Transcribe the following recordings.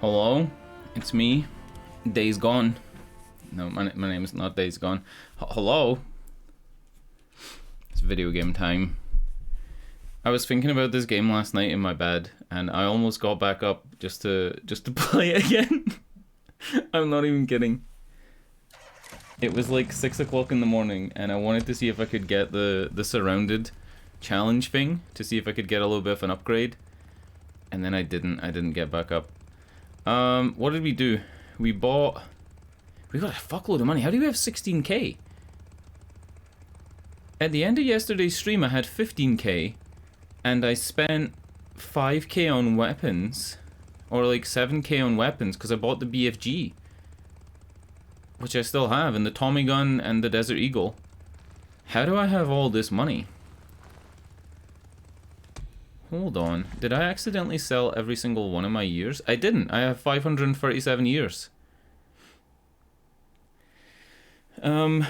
Hello, it's me, Days Gone. No, my name is not Days Gone. Hello? It's video game time. I was thinking about this game last night in my bed, and I almost got back up just to play it again. I'm not even kidding. It was like 6 o'clock in the morning, and I wanted to see if I could get the surrounded challenge thing, to see if I could get a little bit of an upgrade. And then I didn't get back up. What did we do? We got a fuckload of money. How do we have 16k? At the end of yesterday's stream, I had 15k, and I spent 5k on weapons, or like 7k on weapons, because I bought the BFG, which I still have, and the Tommy gun and the Desert Eagle. How do I have all this money? Hold on. Did I accidentally sell every single one of my years? I didn't. I have 537 years. I'm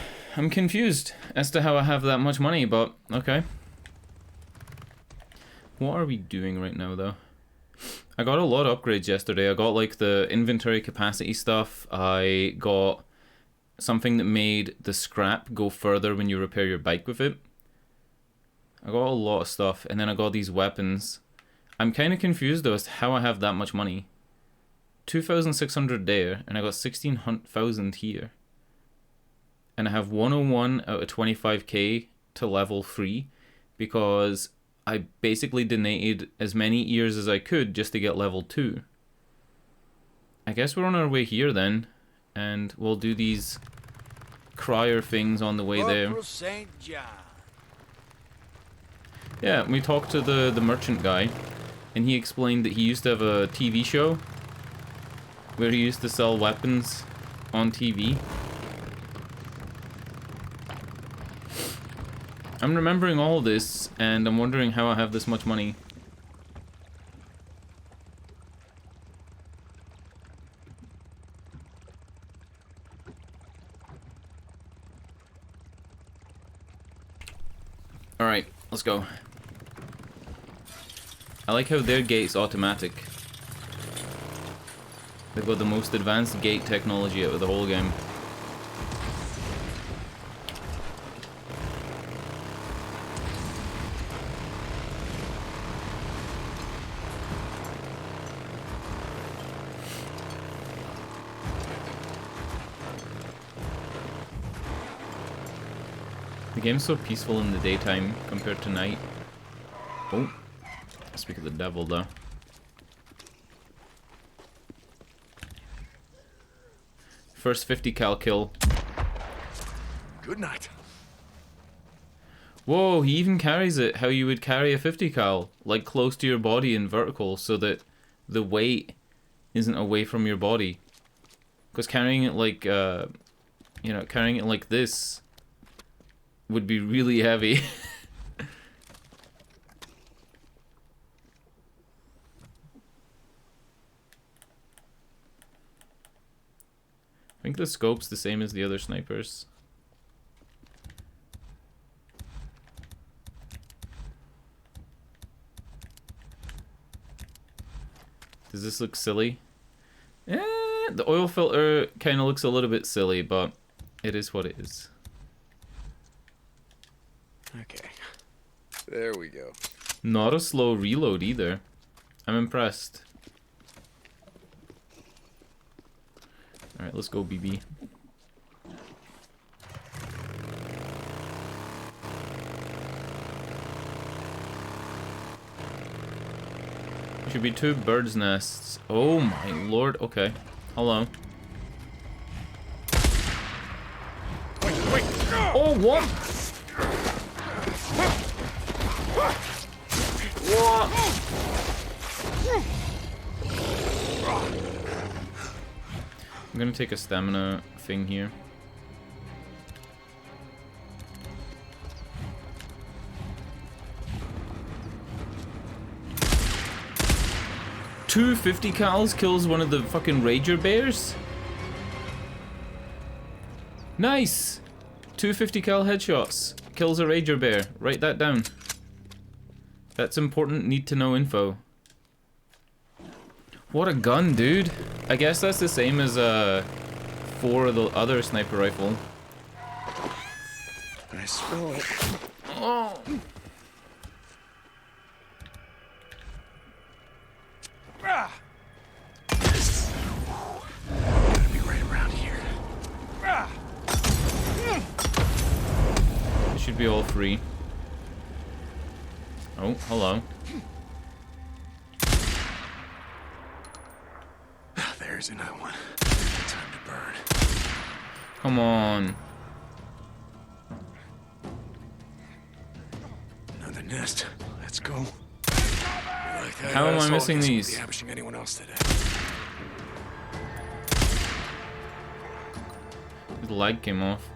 confused as to how I have that much money, but okay. What are we doing right now, though? I got a lot of upgrades yesterday. I got, like, the inventory capacity stuff. I got something that made the scrap go further when you repair your bike with it. I got a lot of stuff, and then I got these weapons. I'm kind of confused, though, as to how I have that much money. 2,600 there, and I got 16,000 here. And I have 101 out of 25k to level 3, because I basically donated as many ears as I could just to get level 2. I guess we're on our way here then, and we'll do these crier things on the way there. St. John. Yeah, we talked to the merchant guy, and he explained that he used to have a TV show where he used to sell weapons on TV. I'm remembering all of this, and I'm wondering how I have this much money. Alright, let's go. I like how their gate's automatic. They've got the most advanced gate technology out of the whole game. The game's so peaceful in the daytime compared to night. Oh, speak of the devil, though. First 50 cal kill. Good night. Whoa, he even carries it how you would carry a 50 cal, like close to your body in vertical, so that the weight isn't away from your body. Because carrying it like, carrying it like this would be really heavy. I think the scope's the same as the other snipers. Does this look silly? The oil filter kind of looks a little bit silly, but it is what it is. Okay. There we go. Not a slow reload either. I'm impressed. Alright, let's go, BB. Should be 2 birds' nests. Oh my lord. Okay. Hello. Wait. Oh, what? What? I'm gonna take a stamina thing here. Two 50 cals kills one of the fucking Rager bears? Nice! 2 50 cal headshots. Kills a Rager bear. Write that down. That's important, need to know info. What a gun, dude. I guess that's the same as 4 of the other sniper rifle. I smell it. Oh. Gotta be right around here. It should be all free. Oh, hello. There's another one. Time to burn. Come on. Another nest. Let's go. Like that How am I asshole missing hasn't these? been ambushing anyone else today. His leg came off.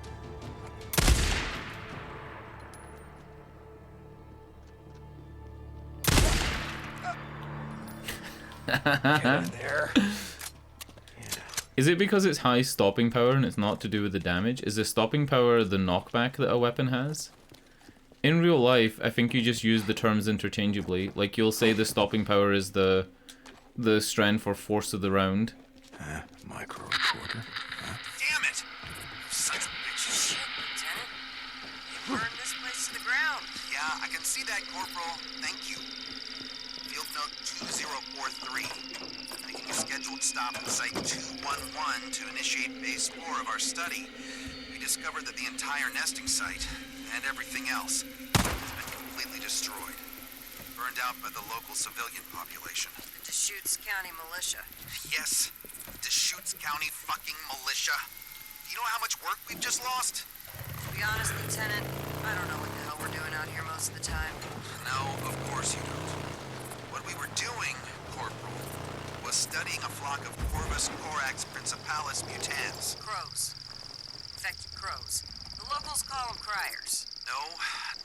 Get in there. Is it because it's high stopping power and it's not to do with the damage? Is the stopping power the knockback that a weapon has? In real life, I think you just use the terms interchangeably. Like, you'll say the stopping power is the strength or force of the round. Micro recorder. Damn it! Sons of bitches. Shit, Lieutenant. You burned this place to the ground. Yeah, I can see that, Corporal. Thank you. Field note 2043. Making a scheduled stop at Site 211 to initiate Phase 4 of our study. We discovered that the entire nesting site, and everything else, has been completely destroyed. Burned out by the local civilian population. The Deschutes County Militia. Yes, Deschutes County fucking militia. You know how much work we've just lost? To be honest, Lieutenant, I don't know what the hell we're doing out here most of the time. No, of course you don't. What we were doing, Corporal, was studying a flock of Corvus Corax Principalis mutans. Crows. Infected crows. The locals call them criers. No,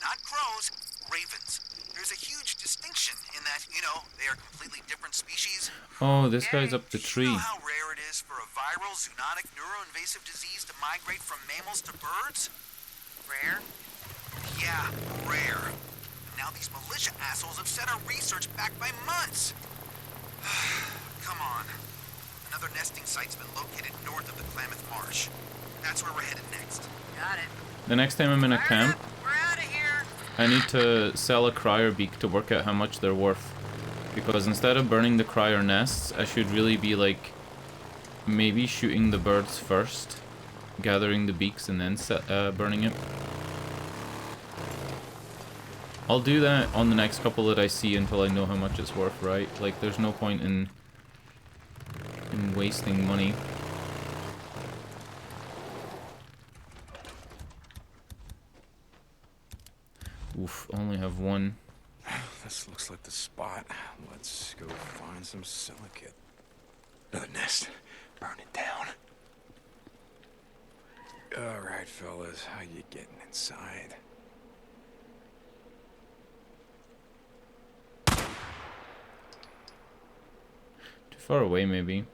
not crows, ravens. There's a huge distinction in that, you know, they are completely different species. Oh, this guy's up the You tree. know how rare it is for a viral zoonotic neuroinvasive disease to migrate from mammals to birds? Rare? Yeah, rare. Now these militia assholes have set our research back by months. Come on. Another nesting site's been located north of the Klamath Marsh. That's where we're headed next. Got it. The next time I'm in a Fire camp, up. We're out of here. I need to sell a crier beak to work out how much they're worth. Because instead of burning the crier nests, I should really be like, maybe shooting the birds first, gathering the beaks, and then burning it. I'll do that on the next couple that I see until I know how much it's worth, right? Like, there's no point in wasting money. Oof, I only have one. This looks like the spot. Let's go find some silicate. Another nest. Burn it down. All right, fellas. How you getting inside? Too far away, maybe.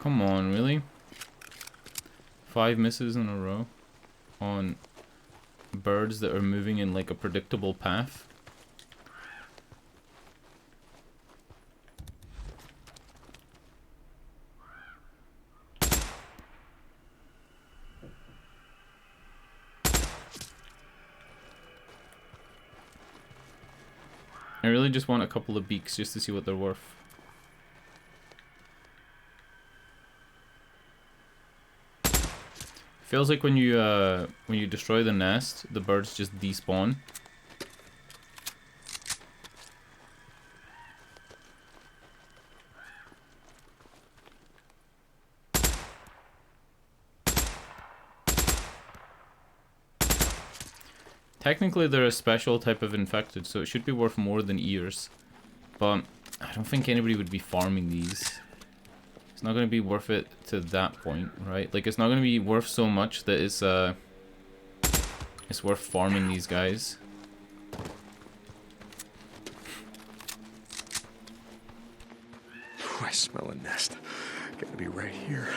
Come on, really? 5 misses in a row on birds that are moving in like a predictable path. I really just want a couple of beaks just to see what they're worth. Feels like when you destroy the nest, the birds just despawn. Technically they're a special type of infected, so it should be worth more than ears. But I don't think anybody would be farming these. It's not going to be worth it to that point, right? Like, it's not going to be worth so much that it's worth farming these guys. I smell a nest. Gotta be right here.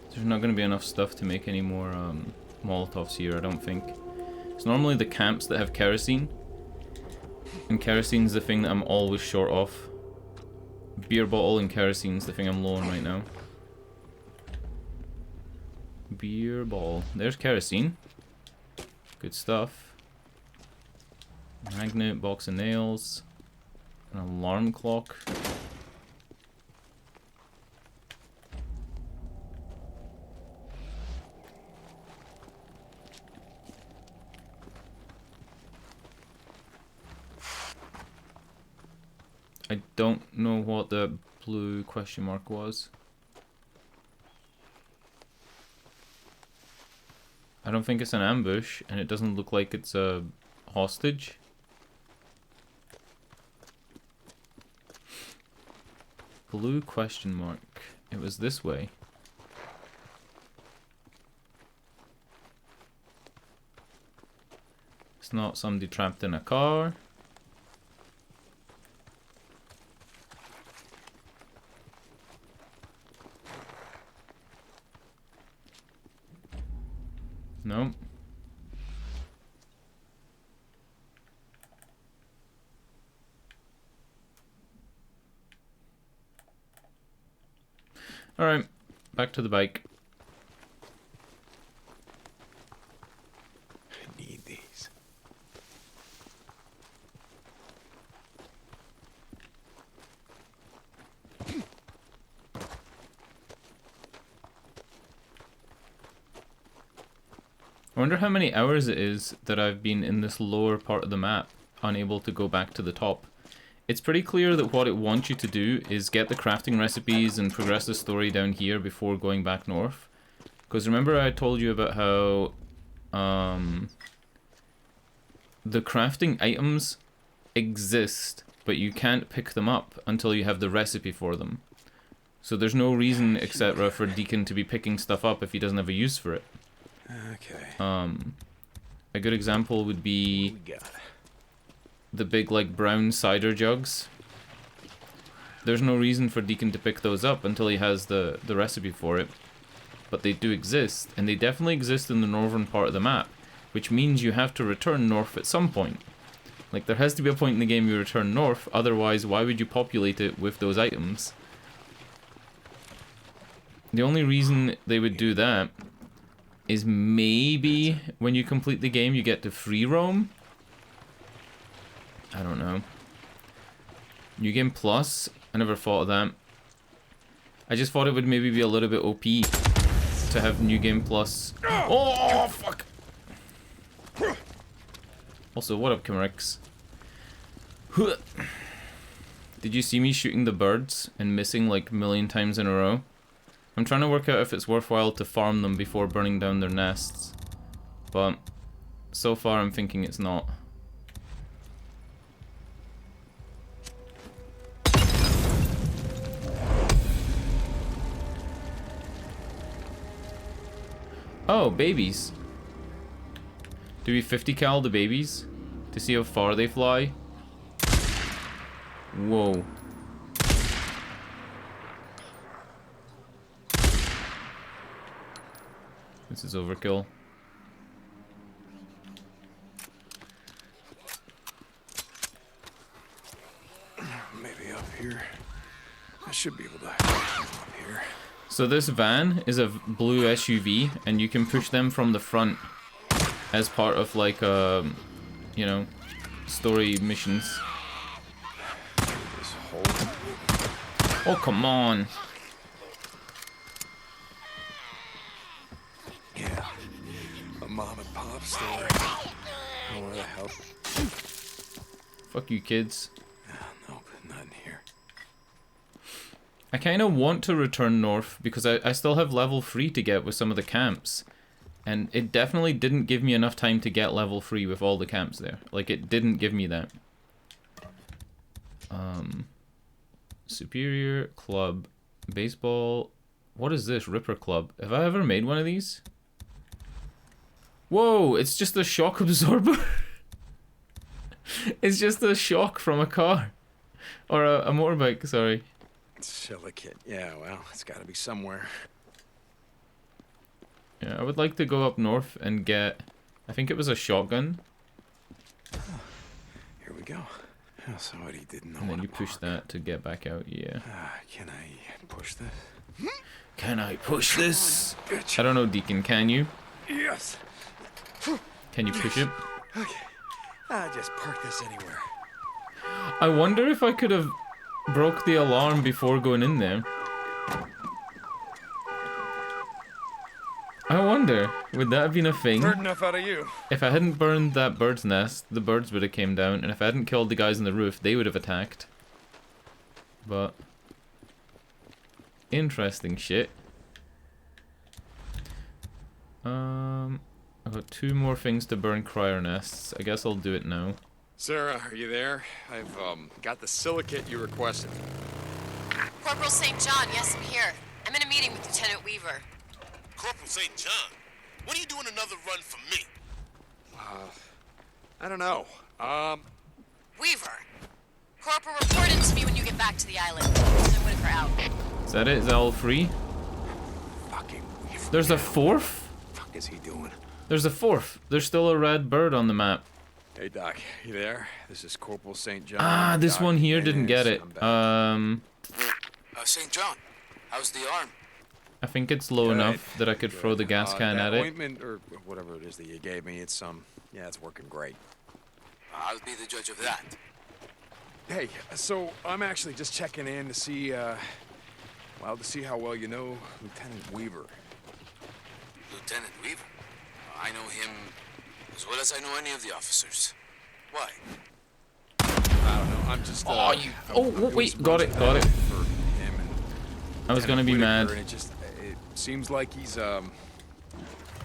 There's not going to be enough stuff to make any more Molotovs here, I don't think. It's normally the camps that have kerosene. And kerosene's the thing that I'm always short of. Beer bottle and kerosene's the thing I'm low on right now. Beer bottle. There's kerosene. Good stuff. Magnet, box of nails. An alarm clock. I don't know what the blue question mark was. I don't think it's an ambush, and it doesn't look like it's a hostage. Blue question mark. It was this way. It's not somebody trapped in a car. No. Alright, back to the bike. I need these. I wonder how many hours it is that I've been in this lower part of the map, unable to go back to the top. It's pretty clear that what it wants you to do is get the crafting recipes and progress the story down here before going back north. Because remember I told you about how the crafting items exist, but you can't pick them up until you have the recipe for them. So there's no reason, etc., for Deacon to be picking stuff up if he doesn't have a use for it. Okay. A good example would be We got it. the big, like, brown cider jugs. There's no reason for Deacon to pick those up until he has the recipe for it. But they do exist, and they definitely exist in the northern part of the map, which means you have to return north at some point. Like, there has to be a point in the game you return north, otherwise why would you populate it with those items? The only reason they would do that is maybe when you complete the game you get to free roam? I don't know. New Game Plus? I never thought of that. I just thought it would maybe be a little bit OP to have New Game Plus. Oh, fuck! Also, what up, Kimerix? Did you see me shooting the birds and missing like a million times in a row? I'm trying to work out if it's worthwhile to farm them before burning down their nests. But so far I'm thinking it's not. Oh, babies. Do we 50 cal the babies to see how far they fly? Whoa. This is overkill. Maybe up here. I should be able to up here. So this van is a blue SUV, and you can push them from the front as part of like you know, story missions. This hole. Oh, come on. Yeah. A mom and pop store. I want to help. Fuck you, kids. Nope, nothing here. I kind of want to return north because I still have level 3 to get with some of the camps. And it definitely didn't give me enough time to get level 3 with all the camps there. Like, it didn't give me that. Superior Club. Baseball. What is this? Ripper Club. Have I ever made one of these? Whoa, it's just a shock absorber. It's just a shock from a car. Or a motorbike, sorry. Silicate. Yeah, well, it's gotta be somewhere. Yeah, I would like to go up north and get... I think it was a shotgun. Here we go. Oh, somebody didn't know. And then you push that to get back out, yeah. Can I push this? Can I push this? Bitch. I don't know, Deacon, can you? Yes. Can you push it? Okay. Just park this anywhere. I wonder if I could have broke the alarm before going in there. I wonder, would that have been a thing? Heard enough out of you. If I hadn't burned that bird's nest, the birds would have came down, and if I hadn't killed the guys on the roof, they would have attacked. But... interesting shit. I've got 2 more things to burn crier nests. I guess I'll do it now. Sarah, are you there? I've got the silicate you requested. Corporal St. John, yes, I'm here. I'm in a meeting with Lieutenant Weaver. Corporal St. John, when are you doing another run for me? I don't know. Weaver! Corporal, report in to me when you get back to the island. Lieutenant Whitaker out. Is that it? Is that all 3? Fucking Weaver. There's a 4th? Fuck is he doing? There's a 4th. There's still a red bird on the map. Hey, Doc, you there? This is Corporal St. John. Ah, this Doc, one here didn't get it. I'm back. St. John, how's the arm? I think it's low Good. enough that I could throw the gas can that at it. ointment, or whatever it is that you gave me, it's yeah, it's working great. I'll be the judge of that. Hey, so I'm actually just checking in to see, well, to see how well you know Lieutenant Weaver. Lieutenant Weaver? I know him as well as I know any of the officers. Why? I don't know. I'm just. Oh, you. Oh, I'm doing wait, some got bunch it, of got it. editing for him and I was gonna be Lieutenant mad. Whitaker, and it seems like he's I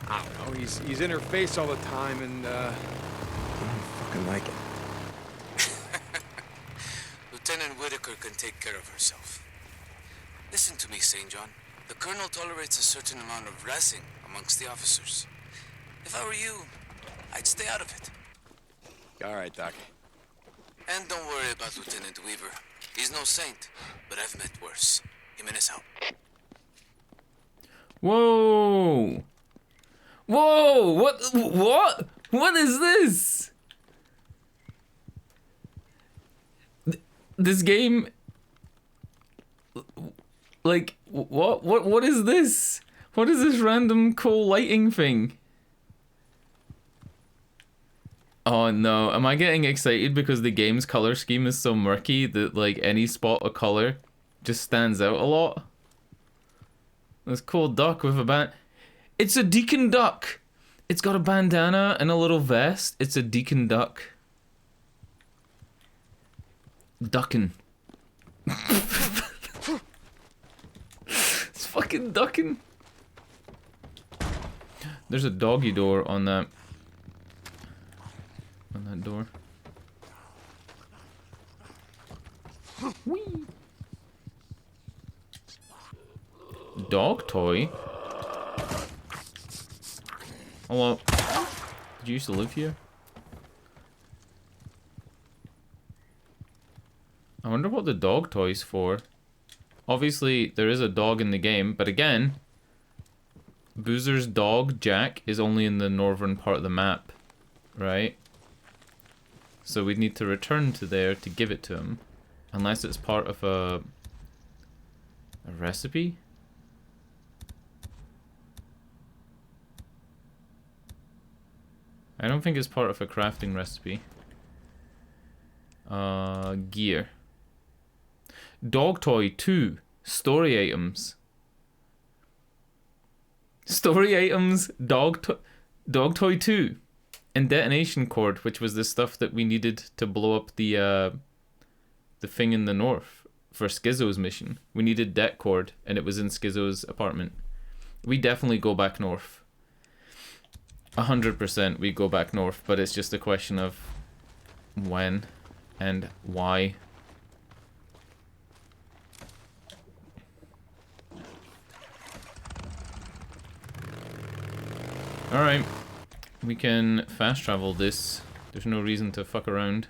don't know. He's in her face all the time, and I don't fucking like it. Lieutenant Whitaker can take care of herself. Listen to me, St. John. The Colonel tolerates a certain amount of razzing amongst the officers. If I were you, I'd stay out of it. All right, Doc. And don't worry about Lieutenant Weaver. He's no saint, but I've met worse. Him and his help. Whoa! Whoa! What? What is this? This game... Like, what is this? What is this random cool lighting thing? Oh no, am I getting excited because the game's color scheme is so murky that like any spot of color just stands out a lot? This cool duck with a band. It's a deacon duck! It's got a bandana and a little vest. It's a deacon duck. Duckin'. It's fucking ducking. There's a doggy door on that. On that door. Whee! Dog toy? Hello. Did you used to live here? I wonder what the dog toy's for. Obviously, there is a dog in the game, but again, Boozer's dog, Jack, is only in the northern part of the map, right? So we'd need to return to there to give it to him. Unless it's part of a recipe? I don't think it's part of a crafting recipe. Gear. Dog toy 2. Story items. Story items. Dog toy 2. And detonation cord, which was the stuff that we needed to blow up the thing in the north for Schizo's mission. We needed det cord, and it was in Schizo's apartment. We definitely go back north. 100% we go back north, but it's just a question of when and why. Alright, we can fast travel this. There's no reason to fuck around.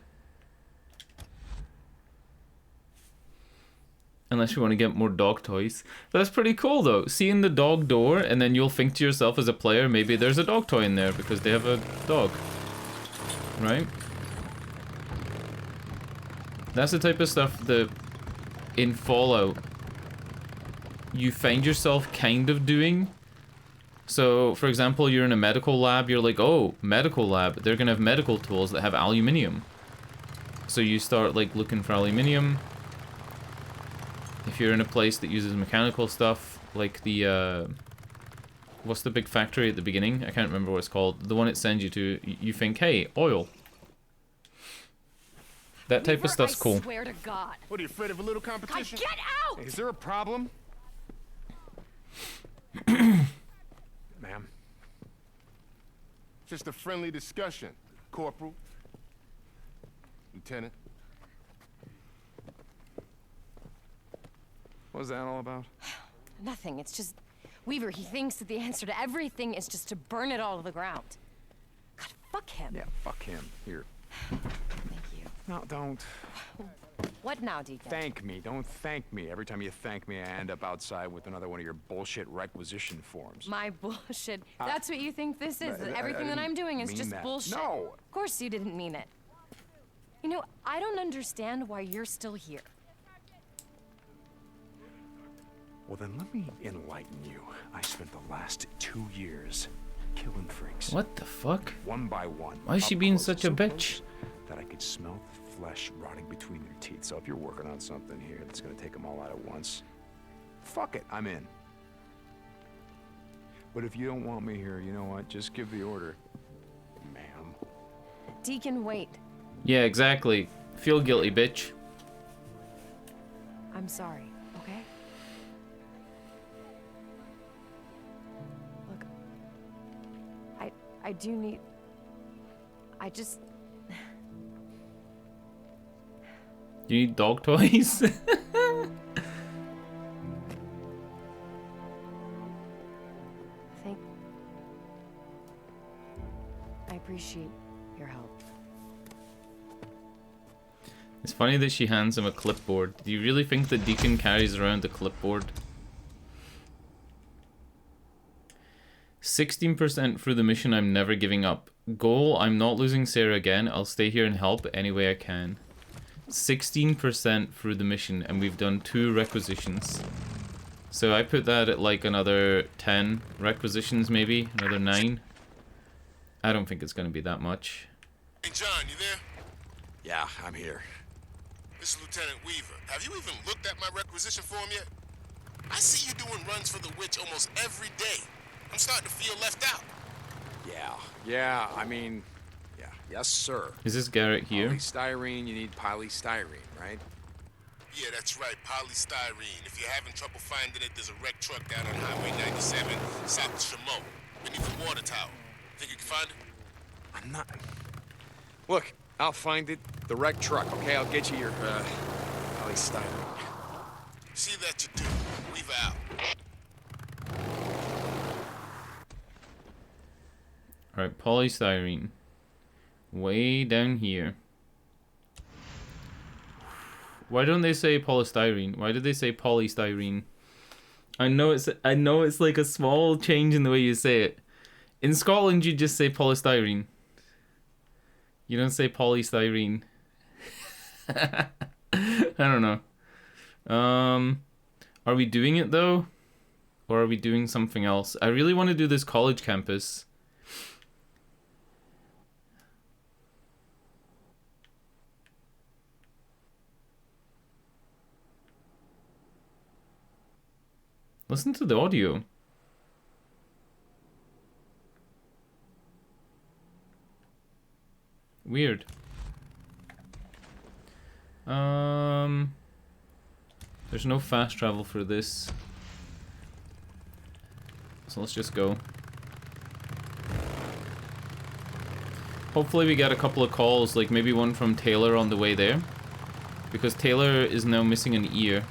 Unless you want to get more dog toys. That's pretty cool though. Seeing the dog door, and then you'll think to yourself as a player, maybe there's a dog toy in there because they have a dog. Right? That's the type of stuff that in Fallout you find yourself kind of doing. So, for example, you're in a medical lab, you're like, oh, medical lab, they're gonna have medical tools that have aluminium. So you start like looking for aluminium. If you're in a place that uses mechanical stuff, like the, what's the big factory at the beginning? I can't remember what it's called. The one it sends you to, you think, hey, oil. That type of stuff's cool. I swear to God. What, are you afraid of a little competition? Get out! Is there a problem? Ma'am. Just a friendly discussion, Corporal. Lieutenant. What was that all about? Nothing. It's just... Weaver, he thinks that the answer to everything is just to burn it all to the ground. God, fuck him. Yeah, fuck him. Here. Thank you. No, don't. What now, Deacon? Thank me. Don't thank me. Every time you thank me, I end up outside with another one of your bullshit requisition forms. My bullshit. That's what you think this is? That everything that didn't I'm doing is mean just that. bullshit? No! Of course you didn't mean it. You know, I don't understand why you're still here. Well, then let me enlighten you. I spent the last 2 years killing freaks. What the fuck? One by one. Why is she up being close, such a so bitch? close that I could smell the flesh rotting between their teeth. So if you're working on something here that's gonna take them all out at once, fuck it, I'm in. But if you don't want me here, you know what? Just give the order, ma'am. Deacon, wait. Yeah, exactly. Feel guilty, bitch. I'm sorry, okay? Look, I do need... I just... You need dog toys? I appreciate your help. It's funny that she hands him a clipboard. Do you really think the Deacon carries around a clipboard? 16% through the mission, I'm never giving up. Goal, I'm not losing Sarah again. I'll stay here and help any way I can. 16% through the mission, and we've done 2 requisitions. So I put that at like another 10 requisitions, maybe another 9. I don't think it's going to be that much. Hey, John, you there? Yeah, I'm here. This is Lieutenant Weaver. Have you even looked at my requisition form yet? I see you doing runs for the witch almost every day. I'm starting to feel left out. Yeah, I mean, yeah, yes, sir. Is this Garrett here? Polystyrene, you need polystyrene, right? Yeah, that's right, polystyrene. If you're having trouble finding it, there's a wrecked truck down on Highway 97, south of Chameau, beneath the water tower. Think you can find it? I'm not... Look, I'll find it. The wrecked truck, okay? I'll get you your, polystyrene. See that you do. Weaver out. Alright, polystyrene. Way down here. Why don't they say polystyrene? Why did they say polystyrene? I know it's like a small change in the way you say it. In Scotland, you just say polystyrene. You don't say polystyrene. I don't know. Are we doing it though? Or are we doing something else? I really want to do this college campus. Listen to the audio. Weird. There's no fast travel for this. So let's just go. Hopefully we get a couple of calls, like maybe one from Taylor on the way there. Because Taylor is now missing an ear.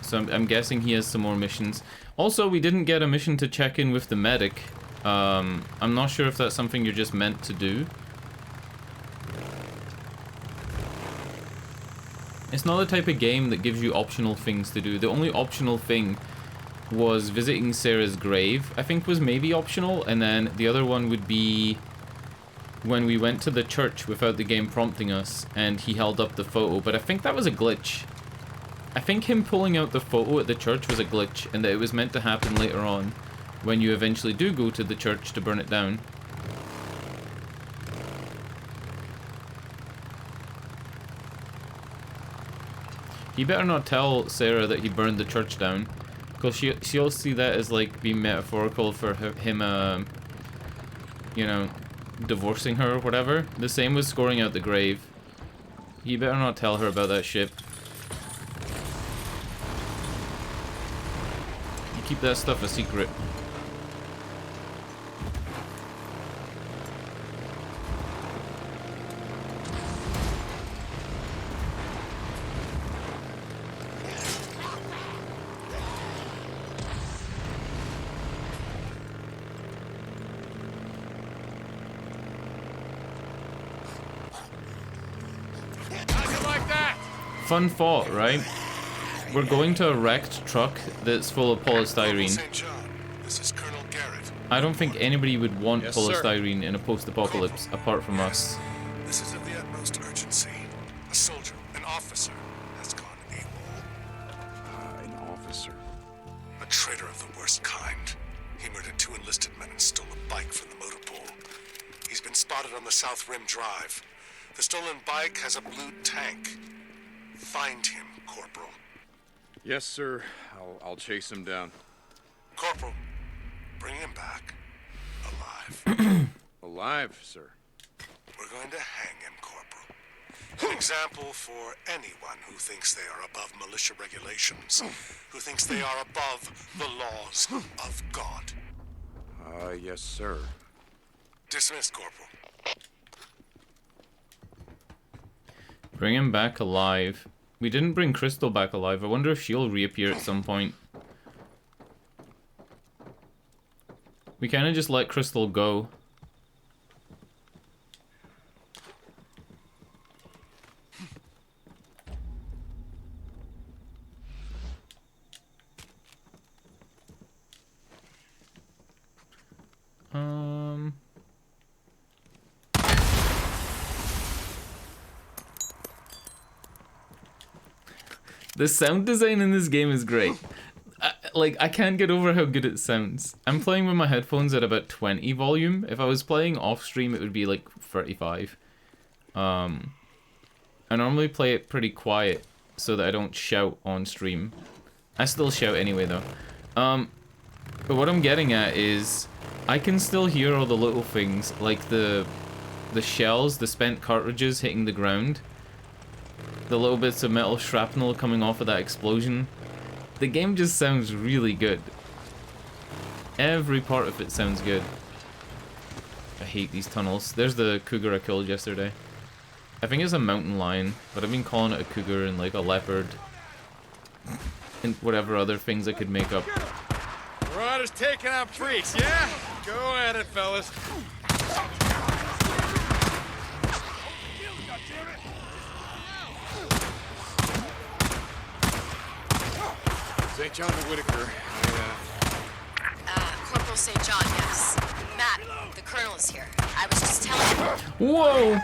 So I'm guessing he has some more missions. Also, we didn't get a mission to check in with the medic. I'm not sure if that's something you're just meant to do. It's not the type of game that gives you optional things to do. The only optional thing was visiting Sarah's grave, I think was maybe optional, and then the other one would be when we went to the church without the game prompting us, and he held up the photo, but I think that was a glitch. I think him pulling out the photo at the church was a glitch, and that it was meant to happen later on, when you eventually do go to the church to burn it down. He better not tell Sarah that he burned the church down, because she'll see that as like being metaphorical for him, you know, divorcing her or whatever. The same with scoring out the grave. He better not tell her about that shit. You keep that stuff a secret. Fun thought, right? We're going to a wrecked truck that's full of polystyrene. St. John, this is Colonel Garrett. I don't think anybody would want Yes, polystyrene in a post-apocalypse apart from us. This is of the utmost urgency. A soldier, an officer, has gone AWOL. An officer. A traitor of the worst kind. He murdered 2 enlisted men and stole a bike from the motor pool. He's been spotted on the South Rim Drive. The stolen bike has a blue tank. Find him, Corporal. Yes, sir. I'll chase him down. Corporal, bring him back. Alive. Alive, sir. We're going to hang him, Corporal. An example for anyone who thinks they are above militia regulations, who thinks they are above the laws of God. Yes, sir. Dismissed, Corporal. Bring him back alive. We didn't bring Crystal back alive. I wonder if she'll reappear at some point. We kind of just let Crystal go. The sound design in this game is great. I can't get over how good it sounds. I'm playing with my headphones at about 20 volume. If I was playing off stream, it would be like 35. I normally play it pretty quiet so that I don't shout on stream. I still shout anyway though. But what I'm getting at is I can still hear all the little things, like the shells, the spent cartridges hitting the ground. The little bits of metal shrapnel coming off of that explosion. The game just sounds really good. Every part of it sounds good. I hate these tunnels. There's the cougar I killed yesterday. I think it's a mountain lion, but I've been calling it a cougar and like a leopard. And whatever other things I could make up. We're on just taking out freaks, yeah? Go at it, fellas. St. John to Whitaker. Corporal St. John, yes. Matt, the colonel is here. I was just telling him. Whoa!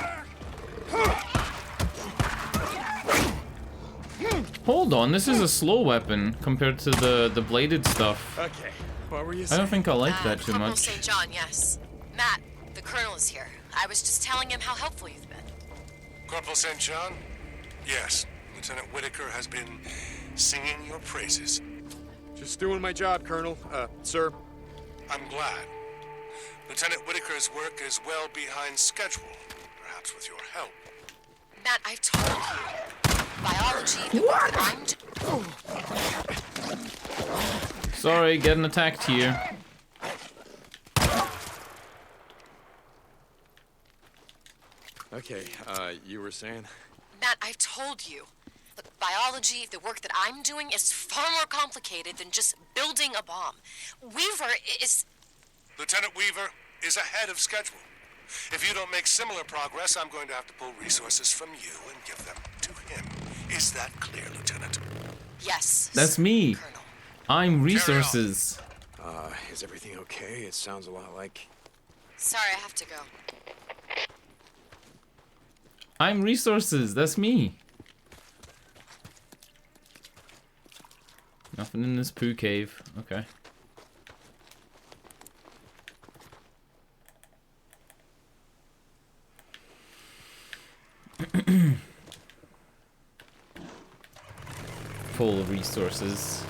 Hold on, this is a slow weapon compared to the bladed stuff. Okay, what were you I saying? don't think I like that too Corporal much. St. John, yes. Matt, the colonel is here. I was just telling him how helpful you've been. Corporal St. John? Yes, Lieutenant Whitaker has been singing your praises. Just doing my job, Colonel. Sir. I'm glad. Lieutenant Whitaker's work is well behind schedule, perhaps with your help. Matt, I've told you. Biology, what? Sorry, getting attacked here. Okay, you were saying? Matt, I've told you. Look, biology, the work that I'm doing is far more complicated than just building a bomb. Weaver is... Lieutenant Weaver is ahead of schedule. If you don't make similar progress, I'm going to have to pull resources from you and give them to him. Is that clear, Lieutenant? Yes. That's me. Colonel. I'm resources. Is everything okay? It sounds a lot like... Sorry, I have to go. I'm resources. That's me. Nothing in this poo cave. Okay. Full of resources.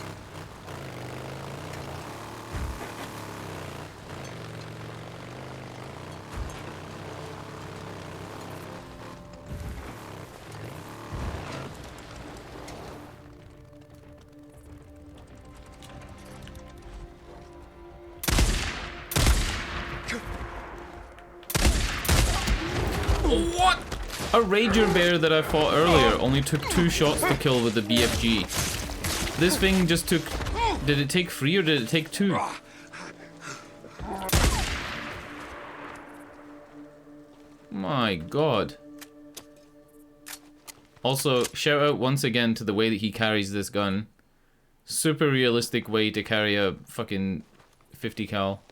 What? A rager bear that I fought earlier only took 2 shots to kill with the BFG. This thing just took... Did it take 3 or did it take 2? My god. Also, shout out once again to the way that he carries this gun. Super realistic way to carry a fucking 50 cal.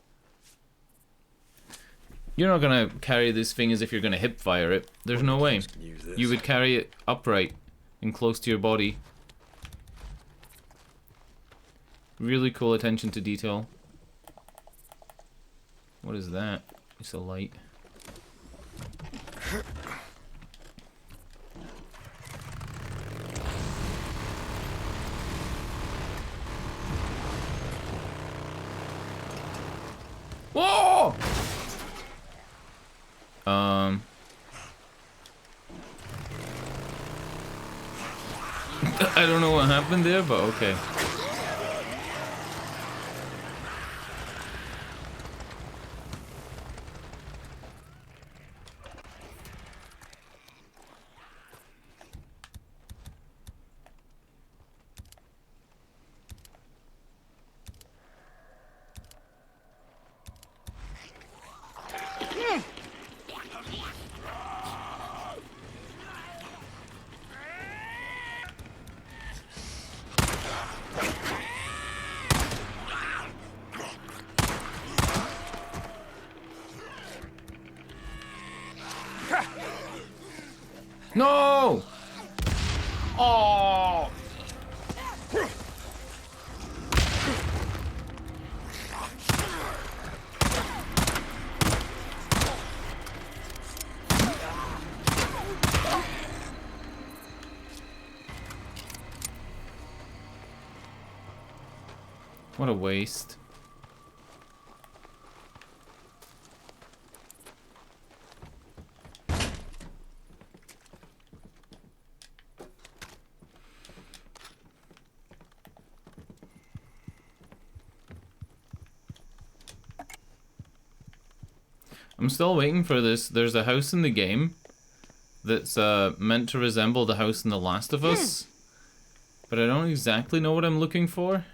You're not gonna carry this thing as if you're gonna hip fire it. There's no way. You would carry it upright and close to your body. Really cool attention to detail. What is that? It's a light. Whoa! I don't know what happened there, but okay. No! Oh! What a waste. I'm still waiting for this. There's a house in the game that's meant to resemble the house in The Last of Us, but I don't exactly know what I'm looking for.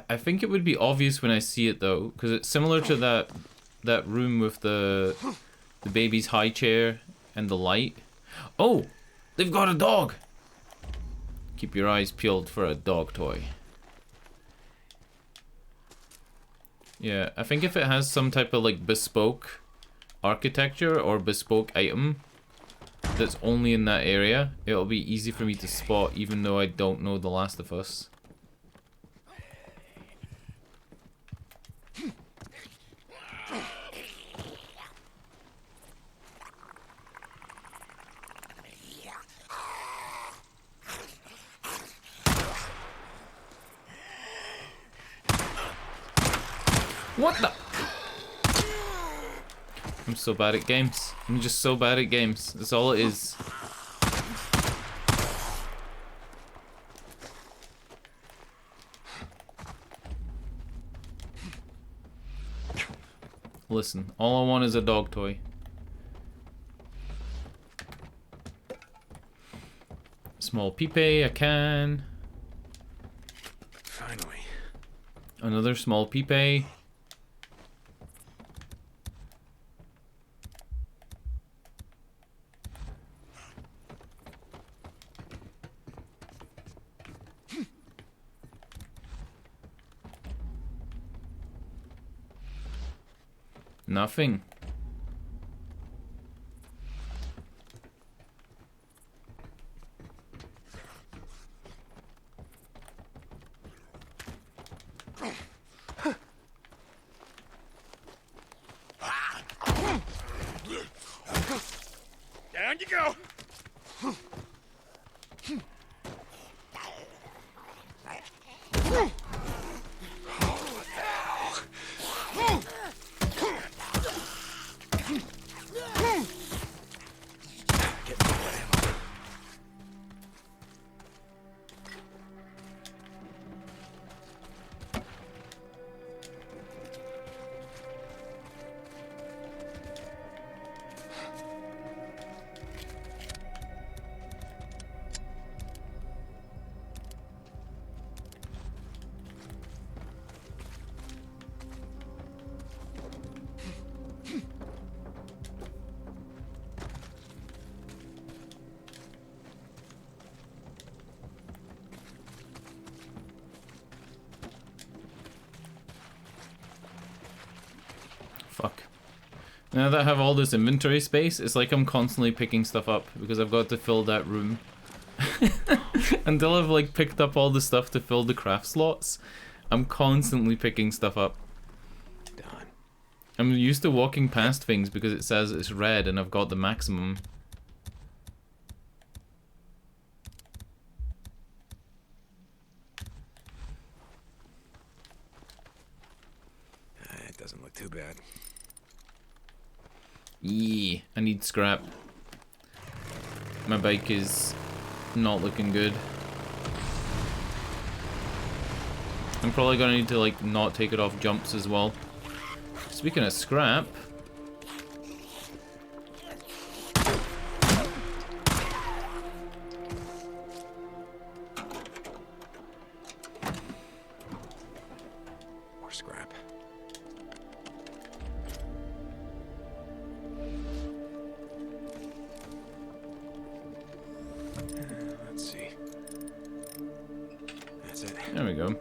I think it would be obvious when I see it though, because it's similar to that room with the baby's high chair and the light. Oh, they've got a dog. Keep your eyes peeled for a dog toy. Yeah, I think if it has some type of like bespoke architecture or bespoke item that's only in that area, it'll be easy for me to spot even though I don't know The Last of Us. What the? I'm so bad at games. I'm just so bad at games. That's all it is. Listen, all I want is a dog toy. Small pipe, I can. Finally. Another small pipe. Nothing. Down you go. Fuck. Now that I have all this inventory space, it's like I'm constantly picking stuff up because I've got to fill that room. Until I've like picked up all the stuff to fill the craft slots, I'm constantly picking stuff up. Done. I'm used to walking past things because it says it's red and I've got the maximum. It doesn't look too bad. Yeah, I need scrap. My bike is not looking good. I'm probably gonna need to like not take it off jumps as well. Speaking of scrap, More scrap. Let's see. That's it. there we go.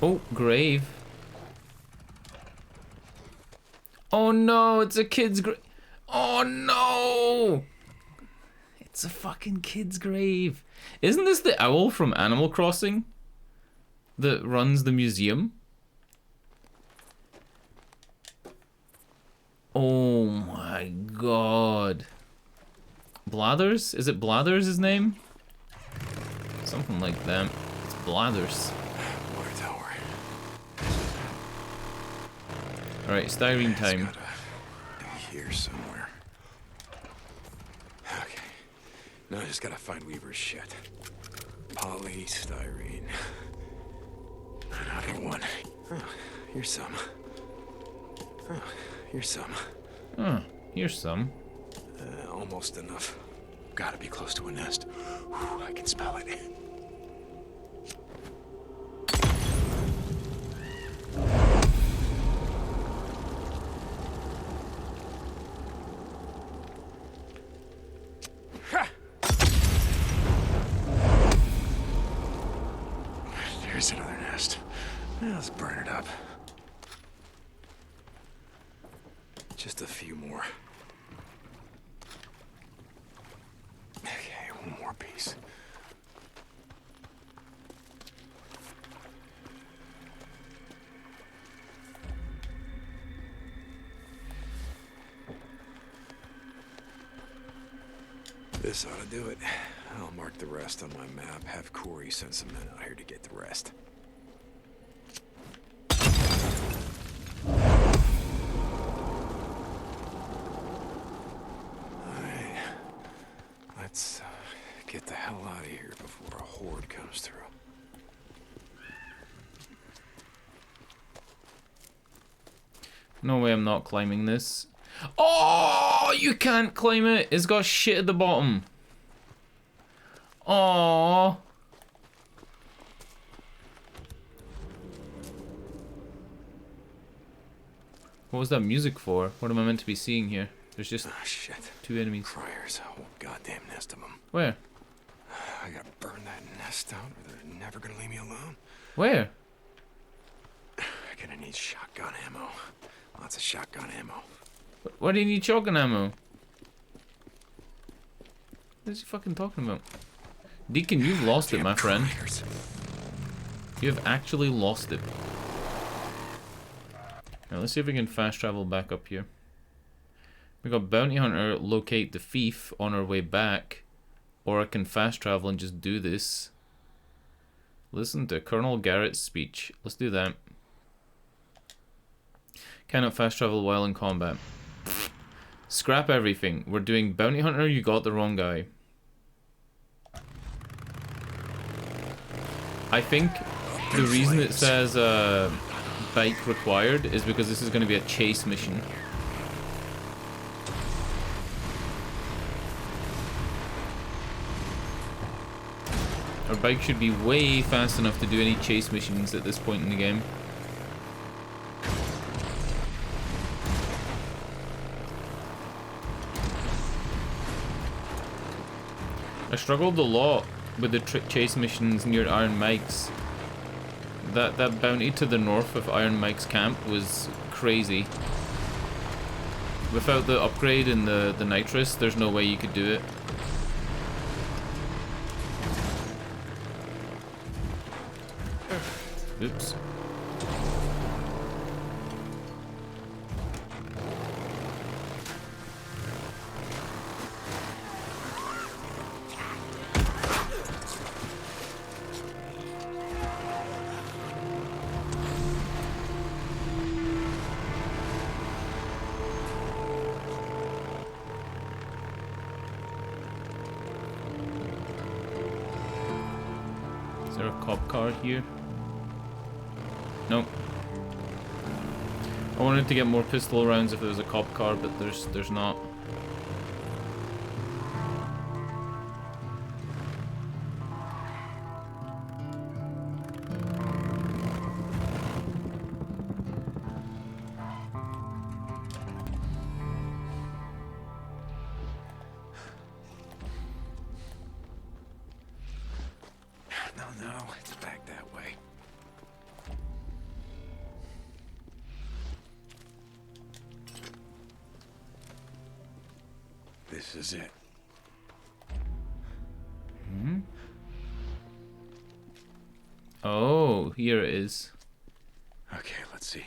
Oh, grave. Oh no, it's a kid's grave. Oh no! It's a fucking kid's grave. Isn't this the owl from Animal Crossing that runs the museum? Oh my god. Blathers? Is it Blathers his name? Something like that. It's Blathers. Water tower. Alright, styrene time. It's gotta be here somewhere. Okay. Now I just gotta find Weaver's shit. Polystyrene. Another one. Oh, here's some. Oh, here's some. Oh, here's some. Almost enough. Gotta be close to a nest. Whew, I can smell it. Ha! There's another nest. Well, let's burn it up. Just a few more. Okay, one more piece. This ought to do it. I'll mark the rest on my map. Have Corey send some men out here to get the rest. Alright. get the hell out of here before a horde comes through. No way I'm not climbing this. Oh, you can't climb it. It's got shit at the bottom. Oh. What was that music for? What am I meant to be seeing here? There's just Shit. 2 enemies. Friars, a whole goddamn nest of them. Where? I gotta burn that nest out or they're never gonna leave me alone. Where? I'm gonna need shotgun ammo. Lots of shotgun ammo. Why do you need shotgun ammo? What is he fucking talking about? Deacon, you've lost it, my friend. Criers. You have actually lost it. Now let's see if we can fast travel back up here. We got Bounty Hunter, locate the thief on our way back. Or I can fast travel and just do this. Listen to Colonel Garrett's speech. Let's do that. Cannot fast travel while in combat. Scrap everything. We're doing Bounty Hunter, you got the wrong guy. I think the reason it says bike required is because this is going to be a chase mission. Our bike should be way fast enough to do any chase missions at this point in the game. I struggled a lot with the chase missions near Iron Mike's. That bounty to the north of Iron Mike's camp was crazy. Without the upgrade in the nitrous, there's no way you could do it. Oops. Is there a cop car here? Nope. I wanted to get more pistol rounds if there was a cop car, but there's not. No, it's back that way. This is it. Hmm? Oh, here it is. Okay, let's see.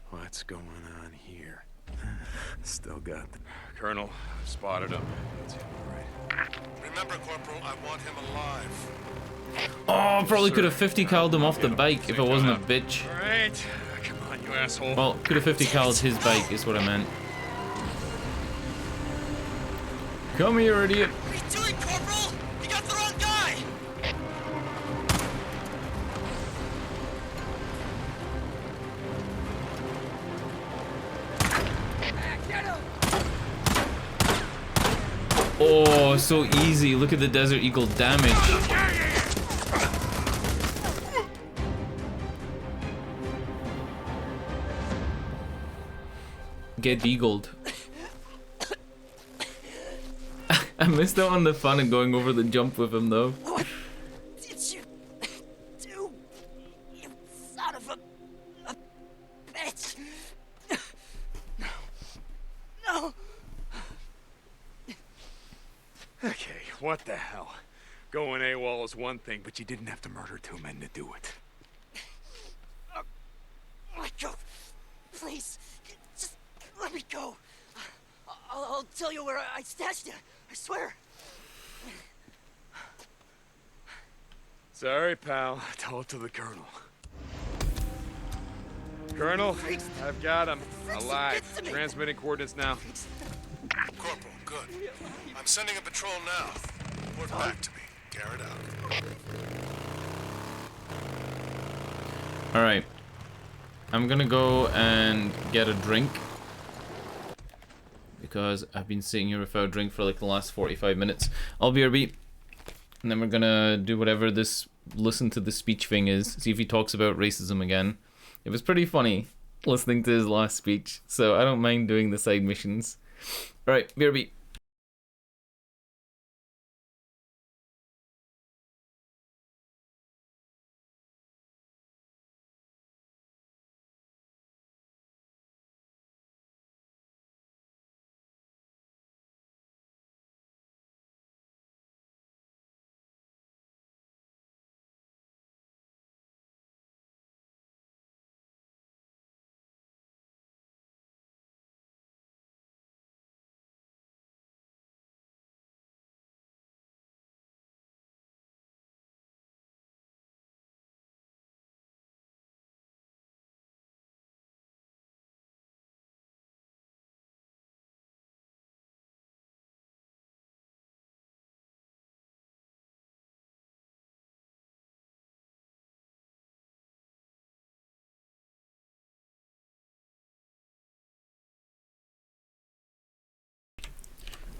What's going on here? Still got the... Colonel, spotted him. That's him, all right. Remember, Corporal, I want him alive. Oh, probably could have 50 called him off the bike if I wasn't a bitch. All right. Come on, you asshole. Well, could have 50 called his bike is what I meant. Come here, idiot. What are you doing, Corporal? You got the wrong guy! Oh, so easy. Look at the Desert Eagle damage. Get eagled. I missed out on the fun of going over the jump with him though. What did you do? You son of a bitch! No! Okay, what the hell? Going AWOL is one thing, but you didn't have to murder 2 men to do it. Let go. Please. Just let me go. I'll tell you where I stashed you. I swear. Sorry, pal. Tell it to the Colonel. Colonel, I've got him. Alive. Transmitting coordinates now. Corporal, good. I'm sending a patrol now. Report back to me. Garrett out. Alright. I'm gonna go and get a drink. Because I've been sitting here without a drink for like the last 45 minutes. I'll be RB. And then we're gonna do whatever this listen to the speech thing is. See if he talks about racism again. It was pretty funny listening to his last speech. So I don't mind doing the side missions. Alright, BRB.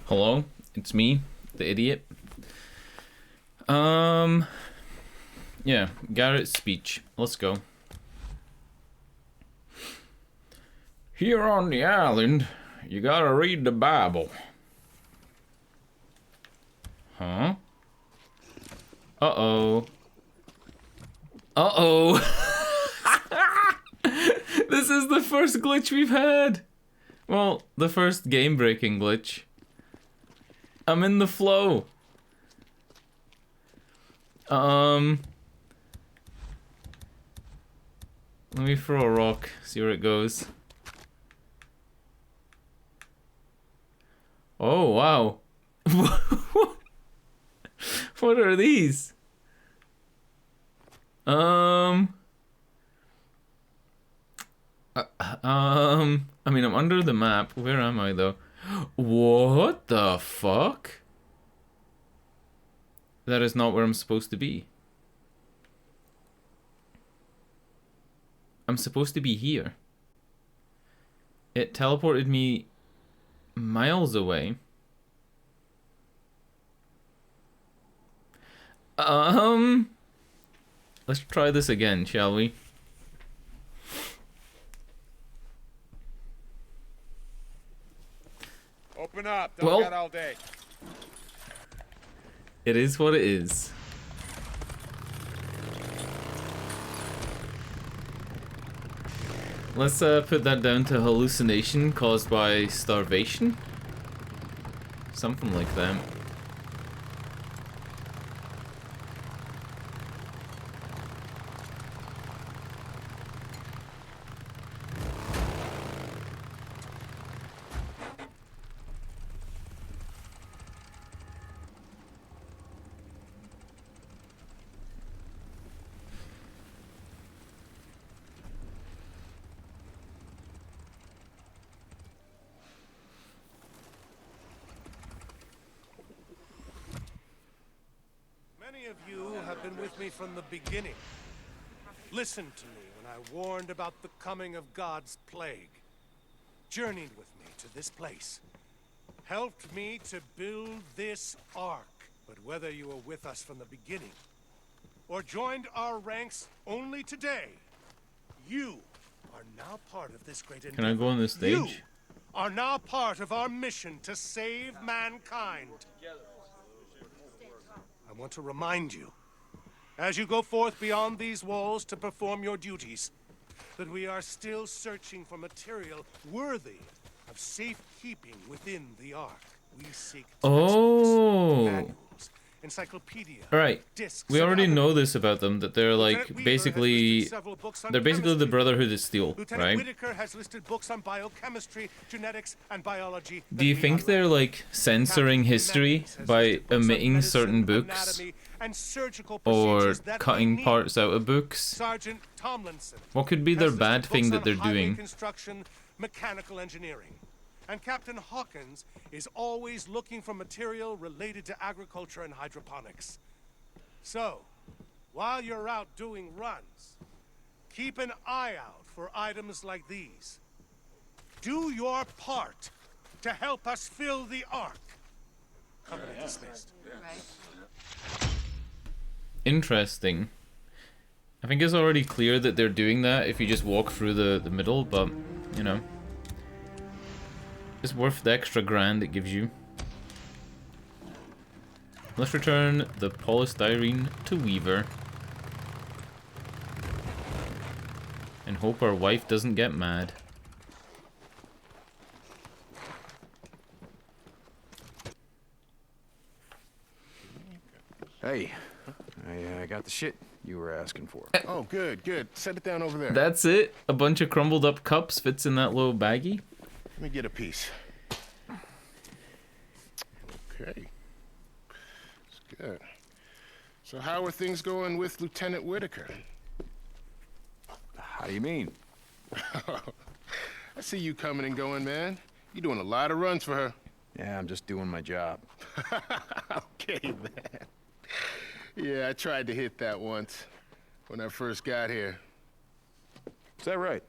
Hello, it's me, the idiot. Yeah, Garrett's speech. Let's go. Here on the island, you gotta read the Bible. Huh? Uh-oh. Uh-oh. This is the first glitch we've had. Well, the first game-breaking glitch. I'm in the flow. Let me throw a rock, see where it goes. Oh, wow. What are these? I mean, I'm under the map. Where am I, though? What the fuck? That is not where I'm supposed to be. I'm supposed to be here. It teleported me miles away. Let's try this again, shall we? Open up. Don't get all day. It is what it is. Let's put that down to hallucination caused by starvation. Something like that. Many of you have been with me from the beginning. Listened to me when I warned about the coming of God's plague. Journeyed with me to this place. Helped me to build this ark. But whether you were with us from the beginning, or joined our ranks only today, you are now part of this great endeavor. Can I go on this stage? You are now part of our mission to save mankind. I want to remind you, as you go forth beyond these walls to perform your duties, that we are still searching for material worthy of safekeeping within the Ark. We seek textbooks, manuals, encyclopedia, Alright, discs, we already and know other this about them, that they're like Lieutenant Weaver basically, has listed several books on they're basically the chemistry. Brotherhood of Steel, Lieutenant right? Whitaker has listed books on biochemistry, genetics, and biology. Do you think they're like censoring history by omitting certain books or cutting parts out of books? Sergeant Tomlinson What could be their bad thing that they're doing? Construction, mechanical engineering. And Captain Hawkins is always looking for material related to agriculture and hydroponics. So, while you're out doing runs, keep an eye out for items like these. Do your part to help us fill the Ark. Company dismissed. Interesting. I think it's already clear that they're doing that if you just walk through the middle, but, you know. It's worth the extra grand it gives you. Let's return the polystyrene to Weaver. And hope our wife doesn't get mad. Hey, I got the shit you were asking for. Oh, good, good. Set it down over there. That's it? A bunch of crumbled up cups fits in that little baggie? Let me get a piece. Okay. That's good. So how are things going with Lieutenant Whitaker? How do you mean? I see you coming and going, man. You're doing a lot of runs for her. Yeah, I'm just doing my job. Okay, man. Yeah, I tried to hit that once when I first got here. Is that right?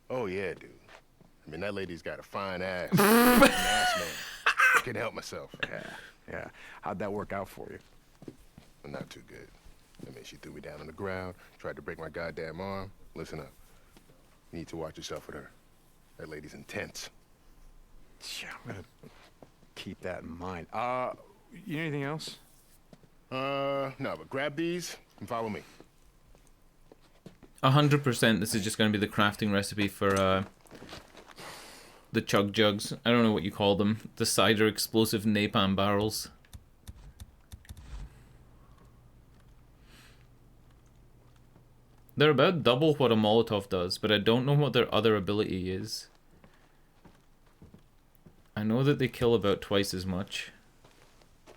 Oh, yeah, dude. I mean, that lady's got a fine ass. An ass man. I can't help myself. Yeah. How'd that work out for you? Well, not too good. I mean, she threw me down on the ground, tried to break my goddamn arm. Listen up. You need to watch yourself with her. That lady's intense. Yeah, I'm gonna keep that in mind. You need anything else? No, but grab these and follow me. 100% this is just going to be the crafting recipe for the chug jugs. I don't know what you call them. The cider explosive napalm barrels. They're about double what a Molotov does, but I don't know what their other ability is. I know that they kill about twice as much.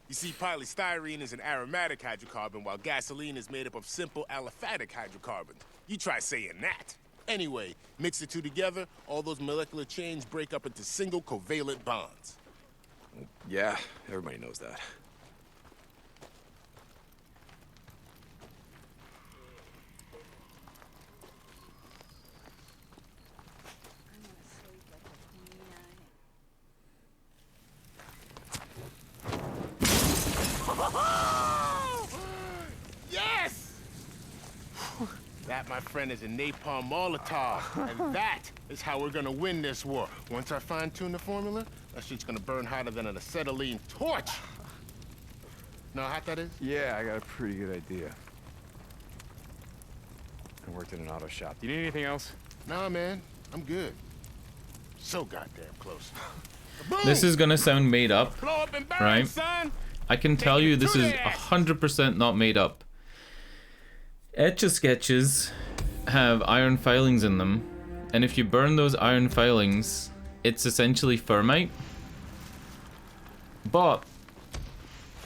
You see, polystyrene is an aromatic hydrocarbon, while gasoline is made up of simple aliphatic hydrocarbons. You try saying that. Anyway, mix the two together, all those molecular chains break up into single covalent bonds. Yeah, everybody knows that. Yes! That, my friend, is a napalm Molotov, and that is how we're gonna win this war. Once I fine-tune the formula, that shit's gonna burn hotter than an acetylene torch. Know how hot that is? Yeah, I got a pretty good idea. I worked in an auto shop. Do you need anything else? Nah, man, I'm good. So goddamn close. This is gonna sound made up, Blow up and burn, right? son! I can tell you this is 100% not made up. Etch-a-Sketches have iron filings in them, and if you burn those iron filings, it's essentially thermite. But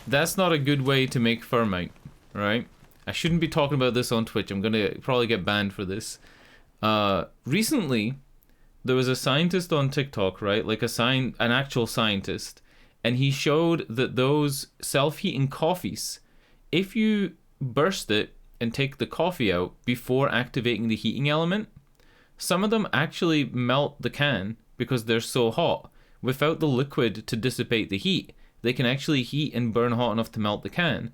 that's not a good way to make thermite, right? I shouldn't be talking about this on Twitch. I'm gonna probably get banned for this. Recently, there was a scientist on TikTok, right? Like an actual scientist, and he showed that those self-heating coffees, if you burst it and take the coffee out before activating the heating element, some of them actually melt the can because they're so hot. Without the liquid to dissipate the heat, they can actually heat and burn hot enough to melt the can.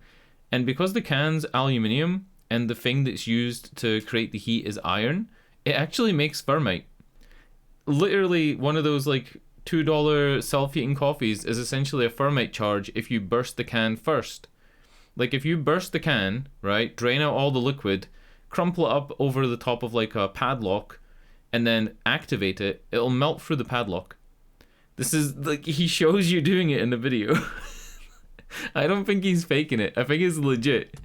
And because the can's aluminium and the thing that's used to create the heat is iron, it actually makes thermite. Literally, one of those like $2 self-heating coffees is essentially a thermite charge if you burst the can first. Like if you burst the can, right, drain out all the liquid, crumple it up over the top of like a padlock, and then activate it, it'll melt through the padlock. This is like, he shows you doing it in the video. I don't think he's faking it. I think it's legit.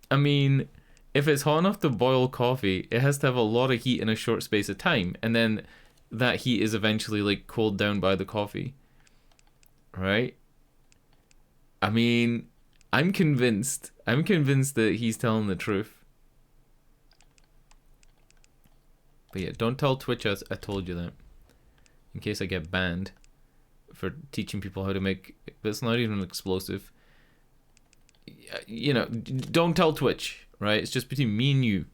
I mean, if it's hot enough to boil coffee, it has to have a lot of heat in a short space of time, and then that heat is eventually like cooled down by the coffee. Right? I mean, I'm convinced that he's telling the truth. But yeah, don't tell Twitch I told you that. in case I get banned for teaching people how to make. But it's not even explosive. You know, don't tell Twitch, right? It's just between me and you.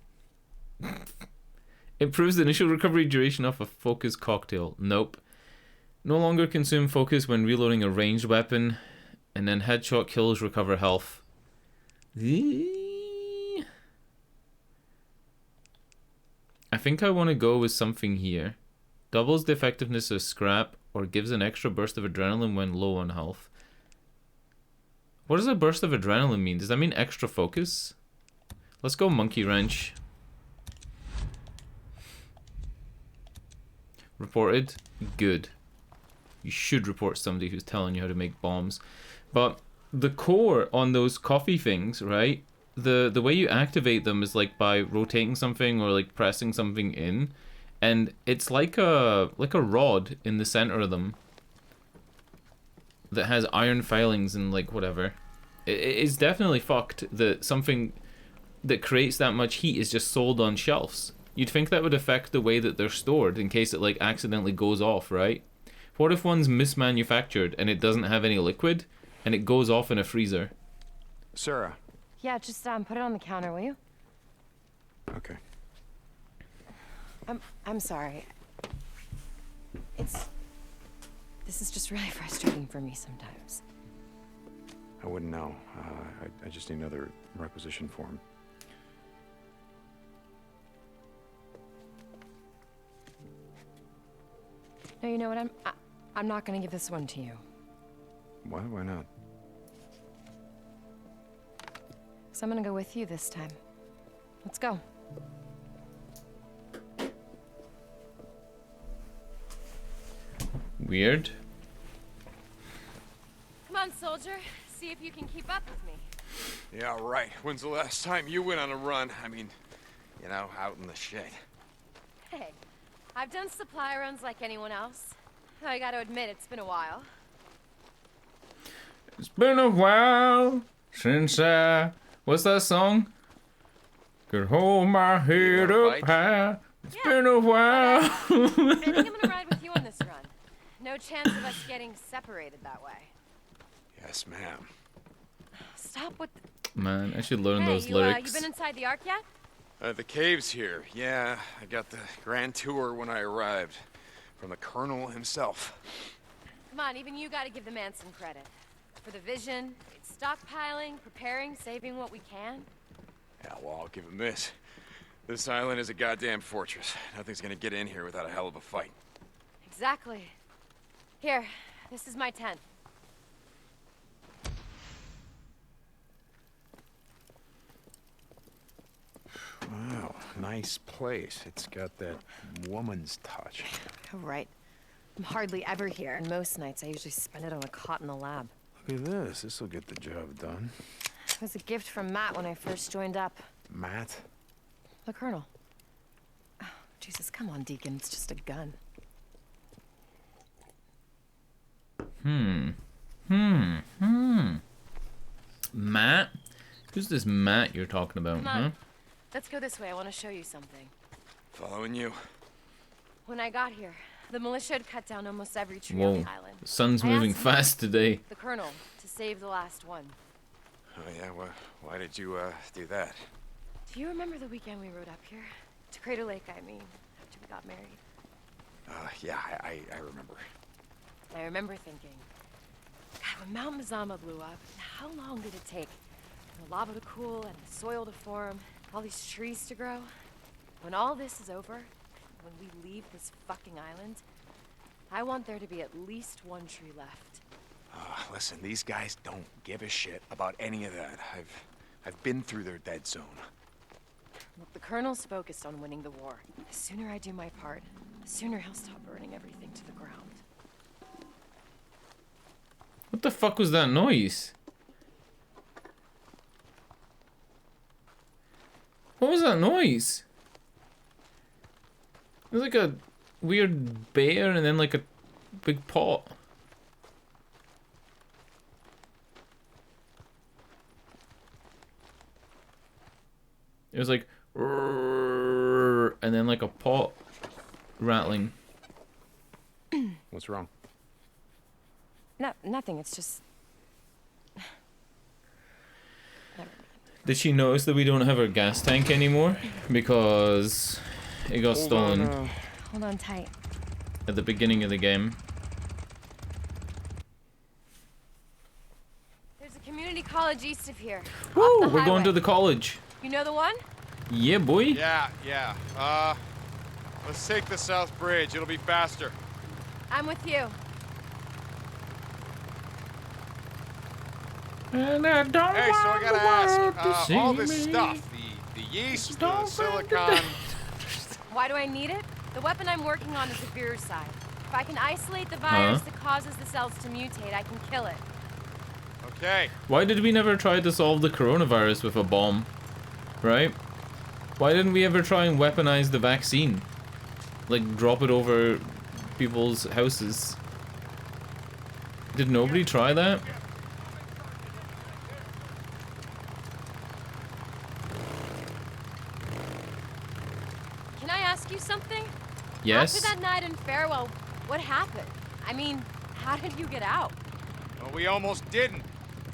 Improves the initial recovery duration of a focus cocktail. Nope. No longer consume focus when reloading a ranged weapon, and then headshot kills recover health. I think I want to go with something here. Doubles the effectiveness of scrap, or gives an extra burst of adrenaline when low on health. What does a burst of adrenaline mean? Does that mean extra focus? Let's go monkey wrench. Reported. Good. You should report somebody who's telling you how to make bombs. But the core on those coffee things, right? The way you activate them is like by rotating something or like pressing something in, and it's like a rod in the center of them that has iron filings and like whatever. It's definitely fucked that something that creates that much heat is just sold on shelves. You'd think that would affect the way that they're stored in case it like accidentally goes off, right? What if one's mismanufactured and it doesn't have any liquid and it goes off in a freezer? Sarah. Yeah, just put it on the counter, will you? Okay. I'm sorry. This is just really frustrating for me sometimes. I wouldn't know. I just need another requisition form. No, you know what? I'm not gonna give this one to you. Why? Why not? So I'm gonna go with you this time. Let's go. Weird. Come on, soldier. See if you can keep up with me. Yeah, right. When's the last time you went on a run? I mean, you know, out in the shit. Hey, I've done supply runs like anyone else. I gotta admit, it's been a while. It's been a while since what's that song? Could hold my head up high. It's been a while. I think I'm gonna ride with you on this run. No chance of us getting separated that way. Yes, ma'am. Stop with Man, I should learn those you lyrics. been inside the Ark yet? The cave's here. Yeah, I got the grand tour when I arrived. From the Colonel himself. Come on, even you gotta give the man some credit. For the vision, stockpiling, preparing, saving what we can. Yeah, well, I'll give him this. This island is a goddamn fortress. Nothing's gonna get in here without a hell of a fight. Exactly. Here, this is my tent. Wow, nice place. It's got that woman's touch. Oh, right. I'm hardly ever here, and most nights I usually spend it on a cot in the lab. Look at this. This'll get the job done. It was a gift from Matt when I first joined up. Matt? The Colonel. Oh, Jesus, come on, Deacon. It's just a gun. Matt? Who's this Matt you're talking about, Come on. Let's go this way. I want to show you something. Following you. When I got here, the militia had cut down almost every tree Whoa. on the island. The sun's I moving asked fast today. the Colonel to save the last one. Oh, yeah? Why did you, do that? Do you remember the weekend we rode up here? To Crater Lake, I mean, after we got married. Yeah, I remember. I remember thinking, God, when Mount Mazama blew up, how long did it take for the lava to cool and the soil to form, all these trees to grow? When all this is over, when we leave this fucking island, I want there to be at least one tree left. Listen, these guys don't give a shit about any of that. I've been through their dead zone. Look, the Colonel's focused on winning the war. The sooner I do my part, the sooner he'll stop burning everything to the ground. What the fuck was that noise? What was that noise? It was like a weird bear and then like a big pot. It was like, and then like a pot rattling. What's wrong? No, nothing. It's just... Did she notice that we don't have our gas tank anymore? Because it got stolen Hold on tight. at the beginning of the game. There's a community college east of here. Woo! We're going to the college. You know the one? Yeah, boy. Yeah. Let's take the South Bridge. It'll be faster. I'm with you. And I don't Hey, so I gotta ask, all this me. stuff, the yeast, the silicon... Why do I need it? The weapon I'm working on is a viricide. If I can isolate the virus that causes the cells to mutate, I can kill it. Okay. Why did we never try to solve the coronavirus with a bomb? Right? Why didn't we ever try and weaponize the vaccine? Like, drop it over people's houses? Did nobody try that? Can I ask you something? Yes? After that night in Farewell, what happened? I mean, how did you get out? Well, we almost didn't.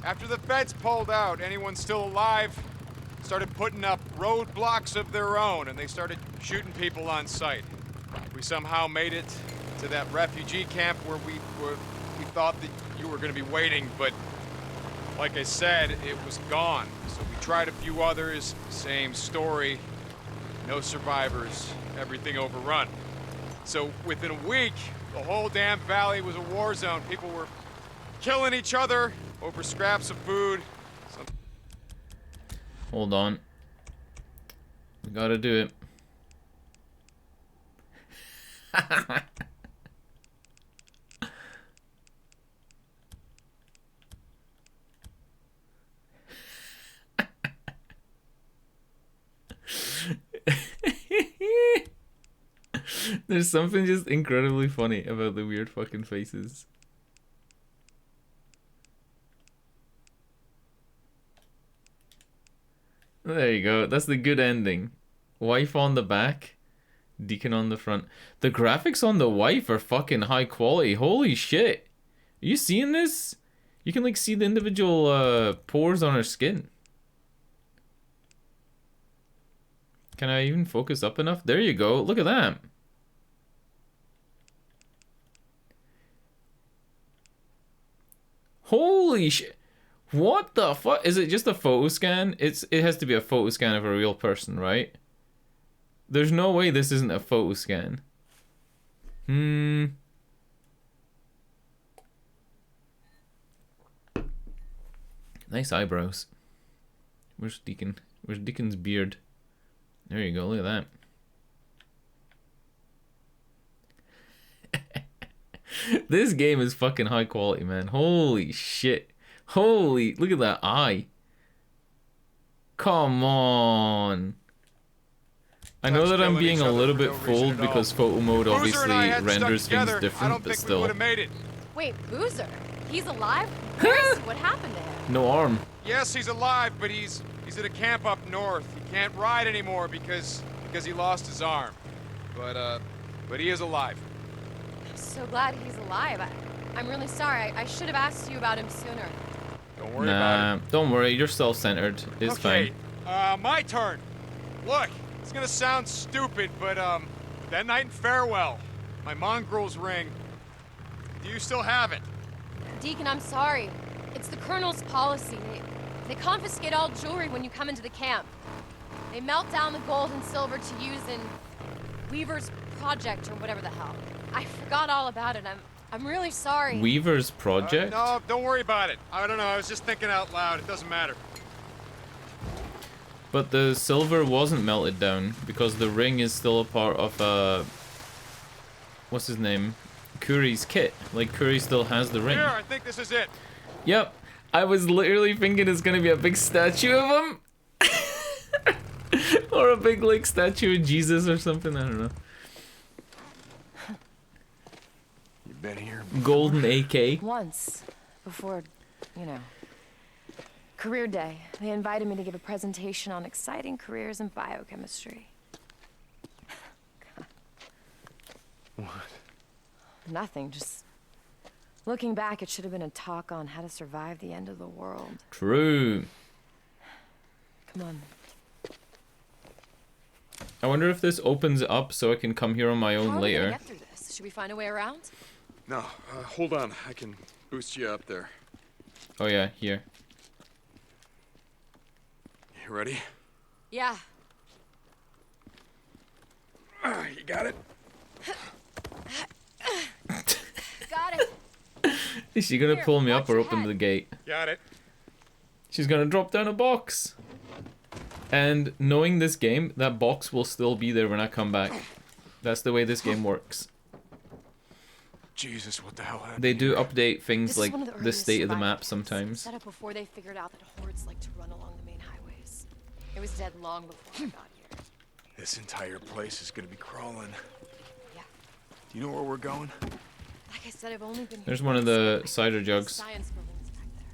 After the feds pulled out, anyone still alive started putting up roadblocks of their own, and they started shooting people on sight. We somehow made it to that refugee camp where we thought that you were going to be waiting, but like I said, it was gone. So we tried a few others, same story. No survivors, everything overrun. So within a week, the whole damn valley was a war zone. People were killing each other over scraps of food. Hold on. We gotta do it. There's something just incredibly funny about the weird fucking faces. There you go. That's the good ending. Wife on the back, Deacon on the front. The graphics on the wife are fucking high quality. Holy shit. Are you seeing this? You can like see the individual pores on her skin. Can I even focus up enough? There you go. Look at that. Holy shit. What the fuck? Is it just a photo scan? It has to be a photo scan of a real person, right? There's no way this isn't a photo scan. Nice eyebrows. Where's Deacon? Where's Deacon's beard? There you go, look at that. This game is fucking high quality, man. Holy shit. Holy, look at that eye. Come on. I know that I'm being a little bit fooled because photo mode obviously renders things different, but still. Wait, Boozer? He's alive? Where is he? What happened to him? No arm. Yes, he's alive, but he's at a camp up north. He can't ride anymore because he lost his arm. But he is alive. I'm so glad he's alive. I'm really sorry. I should have asked you about him sooner. Don't worry about it. Don't worry. You're self-centered. It's fine. My turn. Look, it's gonna sound stupid, but that night in Farewell, my mongrel's ring. Do you still have it? Deacon, I'm sorry. It's the Colonel's policy. They confiscate all jewelry when you come into the camp. They melt down the gold and silver to use in Weaver's project or whatever the hell. I forgot all about it. I'm really sorry. Weaver's project? No, don't worry about it. I don't know. I was just thinking out loud. It doesn't matter. But the silver wasn't melted down because the ring is still a part of what's his name? Curie's kit. Like Curie still has the ring. Here, I think this is it. Yep. I was literally thinking it's gonna be a big statue of him. Or a big like statue of Jesus or something, I don't know. You been here before? Golden AK. Once, before, you know, career day, they invited me to give a presentation on exciting careers in biochemistry. What? Nothing, just... Looking back, it should have been a talk on how to survive the end of the world. True. Come on. I wonder if this opens up so I can come here on my own How are we later. gonna get through this? Should we find a way around? No, hold on. I can boost you up there. Oh yeah, here. You ready? Yeah. You got it? Got it. Is she gonna Here, pull me up watch or your open head. the gate? Got it. She's gonna drop down a box. And knowing this game, that box will still be there when I come back. That's the way this game works. Jesus, what the hell happened? They do update things This is like one of the earliest state of the survival map kits, sometimes. Set up before they figured out that hordes like to run along the main highways. It was dead long before I got here. This entire place is gonna be crawling. Yeah. Do you know where we're going? Like I said, I've only been. There's here one of once. the cider jugs. Science buildings back there.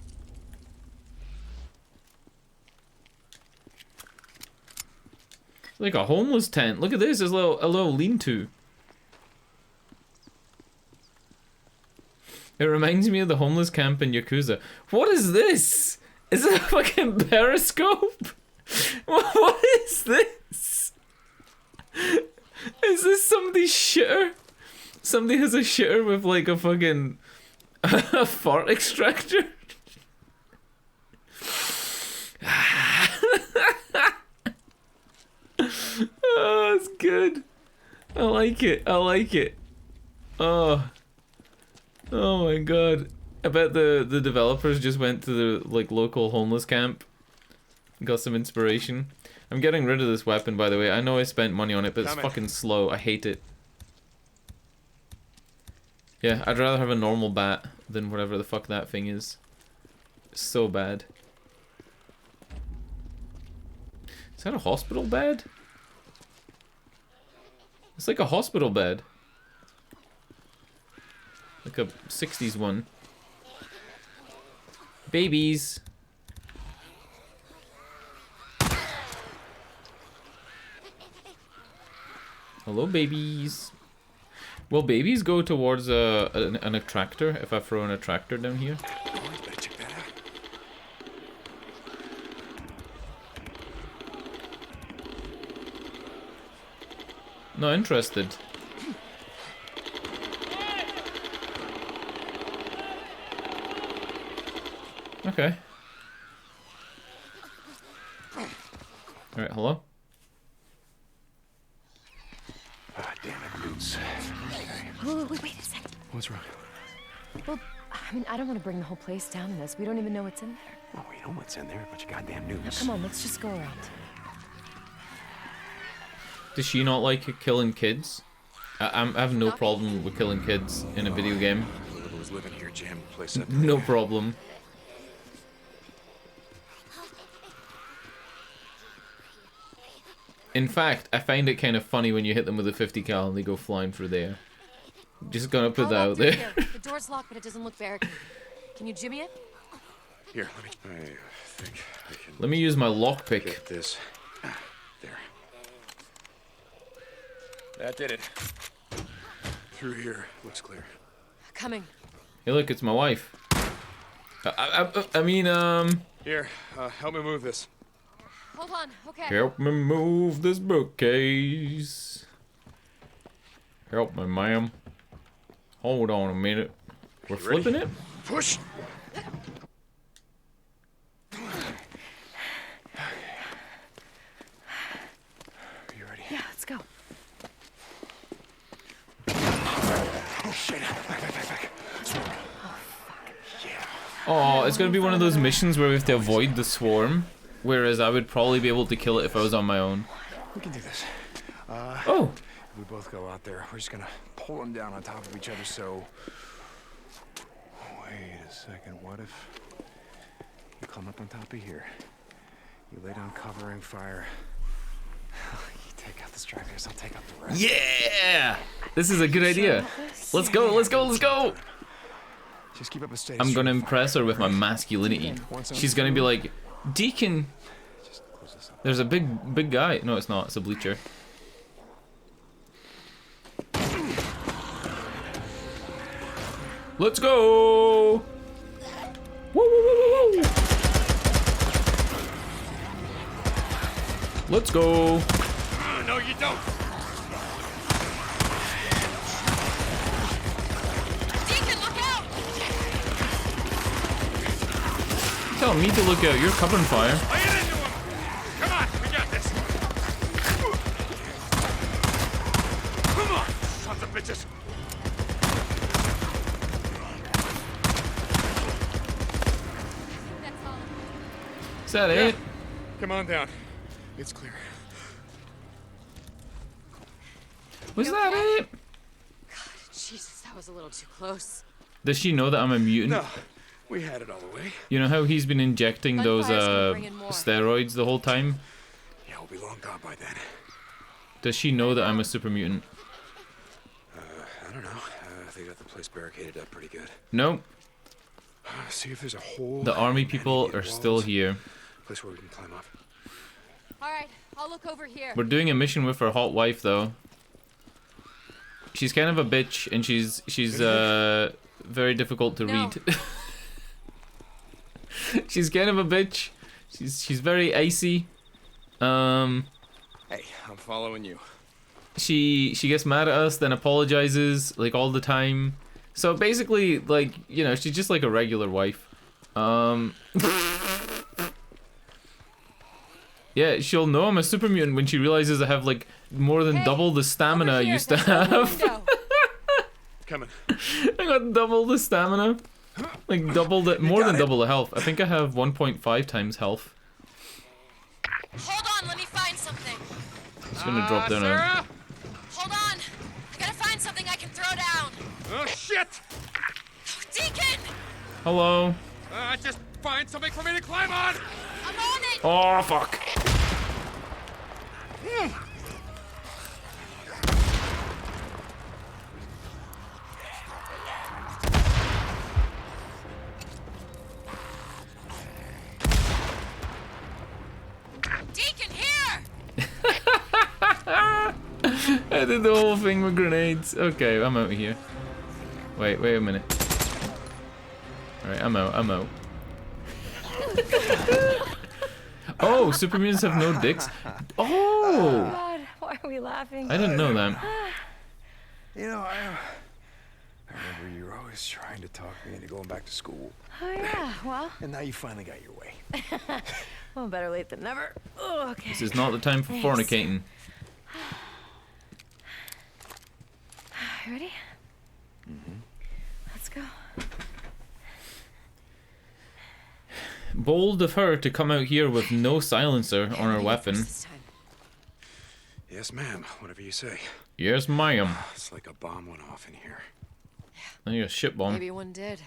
Like a homeless tent. Look at this. There's a little lean-to. It reminds me of the homeless camp in Yakuza. What is this? Is it a fucking periscope? What is this? Is this somebody's shitter? Somebody has a shitter with like a fucking a fart extractor. Oh, it's good. I like it. I like it. Oh. Oh my god. I bet the developers just went to the like local homeless camp. Got some inspiration. I'm getting rid of this weapon, by the way. I know I spent money on it, but it's fucking slow. I hate it. Yeah, I'd rather have a normal bat than whatever the fuck that thing is. It's so bad. Is that a hospital bed? It's like a hospital bed. Like a 60s one. Babies. Hello, babies. Will babies go towards an attractor if I throw an attractor down here? Not interested. Okay. Alright, hello? Ah, damn it, Boots. Oh, wait a second. What's wrong? Well, I mean, I don't want to bring the whole place down in this. We don't even know what's in there. Oh, we know what's in there. A bunch of goddamn news. Now, come on, let's just go around. Does she not like killing kids? I have no problem with killing kids in a video game. Whoever was living here jammed the place up. No problem. In fact, I find it kind of funny when you hit them with a 50 cal and they go flying through the air. Just gonna put that out there. Here. The door's locked, but it doesn't look barricaded. Can you jimmy it? Here, let me. I think I can. Let me use my lockpick. Get this. There. That did it. Through here. Looks clear. Coming. Hey, look, it's my wife. I mean, Here, help me move this. Hold on, okay. help me move this bookcase. Help me, ma'am. Hold on a minute. We're You ready? flipping it? Push! Are you ready? Yeah, let's go. Oh, shit. Back. Yeah. Oh, it's gonna be one of those missions where we have to avoid the swarm. Whereas I would probably be able to kill it if I was on my own. We can do this. Oh! We both go out there. We're just gonna pull them down on top of each other, so... Wait a second. What if you come up on top of here? You lay down covering fire. You take out the stragglers, I'll take out the rest. Yeah! This is a good idea. Let's go, let's go, let's go! Just keep up a steady I'm gonna stream of impress her with my masculinity. She's gonna be like, Deacon! Just close this up. There's a big guy. No, it's not. It's a bleacher. Let's go! Woo, woo, woo, woo, woo. Let's go! No, you don't! Deacon, look out! Tell me to look out, you're covering fire. Lay it into him! Come on, we got this! Come on, sons of bitches! Is that it? Come on down. It's clear. Was that it? Jesus, that was a little too close. Does she know that I'm a mutant? No, we had it all the way. You know how he's been injecting those Gunfire's gonna bring in more. steroids the whole time? Yeah, we'll be long gone by then. Does she know that I'm a super mutant? I don't know. They got the place barricaded up pretty good. Nope. See if there's a hole. The army people are still here. Place where we can climb up. All right, I'll look over here. We're doing a mission with her hot wife though. She's kind of a bitch and she's very difficult to read. She's kind of a bitch. She's very icy. Hey, I'm following you. She gets mad at us, then apologizes like all the time. So basically, like, you know, she's just like a regular wife. Yeah, she'll know I'm a super mutant when she realizes I have like more than double the stamina I used to have. Coming. I got double the stamina. Like double the, more than double the health. I think I have 1.5 times health. Hold on, let me find something. It's gonna drop down now. Sarah? Hold on. I gotta find something I can throw down. Oh, shit! Deacon! Hello. Just find something for me to climb on! I'm on it! Oh, fuck. Deacon, here! I did the whole thing with grenades. Okay, I'm out of here. Wait a minute. Alright, I'm out. Oh, super mutants have no dicks. Oh! God, why are we laughing? I didn't know that. You know, I remember you were always trying to talk me into going back to school. Oh yeah, well, And now you finally got your way. well, better late than never. Oh, okay. This is not the time for fornicating. You ready? Mm-hmm. Let's go. Bold of her to come out here with no silencer on her weapon. Yes, ma'am. Whatever you say. Yes, ma'am. It's like a bomb went off in here. I need a shit bomb. Maybe one did.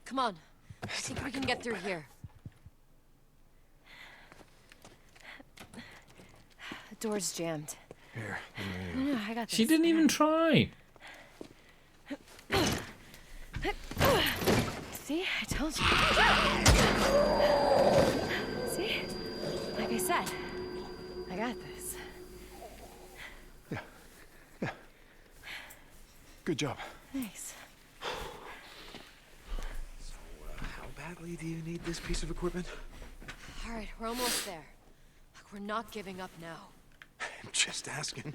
Come on. I think we can get through here. The door's jammed. Here. No, I got this. She didn't even try. See? I told you. See? Like I said, I got this. Yeah. Good job. Thanks. How badly do you need this piece of equipment? All right, we're almost there. Look, we're not giving up now. I'm just asking.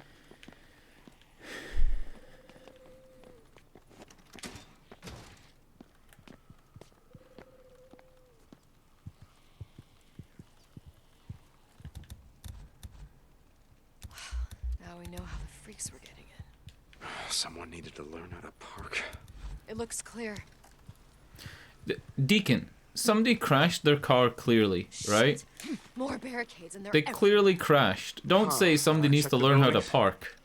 Now we know how the freaks were getting in. Someone needed to learn how to park. It looks clear. Deacon, somebody crashed their car clearly, right? More barricades and they're They clearly crashed. Don't say somebody needs to learn how to park.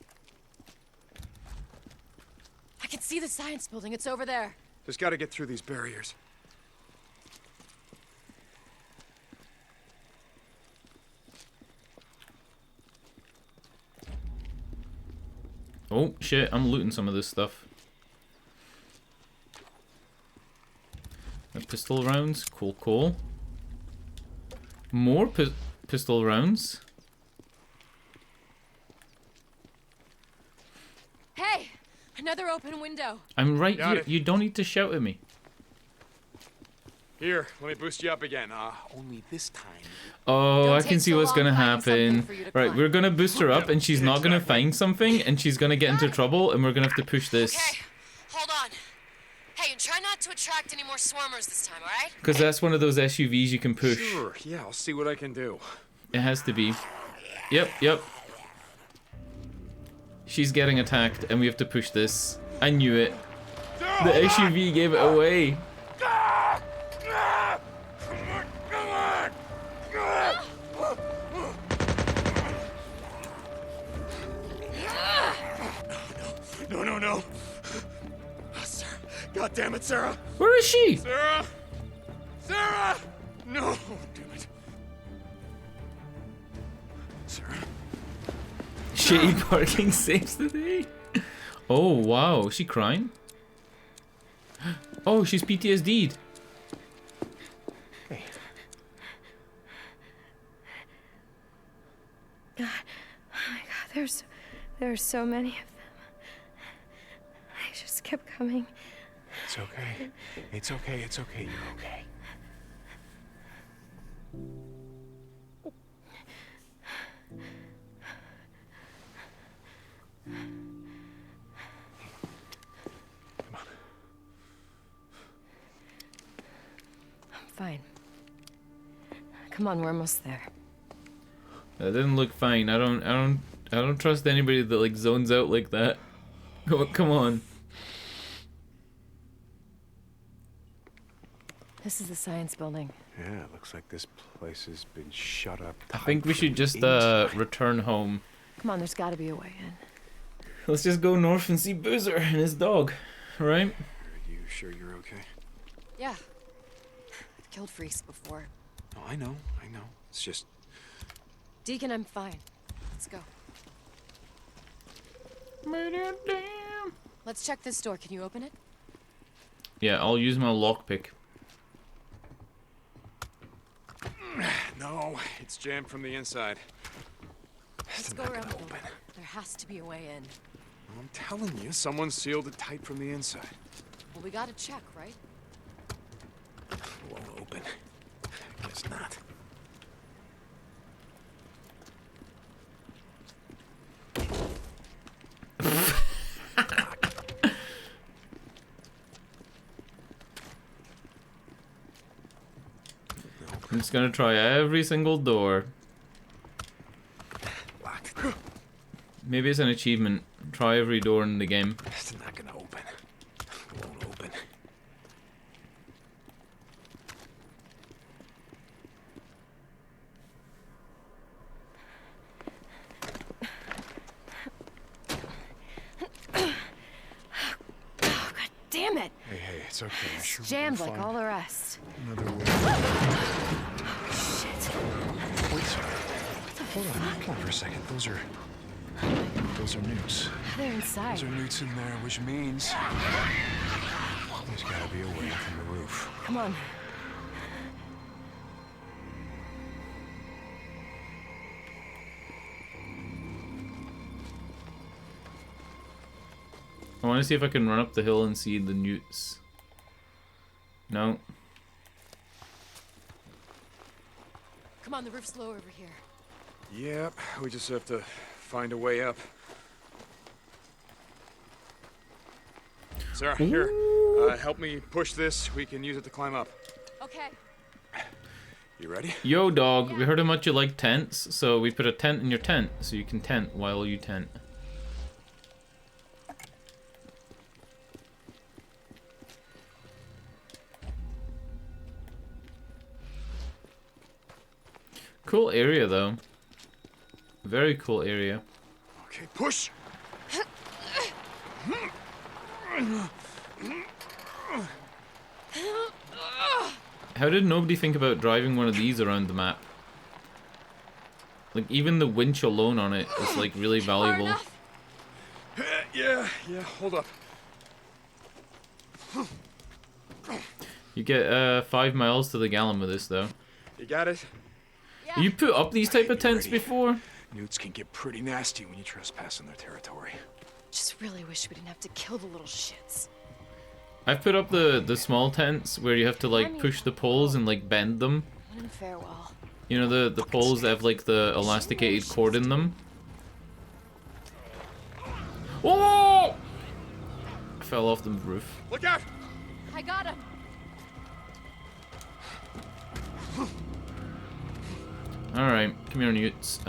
I can see the science building. It's over there. Just gotta get through these barriers. Oh, shit, I'm looting some of this stuff. Pistol rounds, cool. More pistol rounds. Hey, another open window. window. I'm right Got here. it. You don't need to shout at me. Here, let me boost you up again. Only this time. Oh, Don't I can take see so what's long gonna finding something happen. for you to Right, climb. we're gonna boost her up, and she's not gonna exactly. find something, and she's gonna get into trouble, and we're gonna have to push this. Okay, hold on. Hey, and try not to attract any more swarmers this time, alright? Because that's one of those SUVs you can push. Sure, yeah, I'll see what I can do. It has to be. Yep. She's getting attacked, and we have to push this. I knew it. The SUV gave it away. No. Sarah. God damn it, Sarah. Where is she? Sarah! No! Damn it. Sarah. Shitty parking saves the day. Oh, wow. Is she crying? Oh, she's PTSD'd. Hey. God, oh my God, there are so many of them. They just kept coming. It's okay. It's okay. You're okay. Come on. I'm fine. Come on, we're almost there. That didn't look fine. I don't trust anybody that like zones out like that. Come on. This is the science building. Yeah, it looks like this place has been shut up. I think we should just return home. Come on, there's got to be a way in. Let's just go north and see Boozer and his dog, right? Are you sure you're okay? Yeah. I've killed freaks before. Oh, I know. It's just... Deacon, I'm fine. Let's go. Let's check this door. Can you open it? Yeah, I'll use my lockpick. No, it's jammed from the inside. Let's go around the building. There has to be a way in. I'm telling you, someone sealed it tight from the inside. Well, we gotta check, right? It won't open. I guess not. I'm just gonna try every single door. Locked. Maybe it's an achievement. Try every door in the game. It's not gonna open. It won't open. Damn it! Hey, it's okay. I'm sure we'll Jammed find like all the rest. another way. Shit. Wait, hold on for a second. Those are newts. They're inside. Those are newts in there, which means there's gotta be a way from the roof. Come on. I want to see if I can run up the hill and see the newts. No. Come on, the roof's low over here. Yep, we just have to find a way up. Sarah, here. Help me push this. We can use it to climb up. Okay. You ready? Yo, dog. We heard how much you like tents, so we put a tent in your tent, so you can tent while you tent. Cool area, though. Very cool area. Okay, push! How did nobody think about driving one of these around the map? Like, even the winch alone on it is, like, really valuable. Yeah, hold up. You get 5 miles to the gallon with this, though. You got it? You put up these type of tents before? Newts can get pretty nasty when you trespass on their territory. Just really wish we didn't have to kill the little shits. I've put up the small tents where you have to like push the poles and like bend them. Farewell. You know the poles that have like the elasticated cord in them. Oh! I fell off the roof. Look out! I got him. All right, come here, Newts.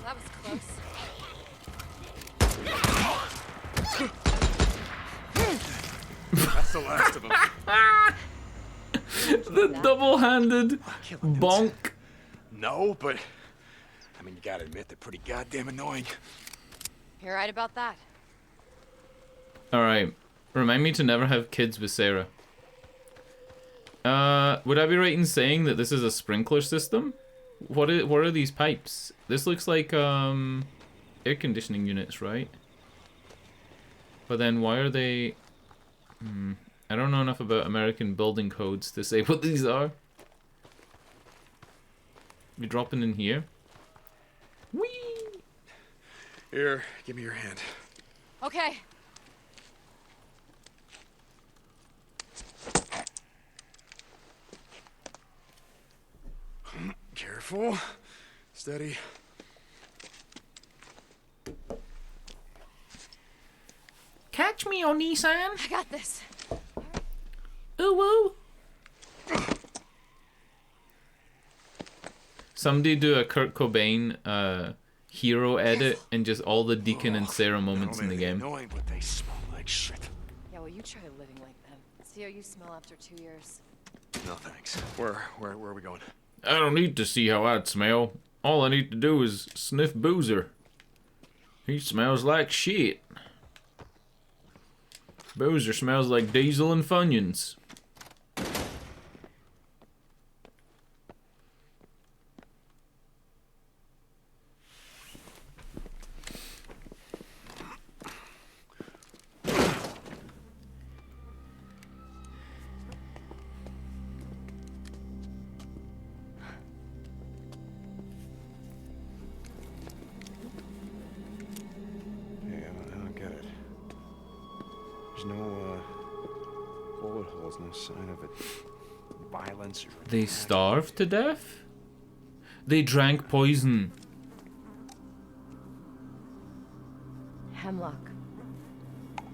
That was close. That's the last of them. The double-handed bonk. No, but I mean, you gotta admit they're pretty goddamn annoying. You're right about that. All right, remind me to never have kids with Sarah. Would I be right in saying that this is a sprinkler system? What are these pipes? This looks like air conditioning units, right? But then why are they? I don't know enough about American building codes to say what these are. You dropping in here? Whee! Here, give me your hand. Okay. Careful. Steady. Catch me, Oni-san. I got this. Ooh woo. Somebody do a Kurt Cobain hero edit and just all the Deacon and Sarah moments in the game. Annoying, but they smell like shit. Yeah, well, you try living like them. See how you smell after 2 years. No thanks. Where are we going? I don't need to see how I'd smell. All I need to do is sniff Boozer. He smells like shit. Boozer smells like diesel and Funyuns. I don't get it. There's no bullet holes, no sign of it. Violence or They starved to death? They drank poison. Hemlock.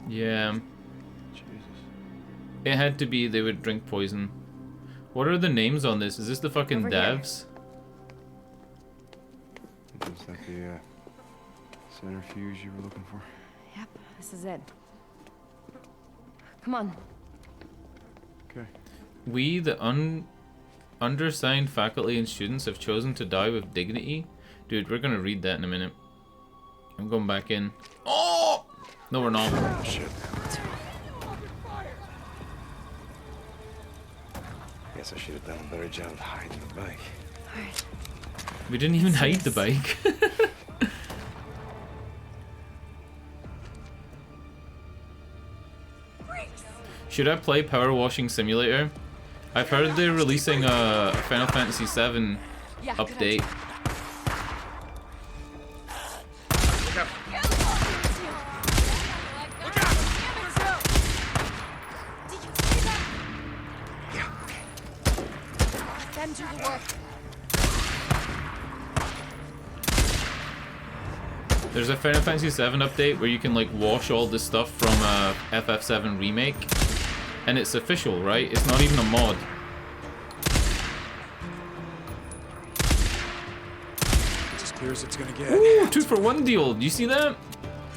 Yeah. Jesus. It had to be they would drink poison. What are the names on this? Is this the fucking Over here. devs? Is that the centrifuge you were looking for? Yep, this is it. Come on. Okay. We, the undersigned faculty and students, have chosen to die with dignity. Dude, we're gonna read that in a minute. I'm going back in. Oh! No, we're not. Oh, shit. Guess I should have done a better job of hiding the bike. Alright. We didn't even hide the bike. Should I play Power Washing Simulator? I've heard they're releasing a Final Fantasy VII update. Them do the work. There's a Final Fantasy VII update where you can like wash all this stuff from FF7 Remake. And it's official, right? It's not even a mod. It's as clear as it's gonna get. Ooh, 2-for-1 deal. Do you see that?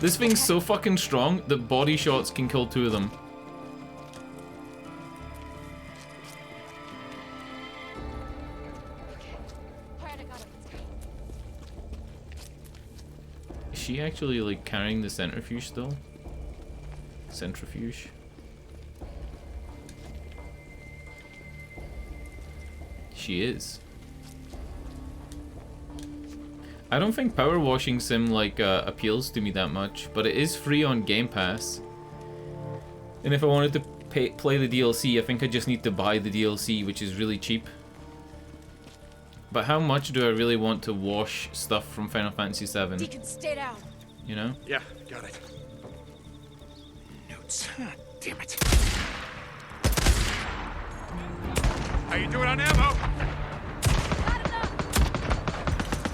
This thing's so fucking strong that body shots can kill 2 of them. Is she actually like carrying the centrifuge still? Centrifuge. She is. I don't think Power Washing Sim like appeals to me that much, but it is free on Game Pass. And if I wanted to play the DLC, I think I just need to buy the DLC, which is really cheap. But how much do I really want to wash stuff from Final Fantasy VII? Deacon, stay down. You know? Yeah, got it. Notes. Damn it. How you doing on ammo?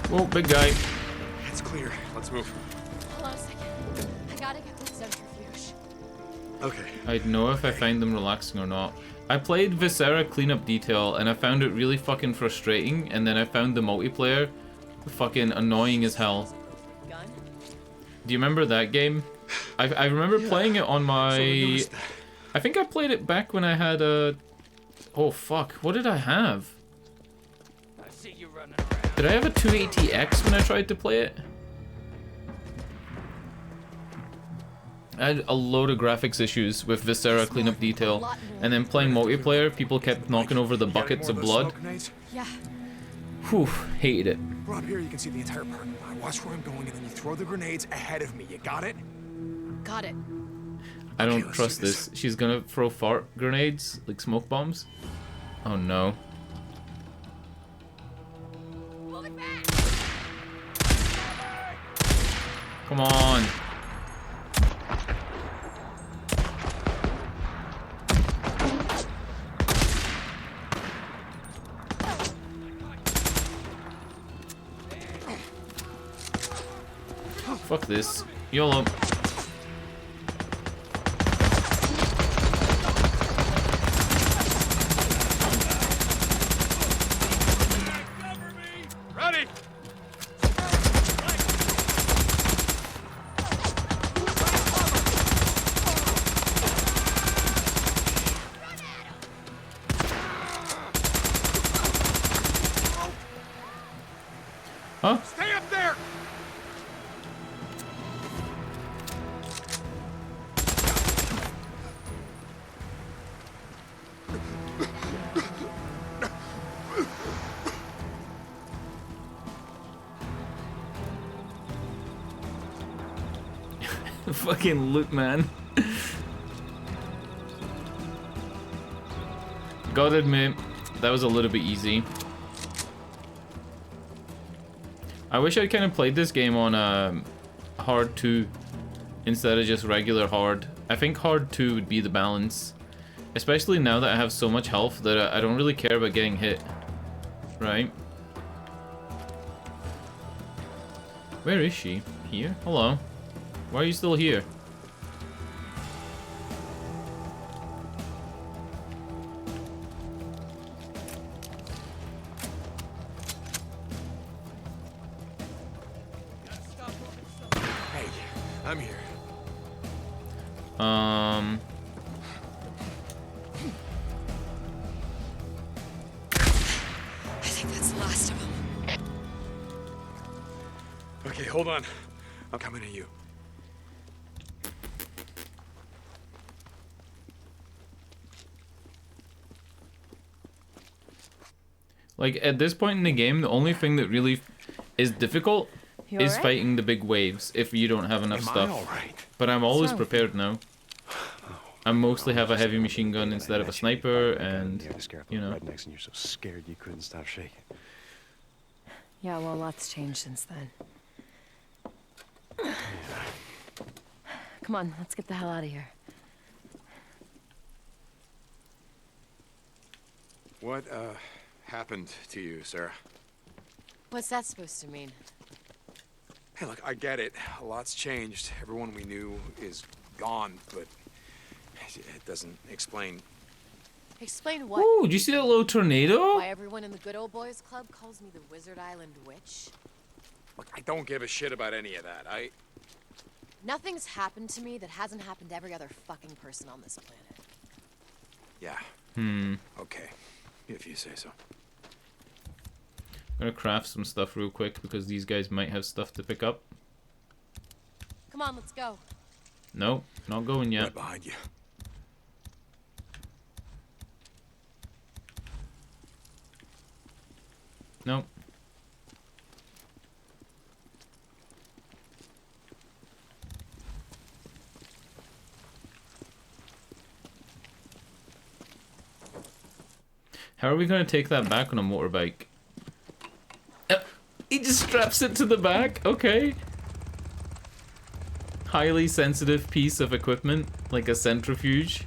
Whoa, big guy. It's clear. Let's move. Hold on a second. I gotta get this centrifuge. Okay. I'd know if I find them relaxing or not. I played Viscera Cleanup Detail and I found it really fucking frustrating, and then I found the multiplayer fucking annoying as hell. Gun? Do you remember that game? I remember playing it on my... I think I played it back when I had a... Oh fuck, what did I have? I see you running around. Did I have a 280X when I tried to play it? I had a load of graphics issues with Viscera Cleanup Detail, and then playing multiplayer, people kept knocking over the buckets of blood. Yeah. Whew, hated it. We're up here, you can see the entire parking lot. Watch where I'm going, and then you throw the grenades ahead of me. You got it? Got it. I don't trust this. She's gonna throw fart grenades, like smoke bombs. Oh no. Come on. Fuck this. YOLO. Ready! Huh? Stay up there! Fucking loot, man. Gotta admit, that was a little bit easy. I wish I'd kind of played this game on hard 2 instead of just regular hard. I think hard 2 would be the balance. Especially now that I have so much health that I don't really care about getting hit. Right? Where is she? Here? Hello. Why are you still here? Hey, I'm here. I think that's the last of them. Okay, hold on. I'm coming to you. Like, at this point in the game, the only thing that really is difficult You is alright? fighting the big waves if you don't have enough Am I stuff. all right? But I'm always wrong with prepared now. I mostly have a heavy machine gun instead of a sniper, and, you know. Rednecks, and you're so scared you couldn't stop shaking. Yeah, well, lots changed since then. Come on, let's get the hell out of here. What, happened to you, Sarah? What's that supposed to mean? Hey, look, I get it. A lot's changed. Everyone we knew is gone, but it doesn't explain. Explain what? Ooh, did you see that little tornado? Why everyone in the Good Old Boys Club calls me the Wizard Island Witch? Look, I don't give a shit about any of that. Nothing's happened to me that hasn't happened to every other fucking person on this planet. Yeah. Okay. If you say so. I'm gonna craft some stuff real quick because these guys might have stuff to pick up. Come on, let's go. No, not going yet. Right behind you. No. How are we gonna take that back on a motorbike? He just straps it to the back? Okay. Highly sensitive piece of equipment, like a centrifuge.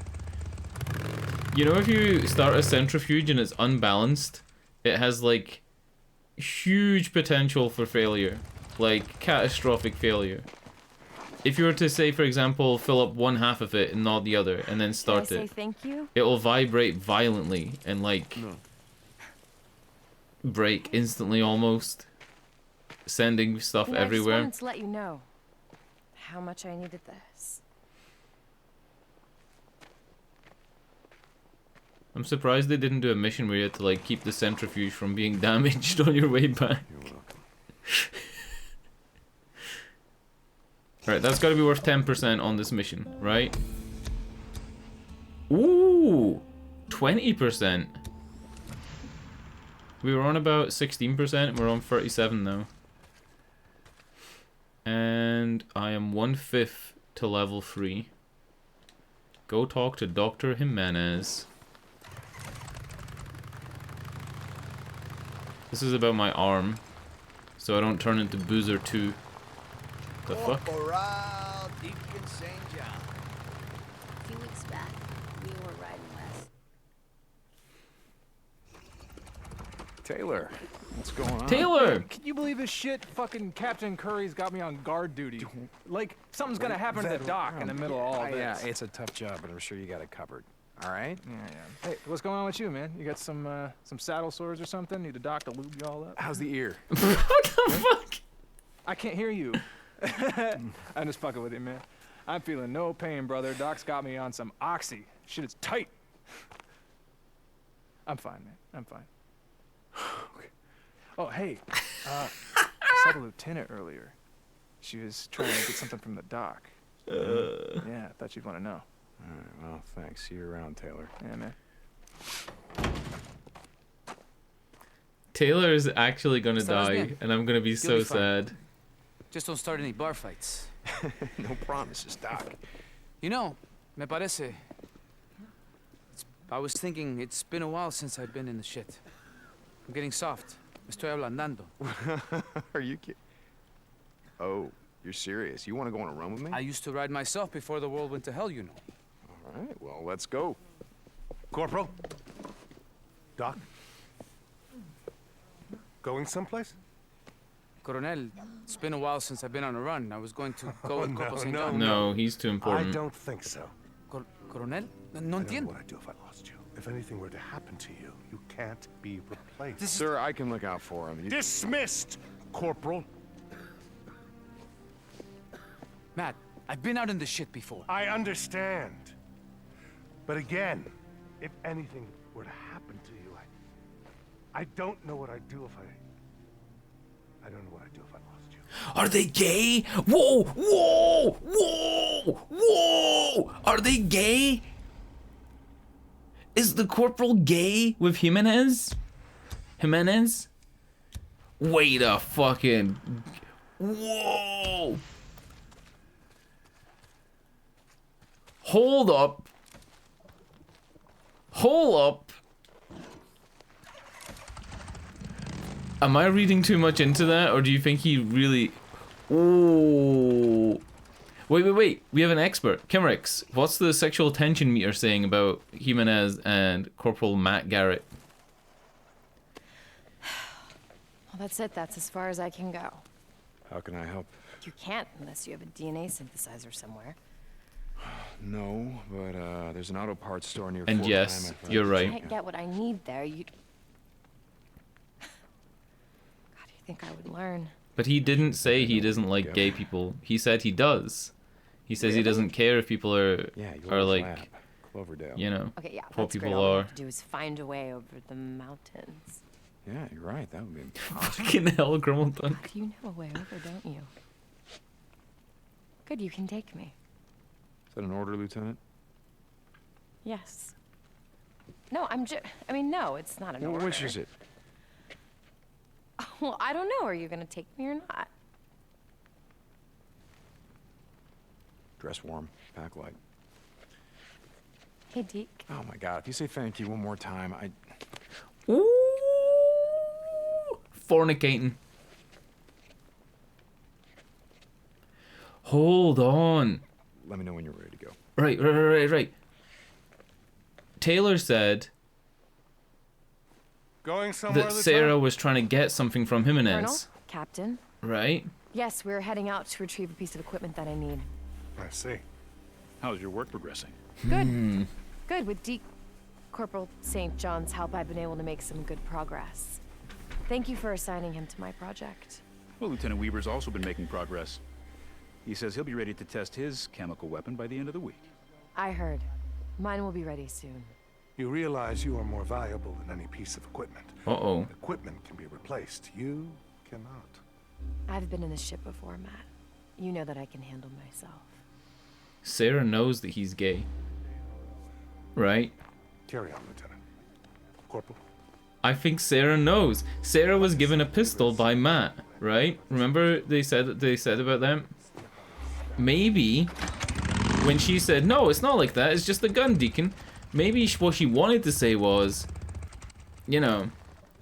You know, if you start a centrifuge and it's unbalanced, it has like huge potential for failure, like catastrophic failure. If you were to say, for example, fill up one half of it and not the other, and then start Can I say it, thank you? it will vibrate violently and like break instantly almost, sending stuff You know, everywhere. I just wanted to let you know how much I needed this. I'm surprised they didn't do a mission where you had to like keep the centrifuge from being damaged on your way back. You're welcome. Alright, that's gotta be worth 10% on this mission, right? Ooh! 20%! We were on about 16%, and we're on 37 now. And I am 1/5 to level 3. Go talk to Dr. Jimenez. This is about my arm, so I don't turn into Boozer 2. The fuck? Corporal Deacon St. John. A few weeks back, we were riding west. Taylor, what's going on? Taylor! Can you believe this shit? Fucking Captain Curry's got me on guard duty. Like, something's gonna happen to the dock in the middle of all this. Yeah, it's a tough job, but I'm sure you got it covered. All right? Yeah. Hey, what's going on with you, man? You got some saddle sores or something? Need a doc to lube you all up? How's the ear? What the fuck? I can't hear you. I'm just fucking with you, man. I'm feeling no pain, brother. Doc's got me on some oxy. Shit is tight. I'm fine, man. I'm fine. Okay. Oh, hey. I saw the lieutenant earlier. She was trying to get something from the dock. Yeah, I thought you'd want to know. All right, well, thanks. See you around, Taylor. Yeah, man. Taylor is actually gonna Estás die, bien? and I'm gonna be You'll so be fine. sad. Just don't start any bar fights. No promises, Doc. You know, me parece. I was thinking it's been a while since I've been in the shit. I'm getting soft. Me estoy ablandando. Are you kidding? Oh, you're serious? You want to go on a run with me? I used to ride myself before the world went to hell, you know. All right, well, let's go. Corporal? Doc? Going someplace? Coronel, it's been a while since I've been on a run. I was going to go with Corporal St. no, John. No, he's too I important. don't think so. Coronel? No I don't know entiendo. what I'd do if I lost you. If anything were to happen to you, you can't be replaced. Sir, I can look out for him. Dismissed, Corporal. Matt, I've been out in the shit before. I understand. But again, if anything were to happen to you, I don't know what I'd do if I don't know what I'd do if I lost you. Are they gay? Whoa! Whoa! Whoa! Whoa! Are they gay? Is the corporal gay with Jimenez? Jimenez? Wait a fucking... Whoa! Hold up. Hold up. Am I reading too much into that, or do you think he really... Ooh. Wait. We have an expert. Kimrix, what's the sexual tension meter saying about Jimenez and Corporal Matt Garrett? Well, that's it. That's as far as I can go. How can I help? You can't unless you have a DNA synthesizer somewhere. No, but there's an auto parts store near And Fort yes, Klamath. you're right. I can't get what I need there. You. God, you think I would learn? But he didn't say he doesn't like gay people. He said he does. He says he doesn't care if people are like, Cloverdale. you know, Okay, yeah, what that's great. people All we are. have to do is find a way over the mountains. Yeah, you're right. That would be awesome. Fucking hell, Grummel Dunk. You know a way over, don't you? Good, you can take me. Is that an order, Lieutenant? Yes. No, I mean, no, it's not an order. Which is it? Well, I don't know. Are you gonna take me or not? Dress warm, pack light. Hey, Deke. Oh my God! If you say thank you one more time, Ooh, fornicating. Hold on. Let me know when you're ready to go. Right. Taylor said Going somewhere, that Sarah was trying to get something from Colonel, Jimenez. Captain. Right? Yes, we're heading out to retrieve a piece of equipment that I need. I see. How's your work progressing? Good. Good. With Corporal St. John's help, I've been able to make some good progress. Thank you for assigning him to my project. Well, Lieutenant Weaver's also been making progress. He says he'll be ready to test his chemical weapon by the end of the week. I heard. Mine will be ready soon. You realize you are more valuable than any piece of equipment. Uh-oh. Equipment can be replaced. You cannot. I've been in this ship before, Matt. You know that I can handle myself. Sarah knows that he's gay. Right? Carry on, Lieutenant. Corporal. I think Sarah knows. Sarah was given a pistol by Matt, right? Remember they said about them? Maybe when she said, "No, it's not like that. It's just a gun, Deacon." Maybe what she wanted to say was, you know,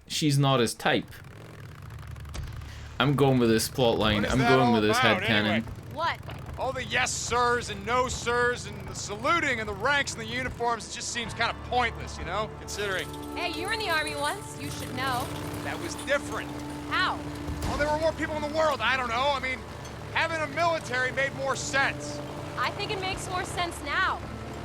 she's not his type. I'm going with this plot line. I'm going with this headcanon. Anyway? What? All the yes sirs and no sirs and the saluting and the ranks and the uniforms just seems kind of pointless, you know, considering. Hey, you were in the army once. You should know. That was different. How? Well, there were more people in the world. I don't know. I mean, having a military made more sense. I think it makes more sense now.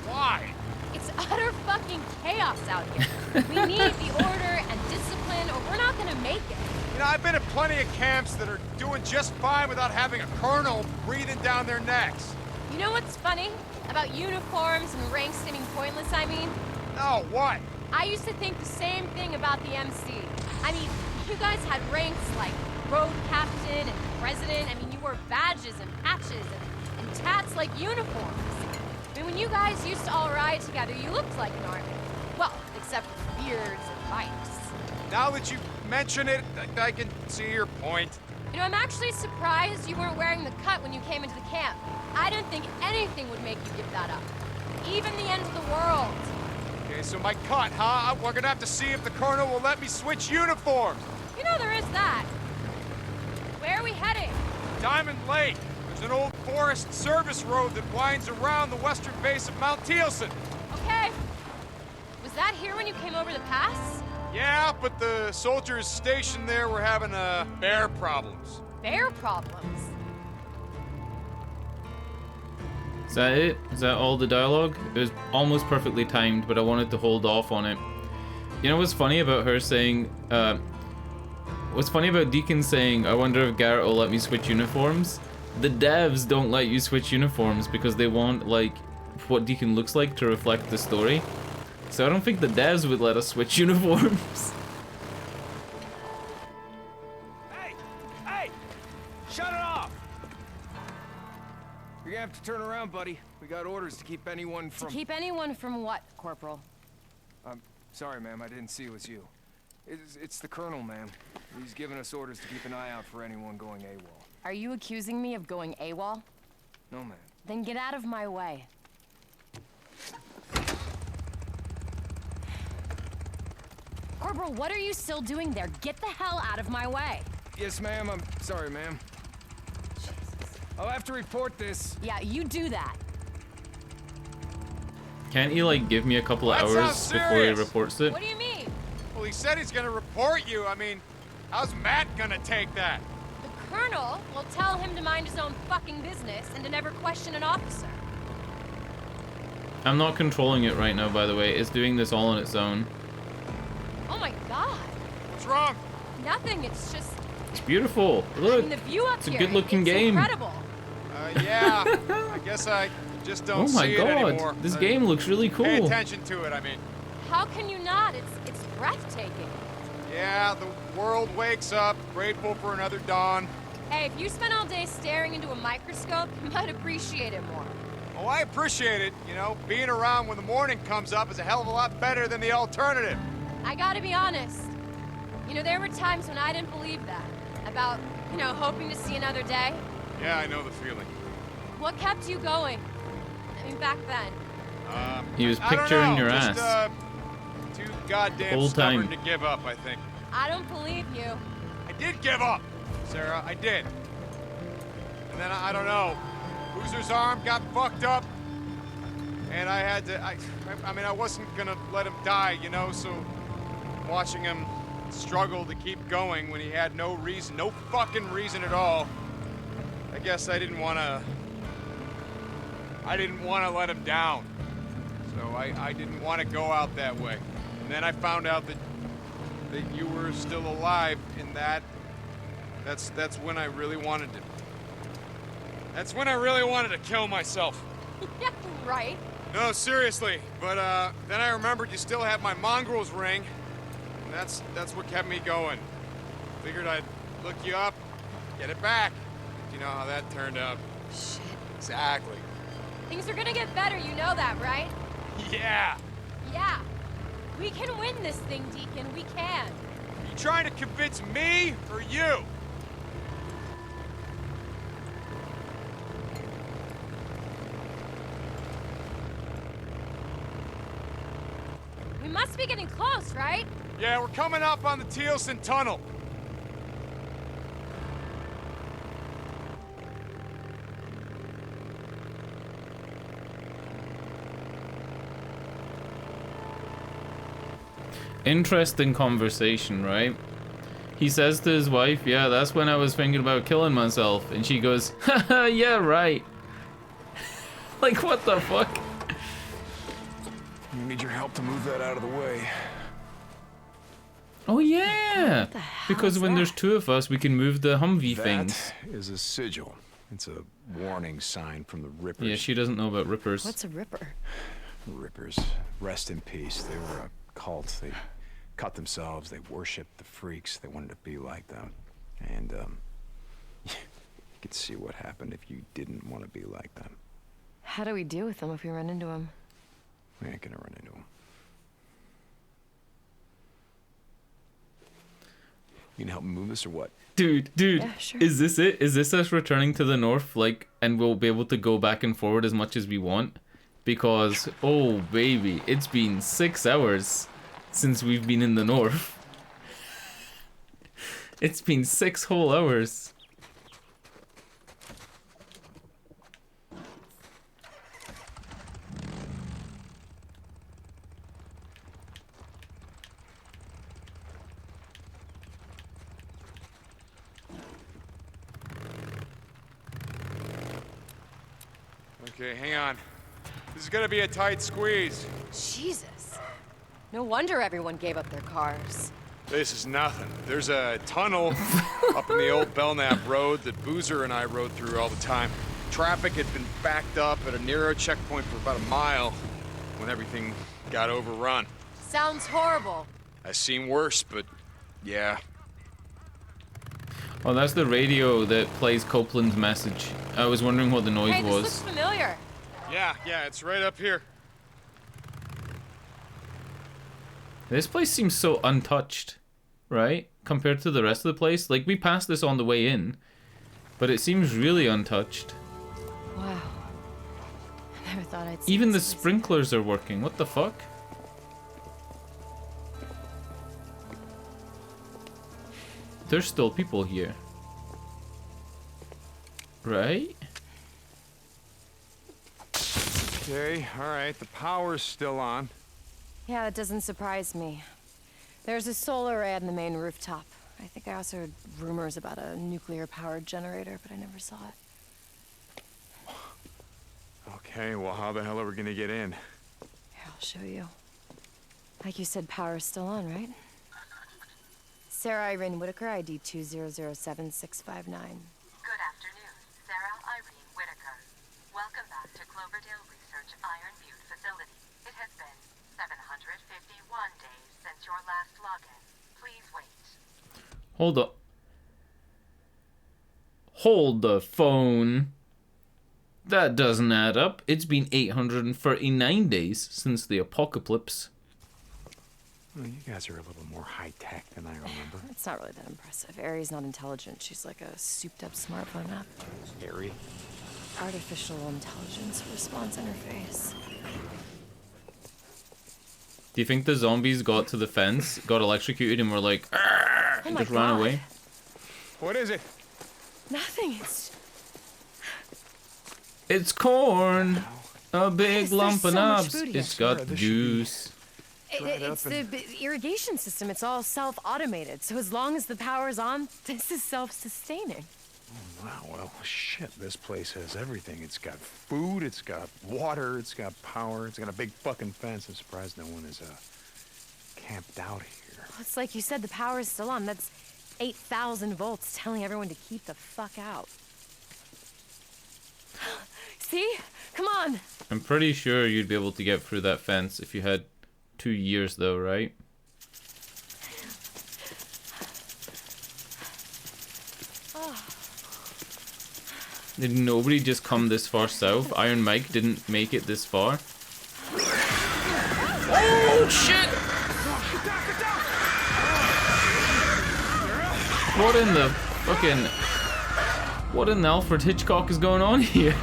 Why? It's utter fucking chaos out here. We need the order and discipline or we're not gonna make it. You know, I've been at plenty of camps that are doing just fine without having a colonel breathing down their necks. You know what's funny? About uniforms and ranks seeming pointless, I mean? No, what? I used to think the same thing about the MC. I mean, you guys had ranks like road captain and president. I mean, you wore badges and patches and tats like uniforms. I mean, when you guys used to all ride together, you looked like an army. Well, except for beards and bikes. Now that you mention it, I can see your point. You know, I'm actually surprised you weren't wearing the cut when you came into the camp. I didn't think anything would make you give that up. Even the end of the world. Okay, so my cut, huh? We're gonna have to see if the colonel will let me switch uniforms. You know there is that. Where are we heading? Diamond Lake. There's an old forest service road that winds around the western base of Mount Thielsen. Okay. Was that here when you came over the pass? Yeah, but the soldiers stationed there were having bear problems. Bear problems? Is that it? Is that all the dialogue? It was almost perfectly timed, but I wanted to hold off on it. You know what's funny about her saying, what's funny about Deacon saying, I wonder if Garrett will let me switch uniforms? The devs don't let you switch uniforms because they want, like, what Deacon looks like to reflect the story. So I don't think the devs would let us switch uniforms. Hey! Shut it off! You're gonna have to turn around, buddy. We got orders to keep anyone from... To keep anyone from what, Corporal? Sorry, ma'am. I didn't see it was you. It's the Colonel, ma'am. He's given us orders to keep an eye out for anyone going AWOL. Are you accusing me of going AWOL? No, ma'am. Then get out of my way. Corporal, what are you still doing there? Get the hell out of my way. Yes, ma'am. I'm sorry, ma'am. I'll have to report this. Yeah, you do that. Can't you, like, give me a couple of That hours sounds before he serious. reports it? What do you mean? Well, he said he's gonna report you. I mean, how's Matt gonna take that? The Colonel will tell him to mind his own fucking business and to never question an officer. I'm not controlling it right now, by the way. It's doing this all on its own. Oh my god. What's wrong? Nothing, it's just... It's beautiful. Look, I mean, the view up it's a here, good-looking it's game. Incredible. Yeah, I guess I just don't Oh my see god, it anymore. this game looks really cool. Pay attention to it, I mean. How can you not? It's breathtaking. Yeah, the world wakes up, grateful for another dawn. Hey, if you spent all day staring into a microscope, you might appreciate it more. Oh, I appreciate it. You know, being around when the morning comes up is a hell of a lot better than the alternative. I gotta be honest. You know, there were times when I didn't believe that. About, you know, hoping to see another day. Yeah, I know the feeling. What kept you going? I mean, back then. He was I don't picturing know, your just, ass. Two goddamn Whole stubborn time. to give up, I think. I don't believe you. I did give up, Sarah, I did. And then, I don't know, Boozer's arm got fucked up, and I had to, I mean, I wasn't gonna let him die, you know, so watching him struggle to keep going when he had no reason, no fucking reason at all, I guess I didn't wanna let him down. So I didn't want to go out that way. And then I found out that you were still alive, and that's when I really wanted to. That's when I really wanted to kill myself. Yeah, right. No, seriously. But then I remembered you still have my mongrel's ring, and that's what kept me going. Figured I'd look you up, get it back. You know how that turned out. Shit. Exactly. Things are gonna get better, you know that, right? Yeah. Yeah. We can win this thing, Deacon. We can. You trying to convince me or you? We must be getting close, right? Yeah, we're coming up on the Tealson Tunnel. Interesting conversation, right? He says to his wife, yeah, that's when I was thinking about killing myself. And she goes, haha, yeah, right. Like, what the fuck? You need your help to move that out of the way. Oh, yeah. Because when there's two of us, we can move the Humvee things. That is a sigil. It's a warning sign from the Rippers. Yeah, she doesn't know about Rippers. What's a Ripper? Rippers. Rest in peace. They were a cult. They cut themselves. They worshipped the freaks. They wanted to be like them. And, you could see what happened if you didn't want to be like them. How do we deal with them if we run into them? We ain't gonna run into them. You can help me move this or what? Dude, Yeah, sure. is this it? Is this us returning to the north, like, and we'll be able to go back and forward as much as we want? Because, oh baby, it's been 6 hours since we've been in the north. It's been 6 whole hours. Okay, hang on. This is gonna be a tight squeeze. Jesus. No wonder everyone gave up their cars. This is nothing. There's a tunnel up in the old Belknap Road that Boozer and I rode through all the time. Traffic had been backed up at a narrow checkpoint for about a mile when everything got overrun. Sounds horrible. I've seen worse, but yeah. Oh, that's the radio that plays Copeland's message. I was wondering what the noise Hey, this was. looks familiar. Yeah, it's right up here. This place seems so untouched, right? Compared to the rest of the place. Like, we passed this on the way in, but it seems really untouched. Wow. I never thought I'd see Even the this place. sprinklers are working. What the fuck? There's still people here. Right? Okay, alright, the power's still on. Yeah, that doesn't surprise me. There's a solar array on the main rooftop. I think I also heard rumors about a nuclear-powered generator, but I never saw it. Okay, well, how the hell are we gonna get in? Here, I'll show you. Like you said, power's still on, right? Sarah Irene Whitaker, ID 2007659. Good afternoon, Sarah Irene Whitaker. Welcome back to Cloverdale Research Iron Butte facility. It has been 751 days since your last login. Please wait. Hold up. Hold the phone. That doesn't add up. It's been 839 days since the apocalypse. Well, you guys are a little more high-tech than I remember. It's not really that impressive. Ari's not intelligent. She's like a souped-up smartphone app. Harry? Artificial intelligence response interface. Do you think the zombies got to the fence, got electrocuted, and were like, "Argh," and just ran away? What is it? Nothing. It's corn. A big lump of so much knobs. food here. It's got juice. It's the irrigation system. It's all self-automated. So as long as the power's on, this is self-sustaining. Oh, wow, well, shit, this place has everything. It's got food, it's got water, it's got power, it's got a big fucking fence. I'm surprised no one is, camped out here. Well, it's like you said, the power is still on. That's 8,000 volts telling everyone to keep the fuck out. See? Come on! I'm pretty sure you'd be able to get through that fence if you had 2 years, though, right? Did nobody just come this far south? Iron Mike didn't make it this far. Oh shit! What in the fucking... What in the Alfred Hitchcock is going on here?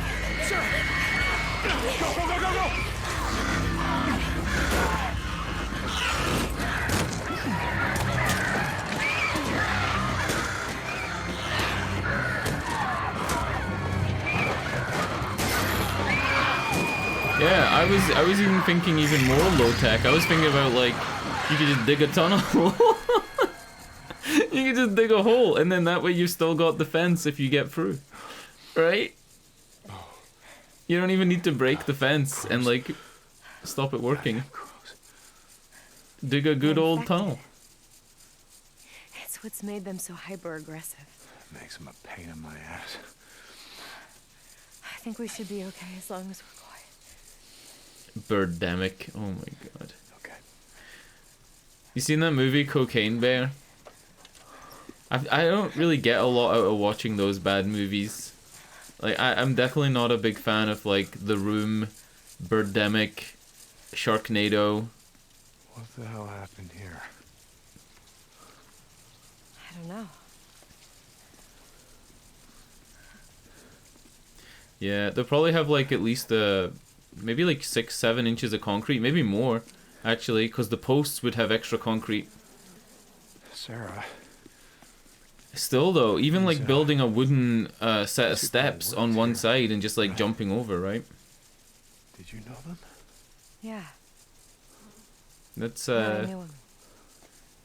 Yeah, I was even thinking even more low tech. I was thinking about like you could just dig a tunnel. You could just dig a hole, and then that way you still got the fence if you get through, right? You don't even need to break the fence and like stop it working. Dig a good old tunnel. It's what's made them so hyper-aggressive. Makes them a pain in my ass. I think we should be okay as long as we're quiet. Birdemic. Oh my god. Okay. You seen that movie Cocaine Bear? I don't really get a lot out of watching those bad movies. Like I'm definitely not a big fan of like The Room, Birdemic, Sharknado. What the hell happened here? I don't know. Yeah, they'll probably have like at least maybe like 6-7 inches of concrete, maybe more actually, because the posts would have extra concrete. Sarah. Still though, even like building a wooden set of steps on one side and just like jumping over, right? Did you know them? Yeah. That's Yeah, I knew him.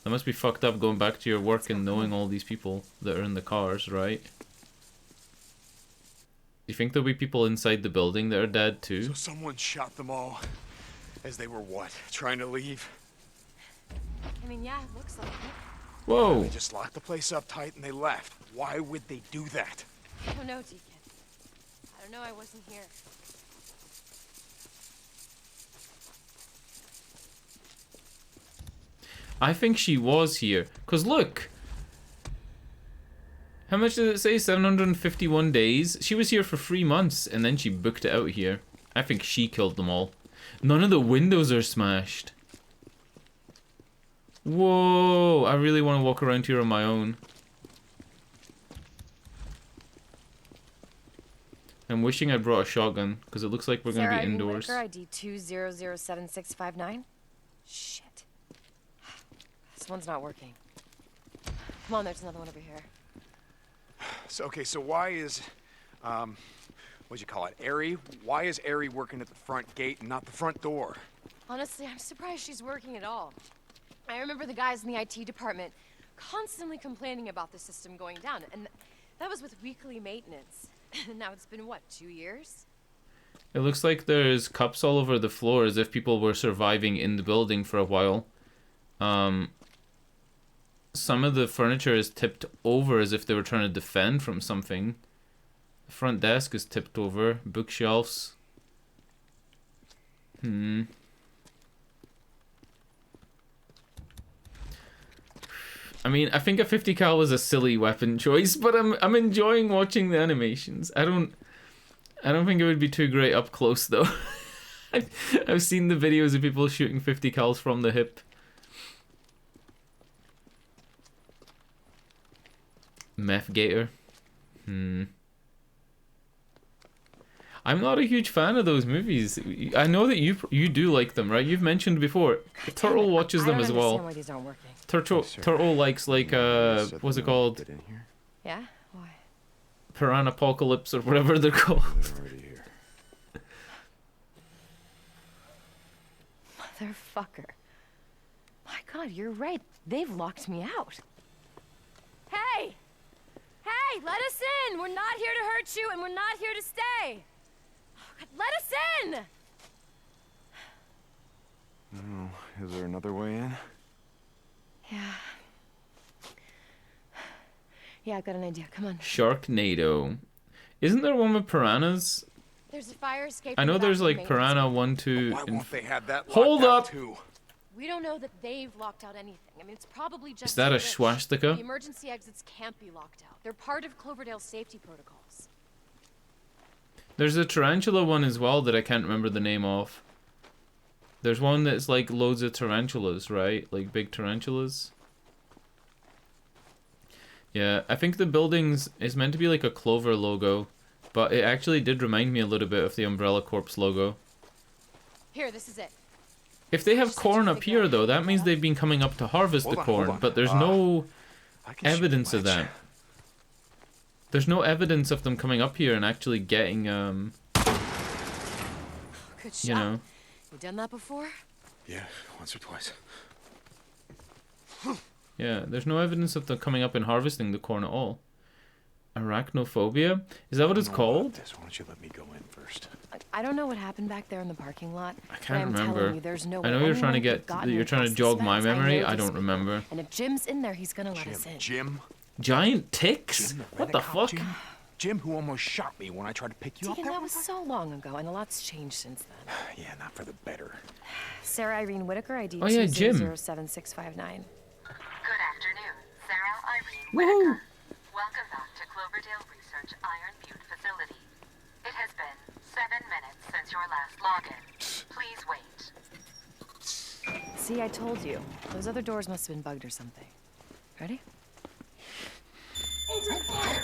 that must be fucked up going back to your work and knowing all these people that are in the cars, right? Do you think there'll be people inside the building that are dead too? So someone shot them all as they were what? Trying to leave? I mean, yeah, it looks like it. Whoa! They just locked the place up tight and they left. Why would they do that? I don't know, Deacon. I don't know, I wasn't here. I think she was here. Cause look! How much did it say? 751 days? She was here for 3 months and then she booked it out here. I think she killed them all. None of the windows are smashed. Whoa! I really want to walk around here on my own. I'm wishing I brought a shotgun, because it looks like we're going to be indoors. Sarah, ID 2007659. Shit. This one's not working. Come on, there's another one over here. So, okay, so why is, what'd you call it, Ari? Why is Ari working at the front gate and not the front door? Honestly, I'm surprised she's working at all. I remember the guys in the IT department constantly complaining about the system going down, and that was with weekly maintenance. And now it's been, what, 2 years? It looks like there's cups all over the floor as if people were surviving in the building for a while. Some of the furniture is tipped over as if they were trying to defend from something. The front desk is tipped over. Bookshelves. I mean, I think a 50 cal was a silly weapon choice, but I'm enjoying watching the animations. I don't think it would be too great up close though. I've seen the videos of people shooting 50 cals from the hip. Meth Gator. I'm not a huge fan of those movies. I know that you do like them, right? You've mentioned before. Turtle watches them as well. Why these aren't working. Turtle likes like what's it called? Yeah? Why? Piranhapocalypse or whatever they're called. Motherfucker. My God, you're right. They've locked me out. Hey! Hey, let us in! We're not here to hurt you, and we're not here to stay! Oh, God, let us in! Oh, is there another way in? Yeah. Yeah, I've got an idea. Come on. Sharknado. Isn't there one with piranhas? There's a fire escape. I know there's like Piranha 1, 2. Why won't they have that Hold up! Too? We don't know that they've locked out anything. I mean, it's probably just. Is that a swastika? The emergency exits can't be locked out. They're part of Cloverdale's safety protocols. There's a tarantula one as well that I can't remember the name of. There's one that's like loads of tarantulas, right? Like big tarantulas. Yeah, I think the buildings is meant to be like a Clover logo, but it actually did remind me a little bit of the Umbrella Corps logo. Here, this is it. If they have corn up here, though, that means they've been coming up to harvest the corn, but there's no evidence of that. There's no evidence of them coming up here and actually getting, Good shot. you know. You done that before? Yeah, once or twice. Yeah, there's no evidence of them coming up and harvesting the corn at all. Arachnophobia? Is that what it's called? Why don't you let me go in first? I don't know what happened back there in the parking lot. I can't but I'm remember. telling you, there's no I know way you're trying to anyone get, could have you're trying to gotten jog past my this fence. memory. know I these don't people. remember. And if Jim's in there, he's gonna let us in. Jim? Giant ticks? What the fuck? Jim, who almost shot me when I tried to pick you up. Deacon, that was so long ago, and a lot's changed since then. Yeah, not for the better. Sarah Irene Whitaker, ID Oh, yeah, Jim. 2007659. Good afternoon, Sarah Irene Whitaker. Welcome back to Cloverdale Research Iron Butte facility. It has been 7 minutes since your last login. Please wait. See, I told you. Those other doors must have been bugged or something. Ready? Open fire!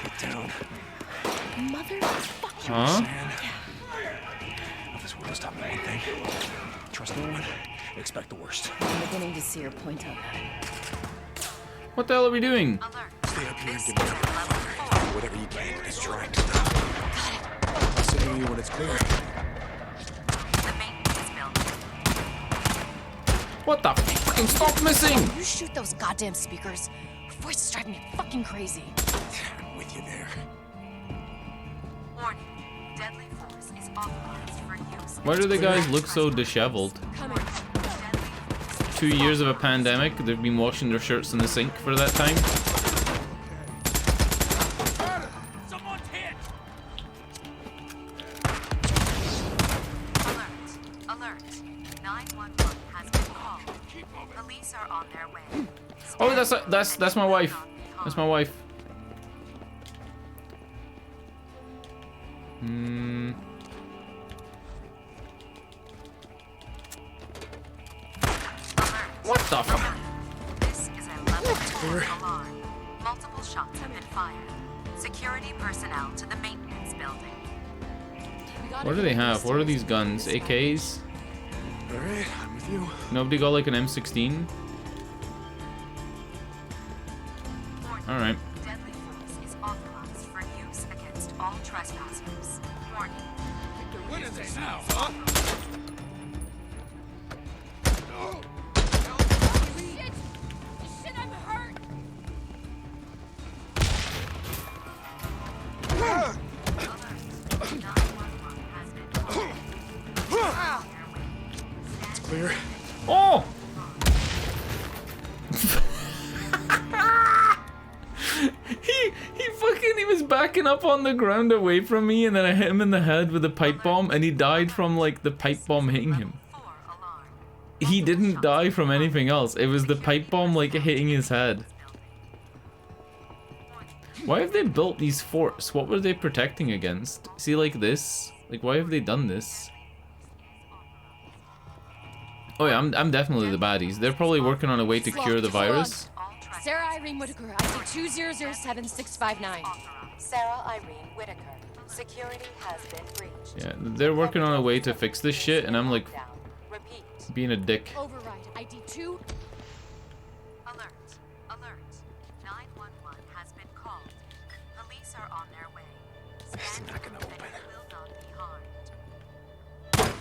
Get down. Motherfucker. Huh? This will stop me one thing. Trust no one. Expect the worst. I'm beginning to see your point on that. What the hell are we doing? Stay up here and give me cover. Whatever you can, it's right. I'll signal you when it's clear. What the fucking stop missing? You shoot those goddamn speakers. Your voice is driving me fucking crazy. I'm with you there. Warning. Deadly force is authorized for use. Why do the guys look so disheveled? 2 years of a pandemic, they've been washing their shirts in the sink for that time. Someone's hit! Alert. 911 has been called. Police are on their way. Oh, that's my wife. That's my wife. What the fuck? This is a level 4 alarm. Multiple shots have been fired. Security personnel to the maintenance building. What do they have? What are these guns? AKs? Alright, I'm with you. Nobody got like an M16? Alright. Deadly force is authorized for use against all trespassers. Warning. What is it now, huh? Shit, I'm hurt! It's clear. Oh! he was backing up on the ground away from me, and then I hit him in the head with a pipe bomb, and he died from like the pipe bomb hitting him. He didn't die from anything else. It was the pipe bomb like hitting his head. Why have they built these forts? What were they protecting against? See, like this? Like, why have they done this? Oh yeah, I'm definitely the baddies. They're probably working on a way to cure the virus. Sarah Irene Whitaker, ID 2007659. Sarah Irene Whitaker. Security has been breached. Yeah, they're working on a way to fix this shit, and I'm like being a dick. Override ID 2. Alert. Alert. 911 has been called. Police are on their way. It's not gonna open. Will not be harmed.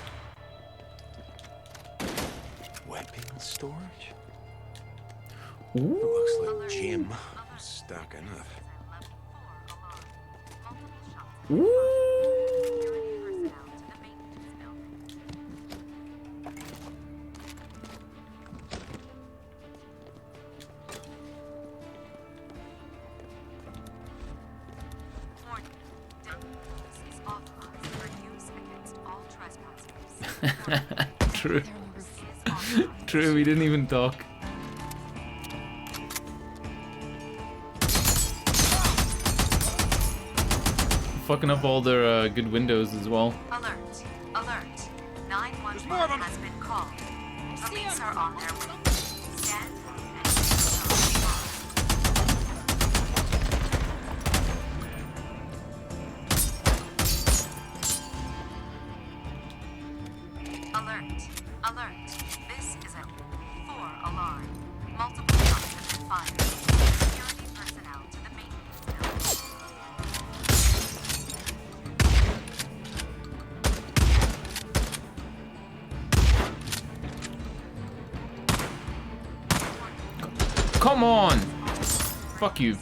Weapon storage? Ooh. Looks like Jim was stocking up. Ooh. True. True, we didn't even talk. Fucking up all their good windows as well. Alert. Alert. 911 has been called. Police are on their way. Stand Alert. Alert. This is a 4 alarm. Multiple shots have been fired. Security personnel to the maintenance building. Come on! Fuck you.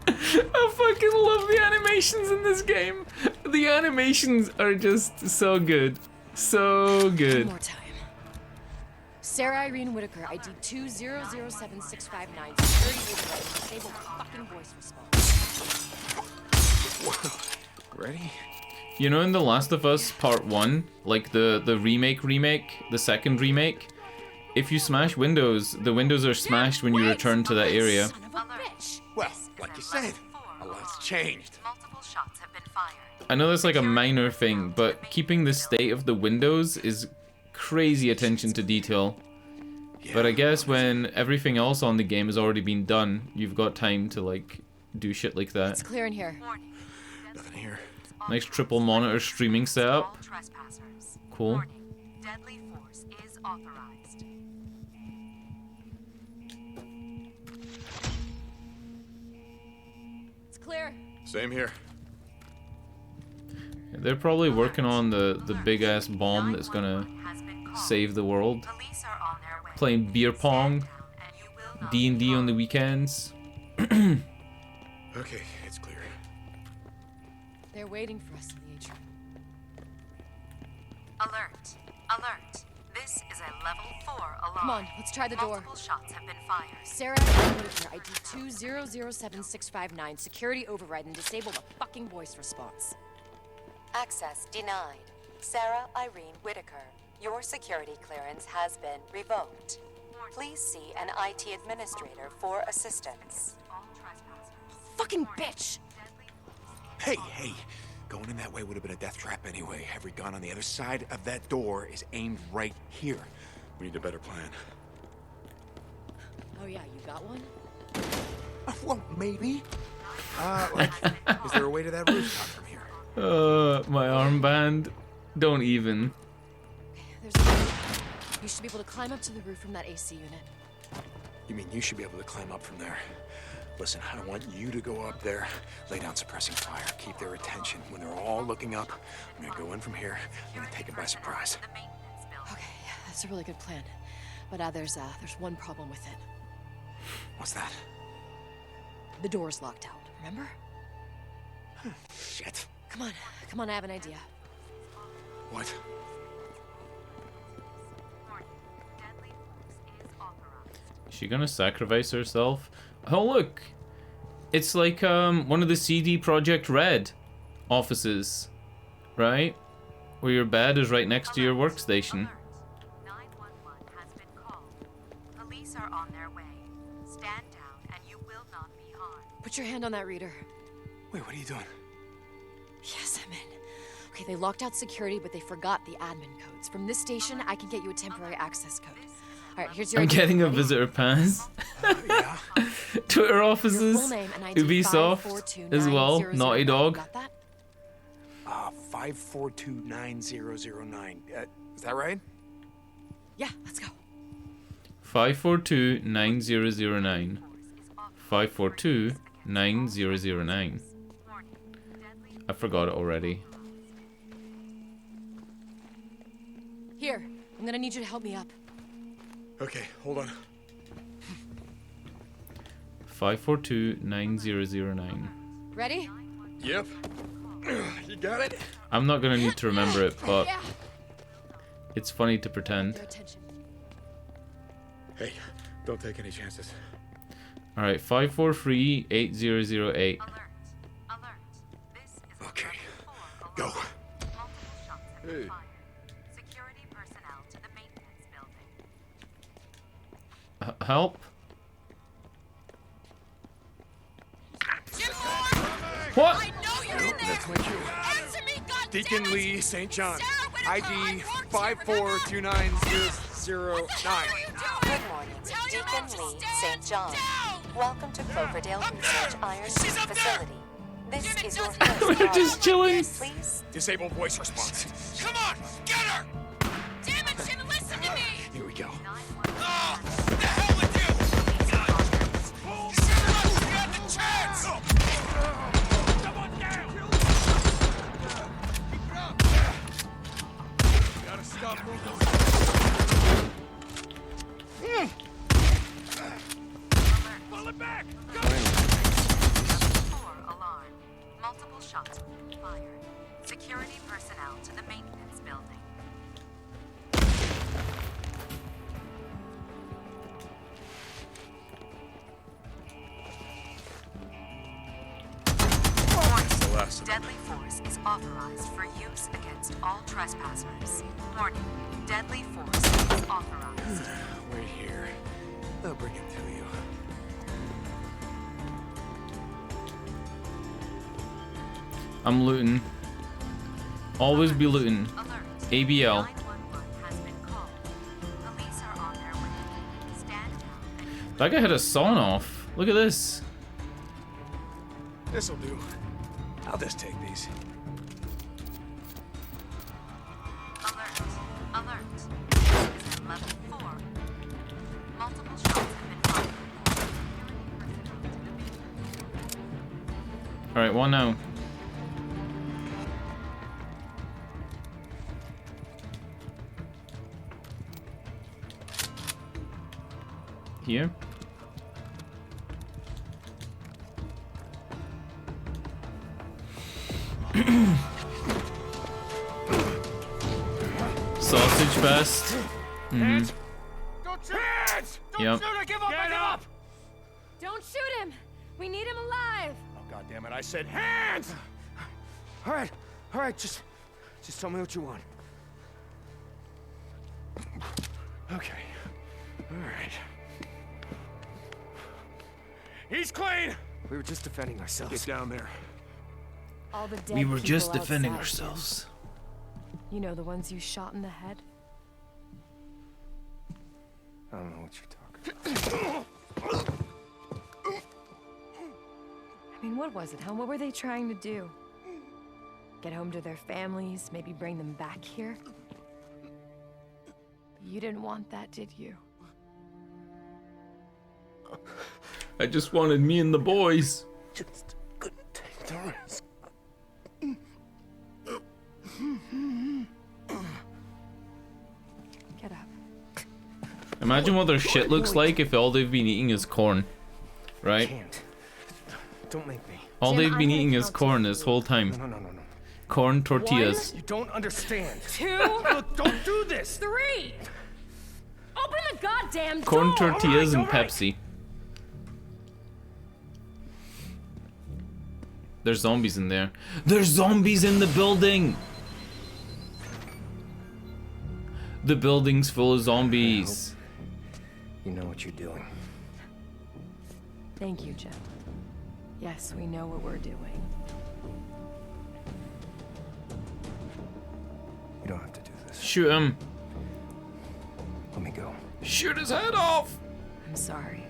I fucking love the animations in this game. The animations are just so good. So good. One more time. Sarah Irene Whitaker, ID 2007659. Security override. Disable fucking voice response. Ready? You know, in The Last of Us Part 1, like the remake, the second remake, if you smash windows, the windows are smashed when you return to that area. Well, like you said, a lot's changed. Multiple shots have been fired. I know that's like a minor thing, but keeping the state of the windows is crazy attention to detail. But I guess when everything else on the game has already been done, you've got time to like do shit like that. It's clear in here. Nothing here. Nice triple monitor streaming setup. Cool. Deadly force is authorized. It's clear. Same here. They're probably working on the big ass bomb that's gonna save the world. Playing beer pong, D&D on the weekends. Okay, it's clear. They're waiting for us in the atrium. Alert. Alert. This is a level 4 alarm. Come on, let's try the door. Multiple shots have been fired. Sarah Irene Whitaker, ID 2007659. Security override and disable the fucking voice response. Access denied. Sarah Irene Whitaker, your security clearance has been revoked. Please see an IT administrator for assistance. Fucking bitch! Hey, hey. Going in that way would have been a death trap anyway. Every gun on the other side of that door is aimed right here. We need a better plan. Oh yeah, you got one? Well, maybe. Like, is there a way to that rooftop from here? My armband. Don't even. There's a roof. You should be able to climb up to the roof from that AC unit. You mean you should be able to climb up from there? Listen, I want you to go up there, lay down suppressing fire, keep their attention. When they're all looking up, I'm gonna go in from here. I'm gonna take them by surprise. Okay, yeah, that's a really good plan. But there's one problem with it. What's that? The door's locked out, remember? Shit. Come on, I have an idea. What? Is she gonna sacrifice herself? Oh look! It's like one of the CD Projekt Red offices, right? Where your bed is right next to your workstation. 911 has been called. Police are on their way. Stand down and you will not be harmed. Put your hand on that reader. Wait, what are you doing? Yes, I'm in. Okay, they locked out security, but they forgot the admin codes. From this station, I can get you a temporary access code. All right, here's your I'm ID. getting a Ready? visitor pass. Yeah. Twitter Your offices, full name and ID Ubisoft as well, 5429009. Naughty Dog. Got that? 5429009. Is that right? Yeah, let's go. 542-9009. 542-9009. I forgot it already. Here, I'm gonna need you to help me up. Okay, hold on. 542-9009. Ready? Yep. You got it? I'm not gonna need to remember it, but Yeah. it's funny to pretend. Your attention. Hey, don't take any chances. Alright, 543-8008. Okay, go. Hey. Security personnel to the maintenance building. Help? What? I know you're in there. That's my cue. Answer me, goddammit. Deacon Lee St. John. Sarah Whitaker, ID I worked 5429009. Good morning, Deacon Lee St. John. Welcome to Cloverdale Research Iron facility. This is your first We're call. just chilling. Please. Disable voice response. Come on, get her! Damn it, Shin, listen to me! Here we go. Oh, the hell with you! You should have let me have the chance! Someone down! Gotta stop moving. Pull it back! Go! 4 alarm. Multiple shots fired. Security personnel to the maintenance building. Deadly force is authorized for use against all trespassers. Warning. Deadly force is authorized. Wait here. I'll bring it to you. I'm looting. Always be looting. Alert. ABL. 911 has been called. Police are on their way. Stand down and That guy had a sawn off. Look at this. This'll do. I'll just take these. alert. Alert. This is at level 4. Multiple shots have been fired. Alright, one now. Here. Sausage fest. Mm-hmm. Don't shoot! Hands! Don't Yep. shoot her! Give up! Give up! Don't shoot him! We need him alive! Oh, God damn it, I said hands! All right, just tell me what you want. Okay. All right. He's clean! We were just defending ourselves. Get down there. All the dead We were just people defending outside, ourselves. Jim. You know, the ones you shot in the head? I don't know what you're talking about. I mean, what was it, huh? What were they trying to do? Get home to their families, maybe bring them back here? You didn't want that, did you? I just wanted me and the boys. Just couldn't take the risk. Get up. Imagine what their shit looks like if all they've been eating is corn. Right? Can't. Don't make me. All Jim, they've I'm been gonna eating is count corn to this 3. whole time. No. Corn tortillas. You don't understand. 2. Look, don't do this. 3. Open the goddamn door! Corn tortillas and Pepsi. There's zombies in there. There's zombies in the building! The building's full of zombies. You know what you're doing. Thank you, Jim. Yes, we know what we're doing. You don't have to do this. Shoot him. Let me go. Shoot his head off! I'm sorry.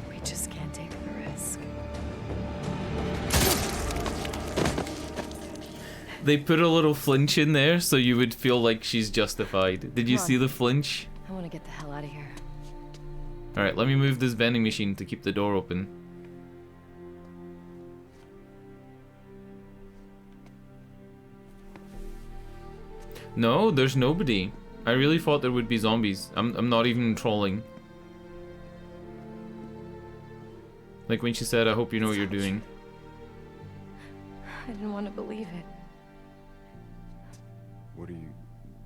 We just can't take the risk. They put a little flinch in there so you would feel like she's justified. Did you Come on. see the flinch? I want to get the hell out of here. Alright, let me move this vending machine to keep the door open. No, there's nobody. I really thought there would be zombies. I'm not even trolling. Like when she said, I hope you know what you're doing. I didn't want to believe it. What are you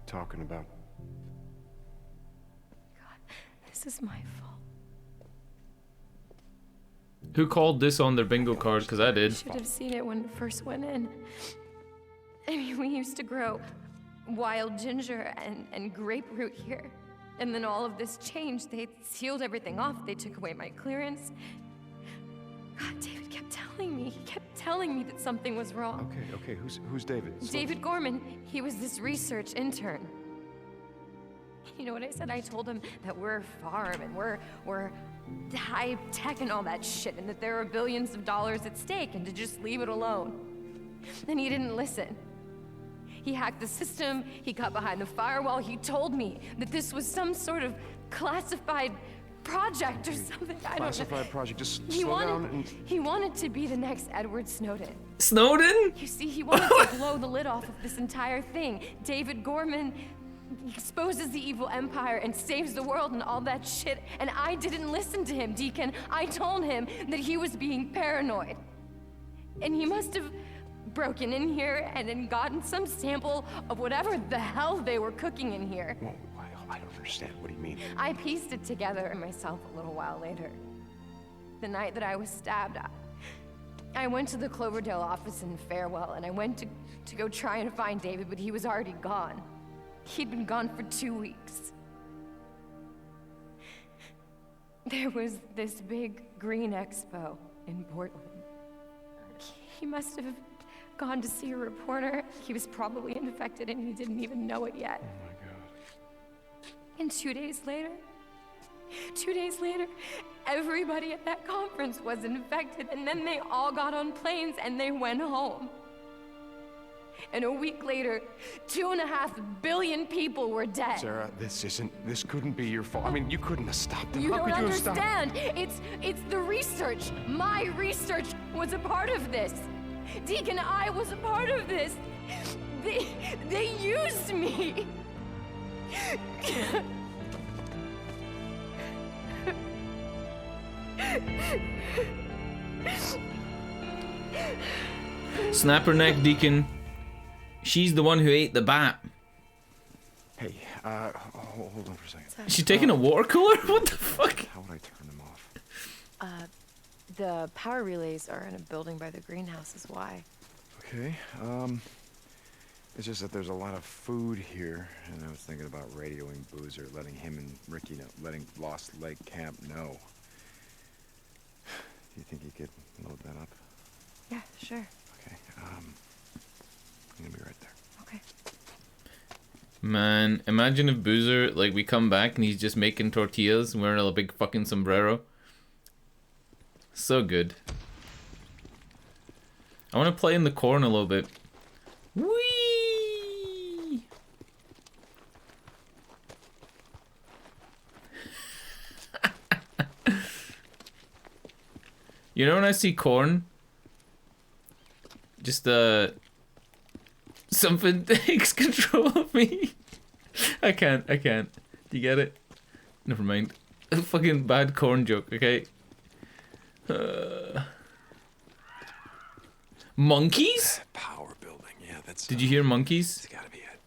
talking about? This is my fault. Who called this on their bingo card? Because I did. Should have seen it when it first went in. I mean, we used to grow wild ginger and grapefruit here. And then all of this changed. They sealed everything off. They took away my clearance. God, David kept telling me. He kept telling me that something was wrong. Okay, who's David? David Gorman, he was this research intern. You know what I said? I told him that we're a farm and we're high tech and all that shit, and that there are billions of dollars at stake, and to just leave it alone. And he didn't listen. He hacked the system, he got behind the firewall, he told me that this was some sort of classified project or something. I don't know. Classified project, just slow down and... He wanted to be the next Edward Snowden. Snowden? You see, he wanted to blow the lid off of this entire thing. David Gorman exposes the evil empire and saves the world and all that shit, and I didn't listen to him, Deacon. I told him that he was being paranoid. And he must have broken in here and then gotten some sample of whatever the hell they were cooking in here. Whoa, I don't understand. What do you mean? I pieced it together myself a little while later. The night that I was stabbed, I went to the Cloverdale office in Farewell, and I went to go try and find David, but he was already gone. He'd been gone for 2 weeks. There was this big green expo in Portland. He must have gone to see a reporter. He was probably infected and he didn't even know it yet. Oh my God. And 2 days later, everybody at that conference was infected, and then they all got on planes and they went home. And a week later, 2.5 billion people were dead. Sarah, this couldn't be your fault. I mean, you couldn't have stopped them. You How don't could you have stopped? understand. It's the research. My research was a part of this. Deacon, I was a part of this. They used me. Snap her neck, Deacon. She's the one who ate the bat. Hey, hold on for a second. Is she taking a water cooler? What the fuck? How would I turn them off? The power relays are in a building by the greenhouse is why. Okay, it's just that there's a lot of food here, and I was thinking about radioing Boozer, letting him and Ricky know, letting Lost Lake Camp know. Do you think you could load that up? Yeah, sure. Okay, I'm gonna be right there. Okay. Man, imagine if Boozer, like, we come back and he's just making tortillas and wearing a big fucking sombrero. So good. I want to play in the corn a little bit. Whee! You know when I see corn? Just, something takes control of me. I can't. Do you get it? Never mind. A fucking bad corn joke, okay? Monkeys? Power building, yeah, that's... Did you hear monkeys? It's gotta be it.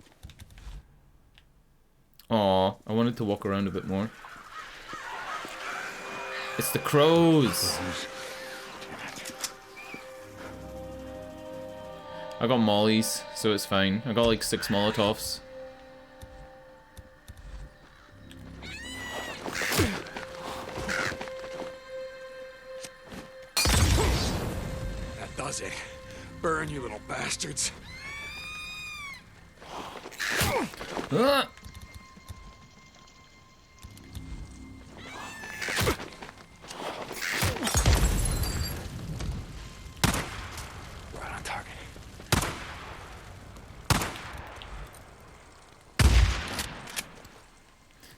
Aw, I wanted to walk around a bit more. It's the crows. I got mollies, so it's fine. I got like 6 Molotovs. That does it. Burn, you little bastards.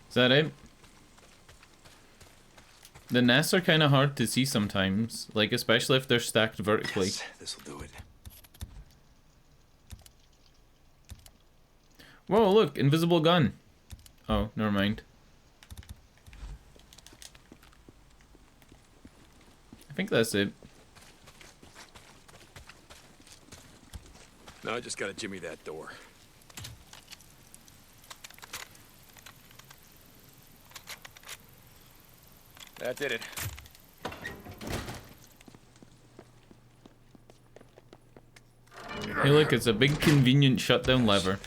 Is that it? The nests are kind of hard to see sometimes, like especially if they're stacked vertically. Yes, this'll do it. Whoa, look, invisible gun. Oh, never mind. I think that's it. No, I just gotta jimmy that door. That did it. Hey look, it's a big convenient shutdown lever.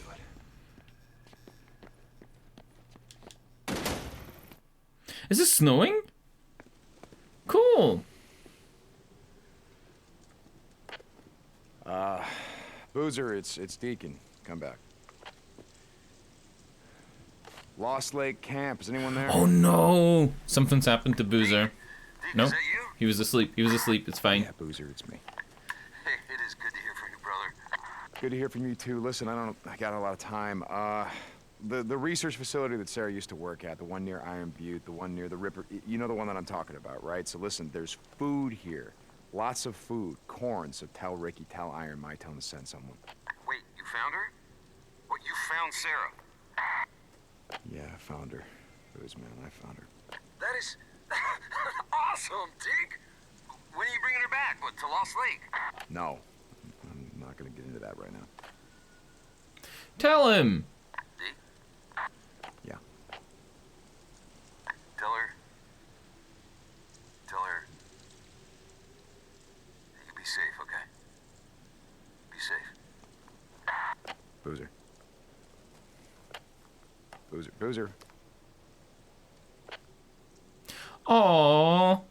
Is it snowing? Cool. Boozer, it's Deacon. Come back. Lost Lake Camp. Is anyone there? Oh no! Something's happened to Boozer. Nope. is that you? He was asleep. He was asleep. It's fine. Yeah, Boozer, it's me. Hey, it is good to hear from you, brother. Good to hear from you too. Listen, I got a lot of time. The research facility that Sarah used to work at, the one near Iron Butte, the one near the Ripper, you know the one that I'm talking about, right? So listen, there's food here. Lots of food. Corn, so tell Ricky, tell Iron my tone to send someone. Wait, you found her? What, you found Sarah? Yeah, I found her. Booze, man, I found her. That is awesome, Deke. When are you bringing her back? What, to Lost Lake? No, I'm not gonna get into that right now. Tell him. Yeah. Tell her that you be safe, okay? Be safe. Boozer. Boozer. Aww.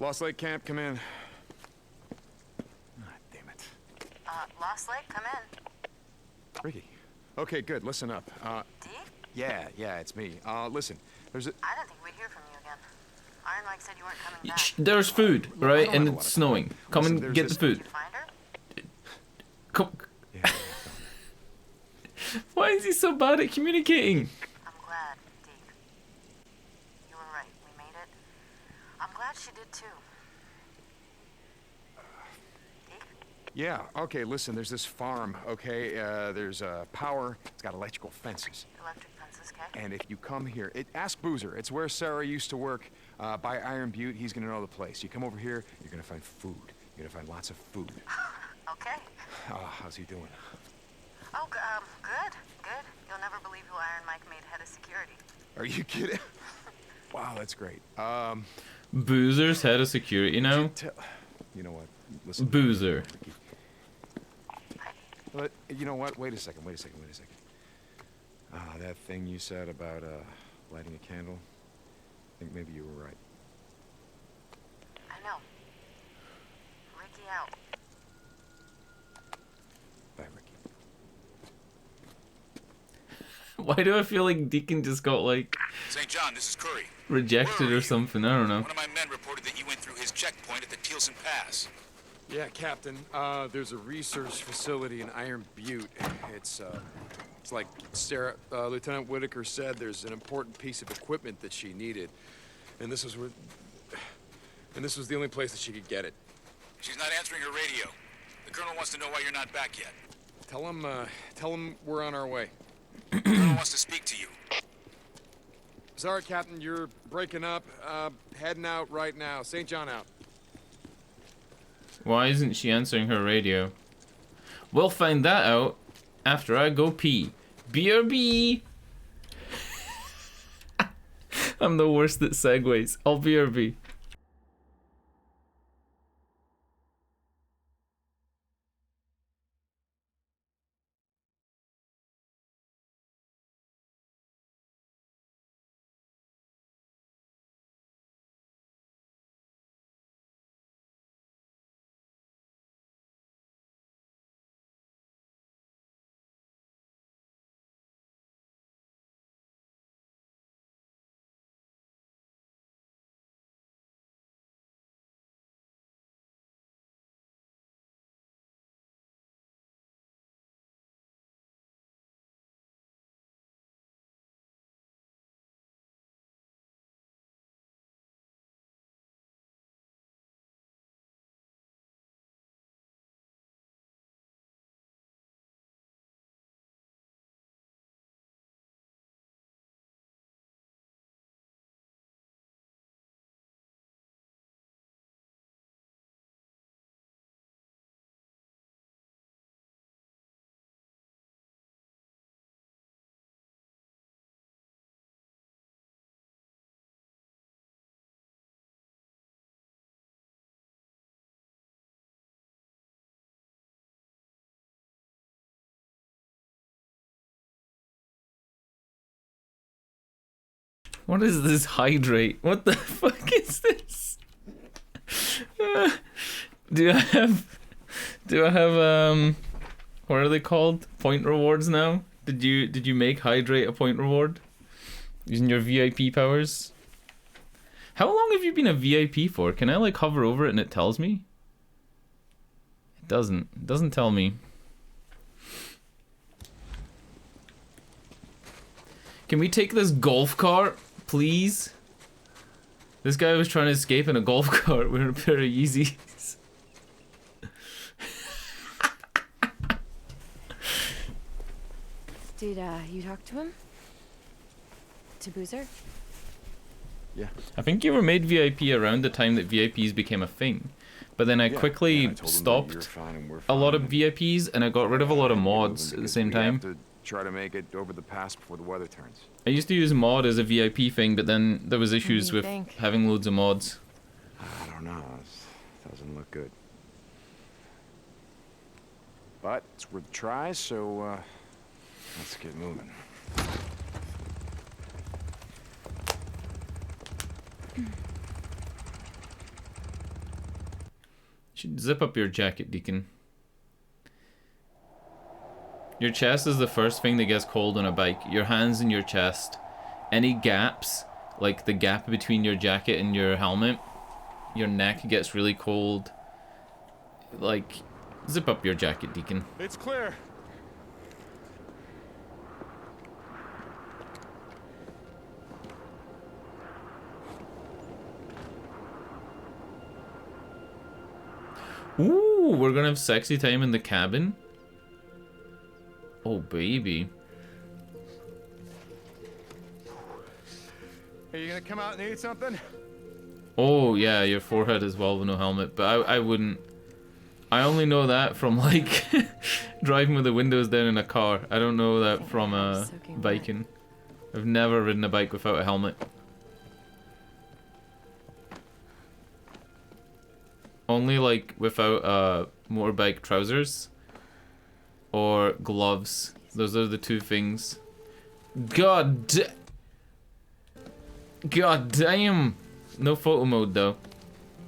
Lost Lake Camp, come in. Ah, damn it. Lost Lake, come in. Ricky. Okay, good. Listen up. Deke? Yeah, it's me. Listen, there's a... I didn't think we'd hear from you again. Iron Mike said you weren't coming back. There's food, right? And it's snowing. Come Listen, and get the food. Did you find her? Come. Why is he so bad at communicating? I'm glad, Deke. You were right. We made it. I'm glad she did too. Yeah, okay, listen, there's this farm, okay? There's power, it's got electrical fences. Electric fences, okay? And if you come here, ask Boozer. It's where Sarah used to work, by Iron Butte. He's gonna know the place. You come over here, you're gonna find food. You're gonna find lots of food. Okay. How's he doing? Oh, good. You'll never believe who Iron Mike made head of security. Are you kidding? Wow, that's great. Boozer's head of security now? You know what? Listen. Boozer. But, you know what? Wait a second. That thing you said about, lighting a candle, I think maybe you were right. I know. Ricky out. Bye, Ricky. Why do I feel like Deacon just got, like, St. John, this is Curry. rejected or something? I don't know. One of my men reported that you went through his checkpoint at the Tielsen Pass. Yeah, Captain. There's a research facility in Iron Butte. It's like Sarah, Lieutenant Whitaker said. There's an important piece of equipment that she needed, and this was the only place that she could get it. She's not answering her radio. The Colonel wants to know why you're not back yet. Tell him we're on our way. The Colonel wants to speak to you. Sorry, Captain, you're breaking up. Heading out right now. St. John out. Why isn't she answering her radio? We'll find that out after I go pee. BRB! I'm the worst at segues. I'll BRB. What is this hydrate? What the fuck is this? Do I have what are they called? Point rewards now? Did you make hydrate a point reward? Using your VIP powers? How long have you been a VIP for? Can I like hover over it and it tells me? It doesn't. It doesn't tell me. Can we take this golf cart, please? This guy was trying to escape in a golf cart with a pair of Yeezys. Did you talk to him? To Boozer? Yeah. I think you were made VIP around the time that VIPs became a thing. But then I quickly stopped a lot of VIPs and I got rid of a lot of mods at the same time. To try to make it over the pass before the weather turns. I used to use mod as a VIP thing, but then there was issues with having loads of mods. I don't know. It doesn't look good. But it's worth a try, so let's get moving. Should zip up your jacket, Deacon. Your chest is the first thing that gets cold on a bike. Your hands and your chest. Any gaps, like the gap between your jacket and your helmet, your neck gets really cold. Like, zip up your jacket, Deacon. It's clear. Ooh, we're gonna have sexy time in the cabin. Oh, baby. Are you gonna come out and eat something? Oh, yeah, your forehead as well with no helmet. But I wouldn't. I only know that from, like, driving with the windows down in a car. I don't know that from biking. I've never ridden a bike without a helmet. Only, like, without motorbike trousers. Or gloves. Those are the two things. God damn! No photo mode though.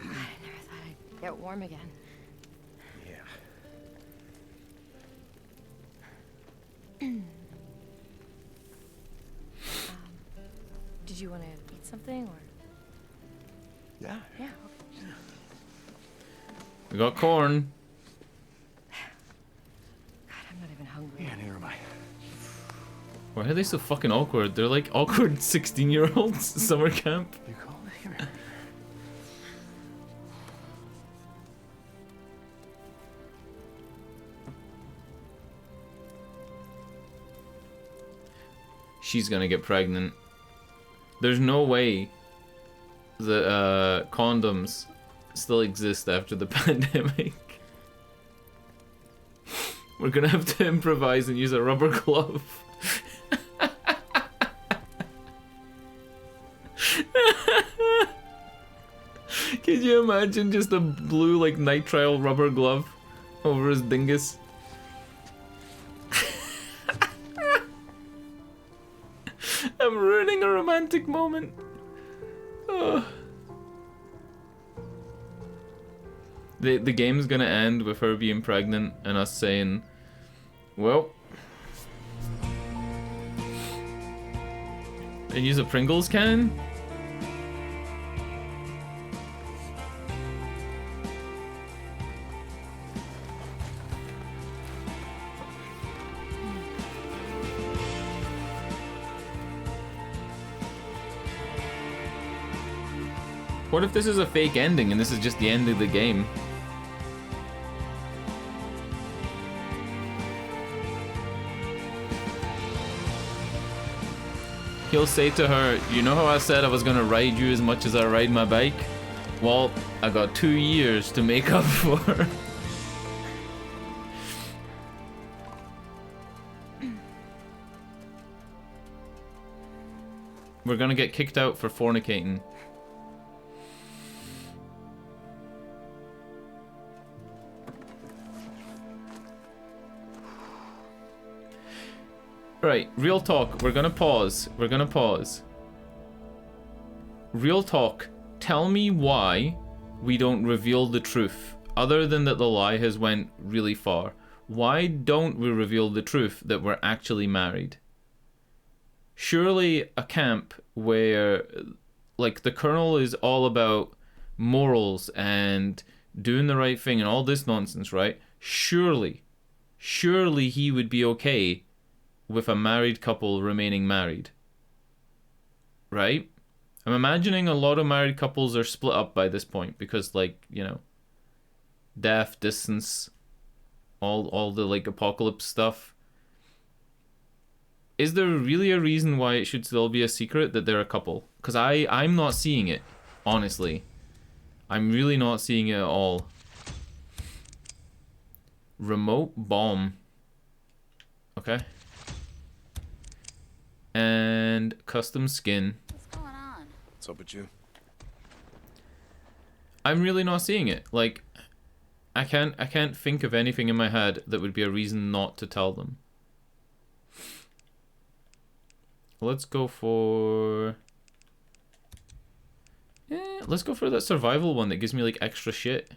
I never thought I'd get warm again. Yeah. Did you want to eat something or? Yeah. Yeah. Okay. We got corn. I'm not even hungry. Yeah, neither am I. Why are they so fucking awkward? They're like awkward 16-year-olds summer camp. You call me here. She's gonna get pregnant. There's no way that condoms still exist after the pandemic. We're gonna have to improvise and use a rubber glove. Could you imagine just a blue, like, nitrile rubber glove over his dingus? I'm ruining a romantic moment. Oh. The game's gonna end with her being pregnant and us saying, well, I use a Pringles can? What if this is a fake ending and this is just the end of the game? He'll say to her, you know how I said I was gonna ride you as much as I ride my bike? Well, I got 2 years to make up for. We're gonna get kicked out for fornicating. Right, real talk. We're gonna pause. We're gonna pause. real talk, tell me why we don't reveal the truth, other than that the lie has went really far. Why don't we reveal the truth that we're actually married? Surely a camp where, like, the Colonel is all about morals and doing the right thing and all this nonsense, right? Surely he would be okay with a married couple remaining married. Right? I'm imagining a lot of married couples are split up by this point because, like, you know, death, distance, all the, like, apocalypse stuff. Is there really a reason why it should still be a secret that they're a couple? Because I'm not seeing it, honestly. I'm really not seeing it at all. Remote bomb. Okay. And custom skin. What's going on? What's up with you? I'm really not seeing it. Like, I can't think of anything in my head that would be a reason not to tell them. Let's go for... let's go for that survival one that gives me, like, extra shit.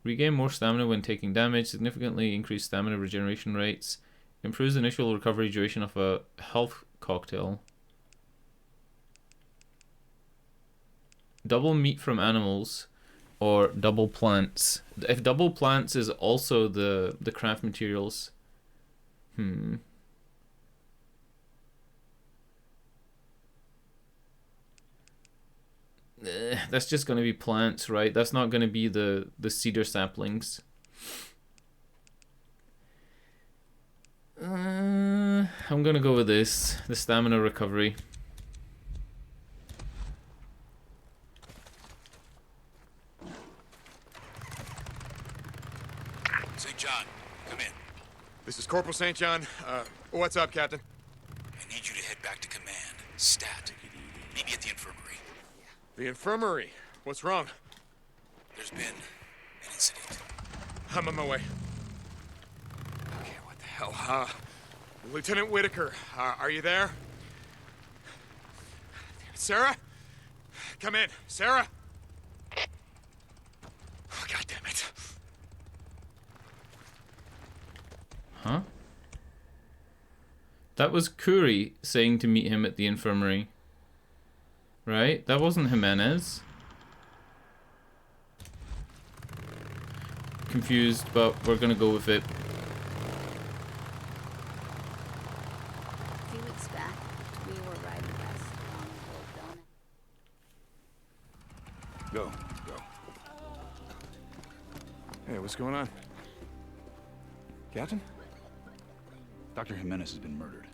Regain more stamina when taking damage. Significantly increase stamina regeneration rates. Improves initial recovery duration of a health cocktail. Double meat from animals. Or double plants. If double plants is also the craft materials. That's just going to be plants, right? That's not going to be the cedar saplings. I'm going to go with this. The stamina recovery. St. John, come in. This is Corporal St. John. What's up, Captain? I need you to head back to command. Stat. Meet me at the infirmary. The infirmary? What's wrong? There's been an incident. I'm on my way. Okay, what the hell? Lieutenant Whitaker, are you there? Sarah? Come in. Sarah? Oh, God damn it. Huh? That was Curry saying to meet him at the infirmary. Right? That wasn't Jimenez. Confused, but we're gonna go with it. A few weeks back, we were riding past an old donut. Go. Hey, what's going on? Captain? Dr. Jimenez has been murdered.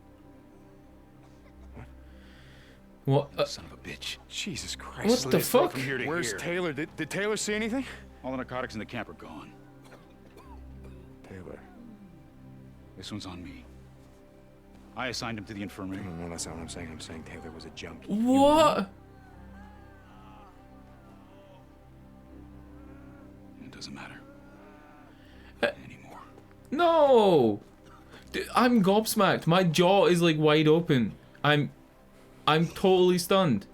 What? Son of a bitch. Jesus Christ. What the fuck? From here to Where's here. Taylor? Did Taylor see anything? All the narcotics in the camp are gone. Taylor. This one's on me. I assigned him to the infirmary. No, that's not what I'm saying. I'm saying Taylor was a junkie. What? It doesn't matter. Anymore. No! I'm gobsmacked. My jaw is, like, wide open. I'm totally stunned.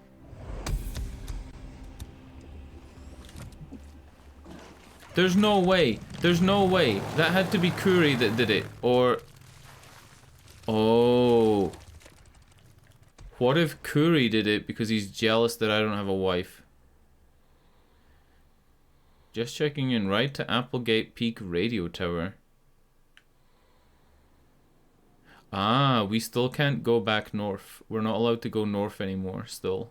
There's no way. There's no way. That had to be Curry that did it. Or... Oh. What if Curry did it because he's jealous that I don't have a wife? Just checking in. Right to Applegate Peak Radio Tower. Ah, we still can't go back north. We're not allowed to go north anymore still.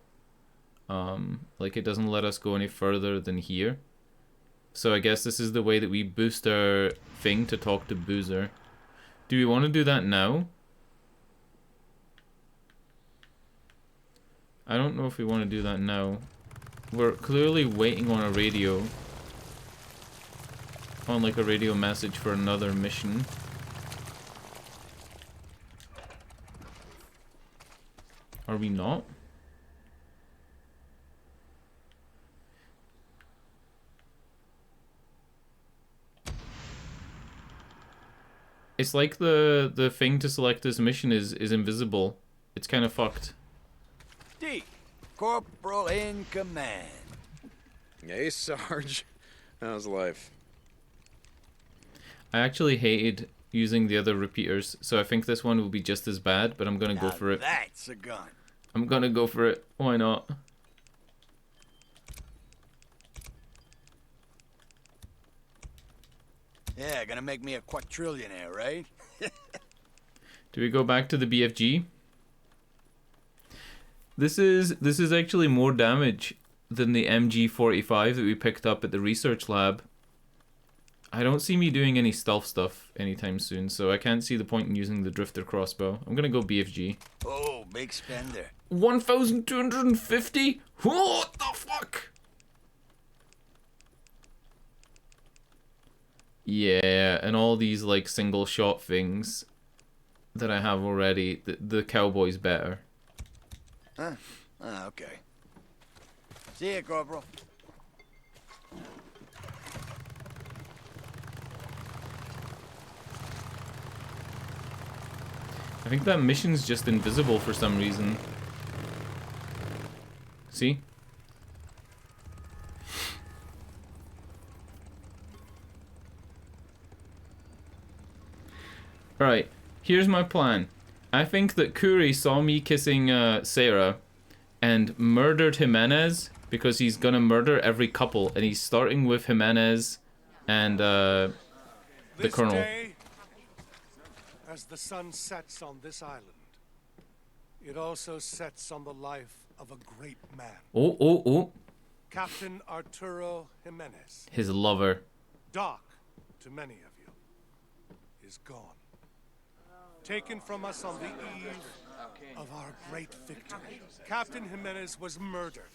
Like, it doesn't let us go any further than here. So I guess this is the way that we boost our thing to talk to Boozer. Do we want to do that now? I don't know if we want to do that now. We're clearly waiting on a radio. On, like, a radio message for another mission. Are we not? It's like the thing to select this mission is invisible. It's kind of fucked. D, Corporal in command. Hey, Sarge. How's life? I actually hated using the other repeaters, so I think this one will be just as bad, but I'm gonna go for it. That's a gun. I'm gonna go for it. Why not? Yeah, gonna make me a quadrillionaire, right? Do we go back to the BFG? This is actually more damage than the MG45 that we picked up at the research lab. I don't see me doing any stealth stuff anytime soon, so I can't see the point in using the drifter crossbow. I'm gonna go BFG. Oh, big spender. 1,250? What the fuck? Yeah, and all these like single shot things that I have already. The cowboy's better. Huh? Ah, okay. See ya, Corporal. I think that mission's just invisible for some reason. See? Alright, here's my plan. I think that Kuri saw me kissing Sarah and murdered Jimenez because he's gonna murder every couple, and he's starting with Jimenez and the Colonel. Day, as the sun sets on this island, it also sets on the life of a great man. Oh. Captain Arturo Jimenez. His lover. Doc, to many of you, is gone. Taken from us on the eve of our great victory. Captain Jimenez was murdered,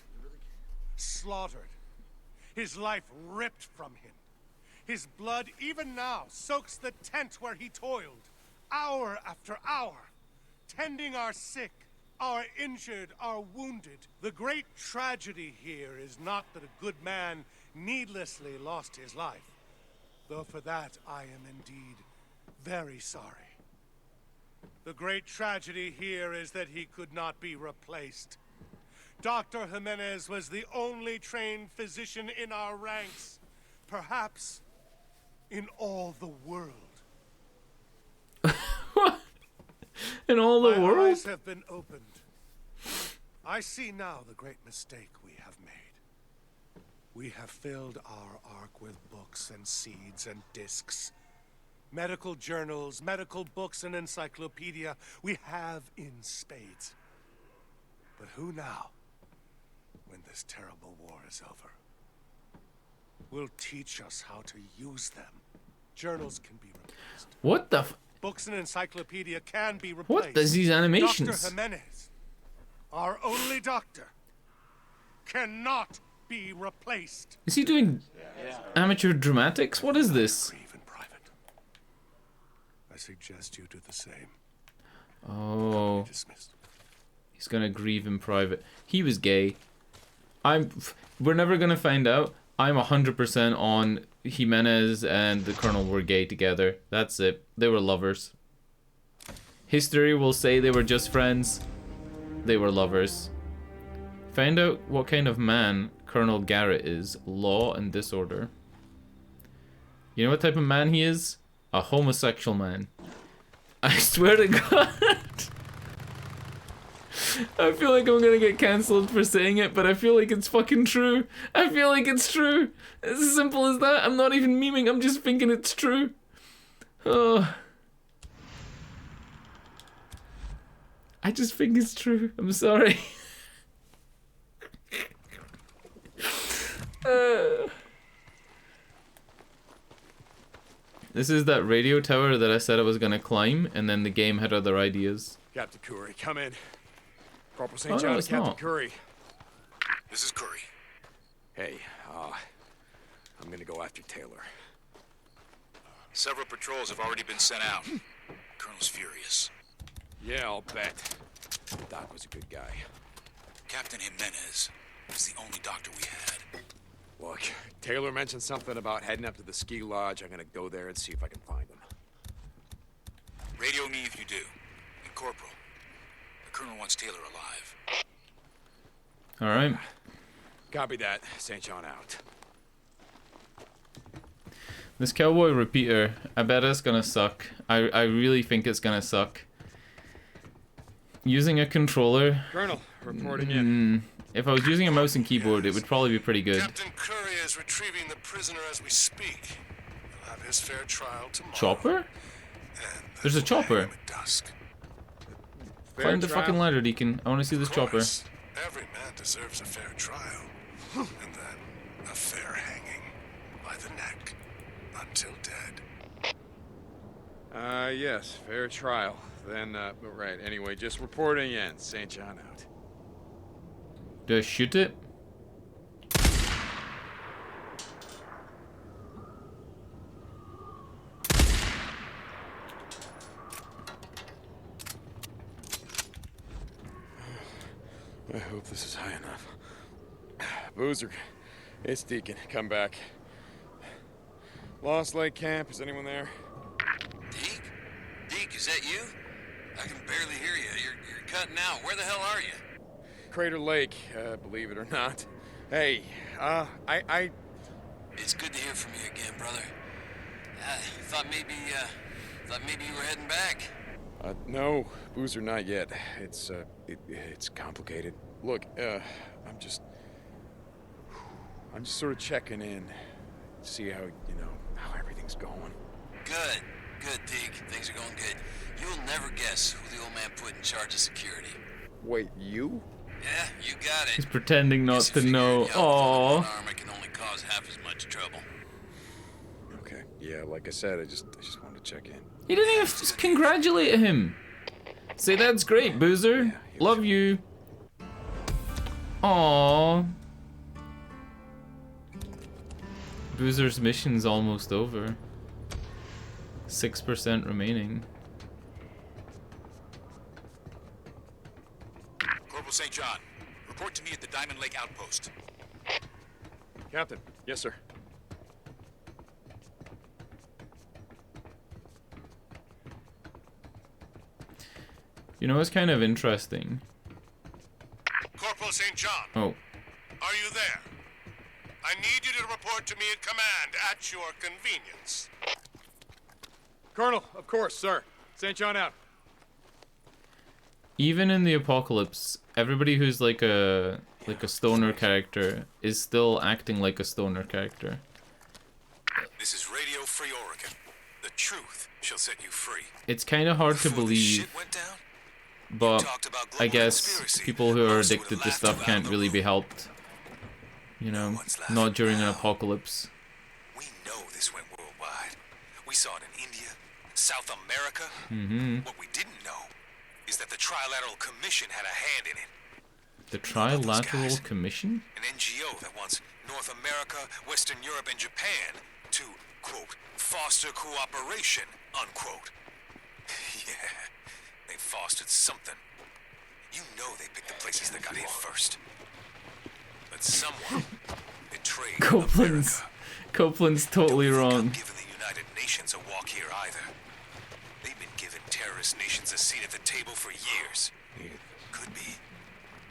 slaughtered, his life ripped from him. His blood, even now, soaks the tent where he toiled, hour after hour, tending our sick, our injured, our wounded. The great tragedy here is not that a good man needlessly lost his life, though for that I am indeed very sorry. The great tragedy here is that he could not be replaced. Dr. Jimenez was the only trained physician in our ranks, perhaps in all the world. In all the world? My eyes have been opened. I see now the great mistake we have made. We have filled our ark with books and seeds and discs. Medical journals, medical books, and encyclopedia we have in spades. But who now, when this terrible war is over, will teach us how to use them? Journals can be replaced. What the f- Books and encyclopedia can be replaced. What does these animations? Dr. Jimenez, our only doctor, cannot be replaced. Is he doing amateur dramatics? What is this? I suggest you do the same. Oh. He's gonna grieve in private. He was gay. We're never gonna find out. I'm 100% on Jimenez and the Colonel were gay together. That's it. They were lovers. History will say they were just friends. They were lovers. Find out what kind of man Colonel Garrett is. Law and disorder. You know what type of man he is? A homosexual man. I swear to God. I feel like I'm gonna get cancelled for saying it, but I feel like it's fucking true. I feel like it's true. It's as simple as that. I'm not even memeing, I'm just thinking it's true. Oh. I just think it's true. I'm sorry. This is that radio tower that I said I was gonna climb, and then the game had other ideas. Captain Curry, come in. Corporal Oh, St. no, John, it's Captain not. Curry. This is Curry. Hey, I'm gonna go after Taylor. Several patrols have already been sent out. Colonel's furious. Yeah, I'll bet. Doc was a good guy. Captain Jimenez was the only doctor we had. Look, Taylor mentioned something about heading up to the ski lodge. I'm gonna go there and see if I can find him. Radio me if you do. And Corporal, the Colonel wants Taylor alive. All right. Copy that. St. John out. This cowboy repeater, I bet it's gonna suck. I really think it's gonna suck. Using a controller. Colonel, reporting in. If I was using a mouse and keyboard, it would probably be pretty good. Captain Curry is retrieving the prisoner as we speak. He'll have his fair trial tomorrow. Chopper? There's a chopper. At dusk. Climb the fucking ladder, Deacon. I want to see this chopper. Every man deserves a fair trial. And then a fair hanging by the neck until dead. Yes, fair trial. Then, right, anyway, just reporting in. St. John out. Do I shoot it? I hope this is high enough. Boozer, it's Deacon. Come back. Lost Lake Camp, is anyone there? Deke? Deke, is that you? I can barely hear you. You're cutting out. Where the hell are you? Crater Lake, believe it or not. Hey, I... It's good to hear from you again, brother. Thought maybe you were heading back. No, Boozer, not yet. It's complicated. Look, I'm just sort of checking in. See how, how everything's going. Good, Deke. Things are going good. You'll never guess who the old man put in charge of security. Wait, you? Yeah, you got it. He's pretending not to know. Aww. Armor can only cause half as much trouble. Okay. Yeah, like I said, I just wanted to check in. You didn't even just congratulate him. Say that's great, Boozer. Yeah, love you. Aww. Boozer's mission's almost over. 6% remaining. Corporal St. John, report to me at the Diamond Lake Outpost. Captain. Yes, sir. You know what's kind of interesting? Corporal St. John. Oh. Are you there? I need you to report to me in command at your convenience. Colonel, of course, sir. St. John out. Even in the apocalypse, everybody who's like a stoner character is still acting like a stoner character. This is Radio Free Oregon. The truth shall set you free. It's kind of hard to believe, but I guess people who are addicted to stuff can't really be helped. You know, not during an apocalypse. We know this went worldwide. We saw it in India, South America. What we didn't know is that the Trilateral Commission had a hand in it. The Trilateral Commission? An NGO that wants North America, Western Europe, and Japan to, quote, foster cooperation, unquote. Yeah, they fostered something. You know they picked the places that got hit first. But someone betrayed Copeland's totally wrong. Given the United Nations a walk here either. They've been giving terrorist nations a seat at the table for years. Could be.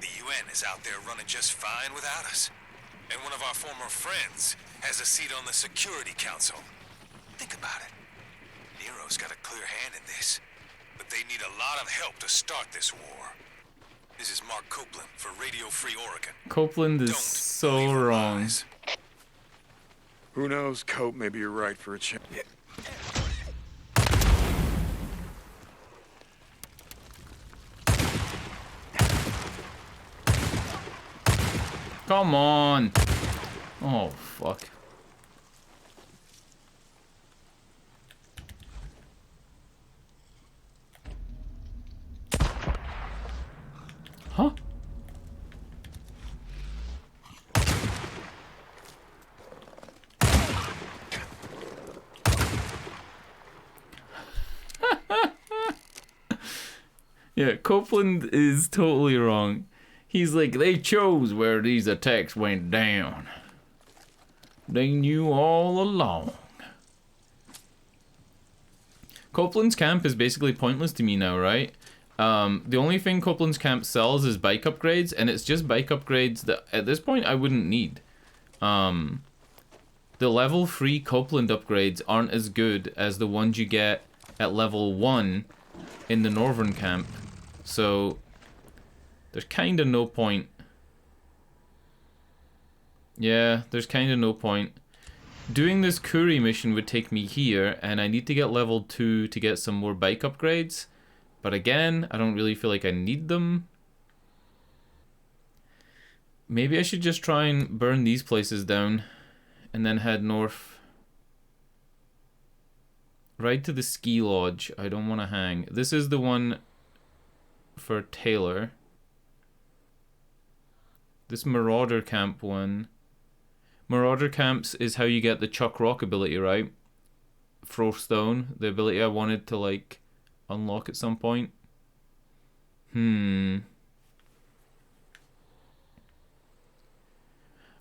The UN is out there running just fine without us. And one of our former friends has a seat on the Security Council. Think about it. Nero's got a clear hand in this. But they need a lot of help to start this war. This is Mark Copeland for Radio Free Oregon. Copeland is so wrong. Who knows, Cope? Maybe you're right for a change. Come on. Oh, fuck. Huh? Yeah, Copeland is totally wrong. He's like, they chose where these attacks went down. They knew all along. Copeland's camp is basically pointless to me now, right? The only thing Copeland's camp sells is bike upgrades, and it's just bike upgrades that at this point I wouldn't need. The level 3 Copeland upgrades aren't as good as the ones you get at level 1 in the northern camp, so there's kind of no point. Yeah, there's kind of no point. Doing this Kuri mission would take me here, and I need to get level 2 to get some more bike upgrades. But again, I don't really feel like I need them. Maybe I should just try and burn these places down and then head north. Ride to the ski lodge. I don't want to hang. This is the one for Taylor. This Marauder Camp one. Marauder Camps is how you get the Chuck Rock ability, right? Throw Stone, the ability I wanted to, like, unlock at some point. I'm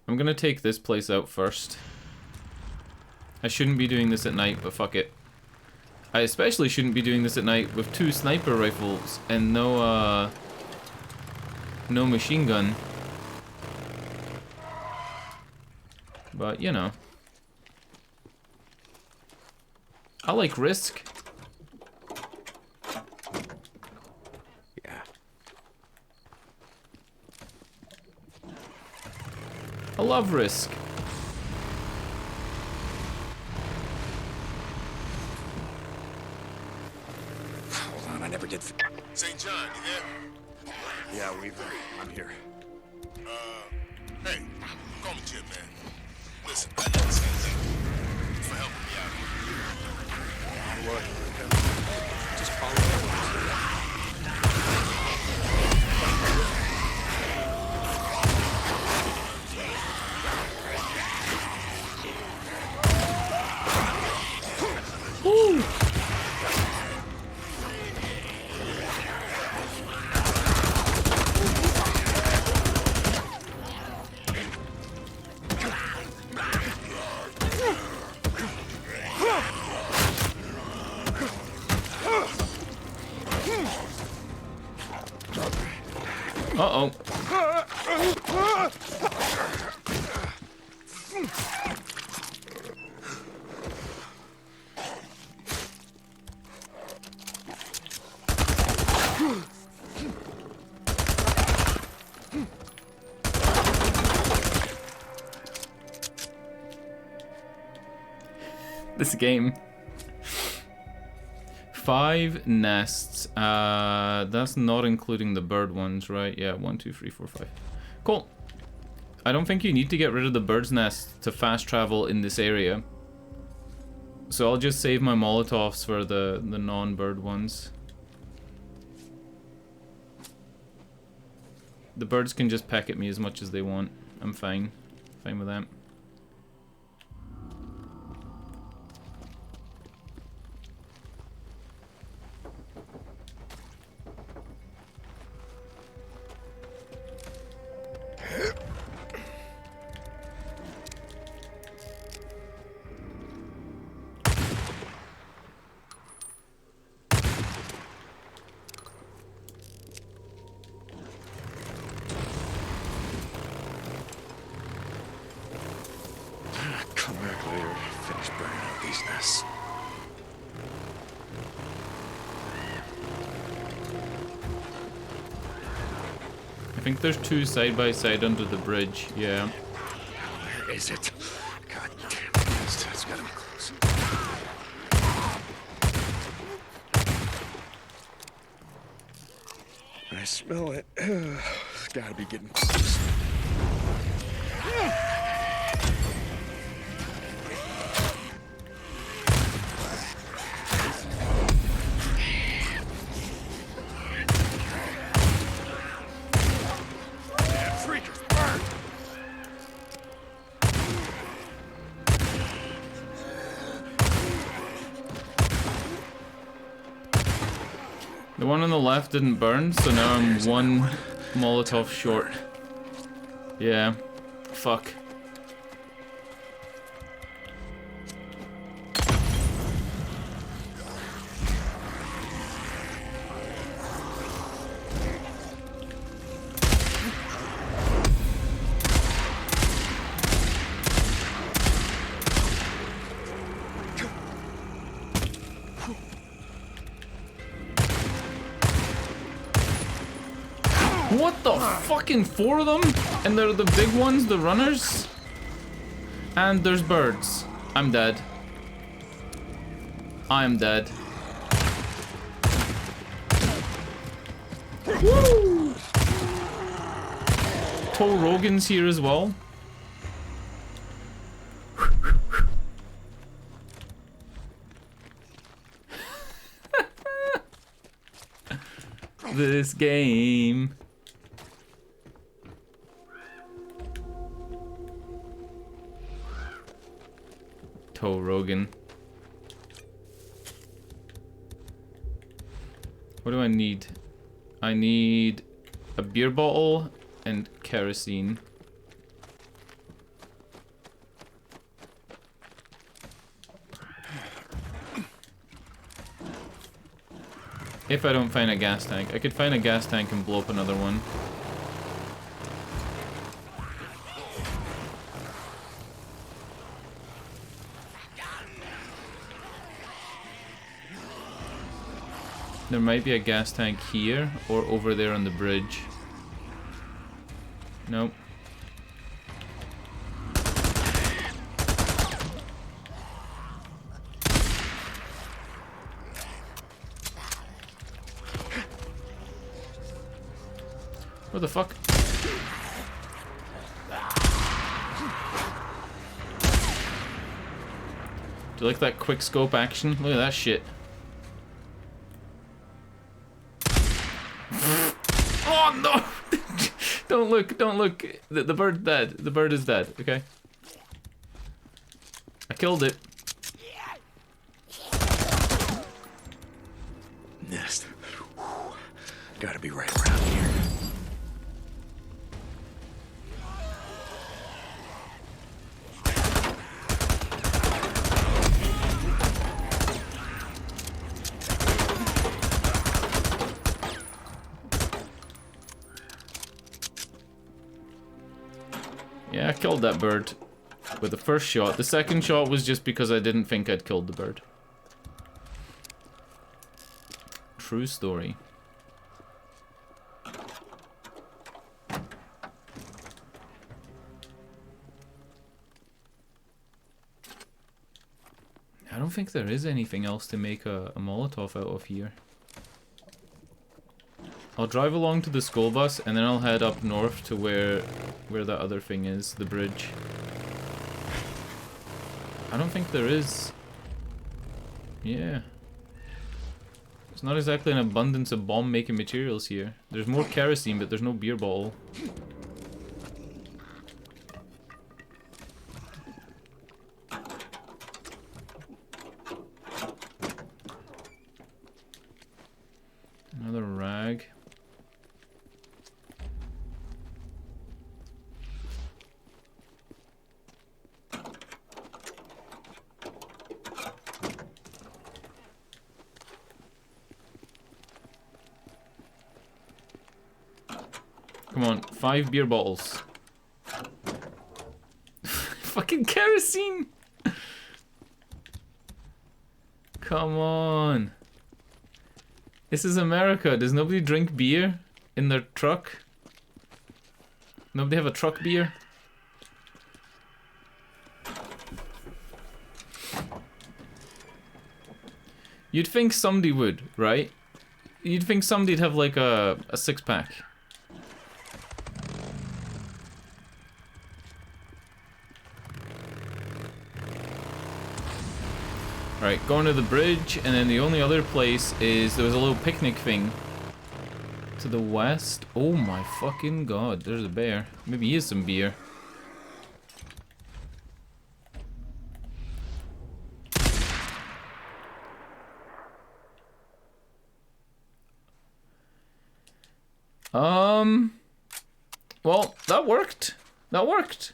gonna take this place out first. I shouldn't be doing this at night, but fuck it. I especially shouldn't be doing this at night with 2 sniper rifles and no machine gun. But, you know. I like risk. Yeah. I love risk. Hold on, I never did. St. John, you there? Yeah, Weaver, I'm here. Hey, call me Jim, man. Listen, I know the same thing. Thanks for helping me out here. What? Just follow me. Woo! Uh-oh. This game. 5 nests. That's not including the bird ones, right? Yeah, 1, 2, 3, 4, 5. Cool. I don't think you need to get rid of the bird's nest to fast travel in this area. So I'll just save my Molotovs for the non-bird ones. The birds can just peck at me as much as they want. I'm fine. Fine with that. Come back later. Finish burning out these nests. I think there's 2 side by side under the bridge. Yeah. Where is it? God damn it. It's gotta be close. I smell it. It's gotta be getting close. The one on the left didn't burn, so now I'm 1 Molotov short. Yeah. Fuck. What the fucking 4 of them? And they're the big ones, the runners? And there's birds. I'm dead. I'm dead. Woo! Toe Rogan's here as well. This game. Toe Rogan. What do I need? I need a beer bottle and kerosene. If I don't find a gas tank. I could find a gas tank and blow up another one. There might be a gas tank here or over there on the bridge. Nope. What the fuck? Do you like that quick scope action? Look at that shit. Oh no! Don't look, don't look. The bird's dead. The bird is dead, okay? I killed it. Nest. Gotta be right around here. Yeah, I killed that bird with the first shot. The second shot was just because I didn't think I'd killed the bird. True story. I don't think there is anything else to make a Molotov out of here. I'll drive along to the school bus and then I'll head up north to where that other thing is, the bridge. I don't think there is. Yeah. There's not exactly an abundance of bomb making materials here. There's more kerosene, but there's no beer bottle. Another rag. Come on, 5 beer bottles. Fucking kerosene! Come on. This is America. Does nobody drink beer in their truck? Nobody have a truck beer? You'd think somebody would, right? You'd think somebody'd have like a 6-pack. Right, going to the bridge, and then the only other place is there was a little picnic thing to the west. Oh my fucking god, there's a bear. Maybe he has some beer. Well, that worked. That worked.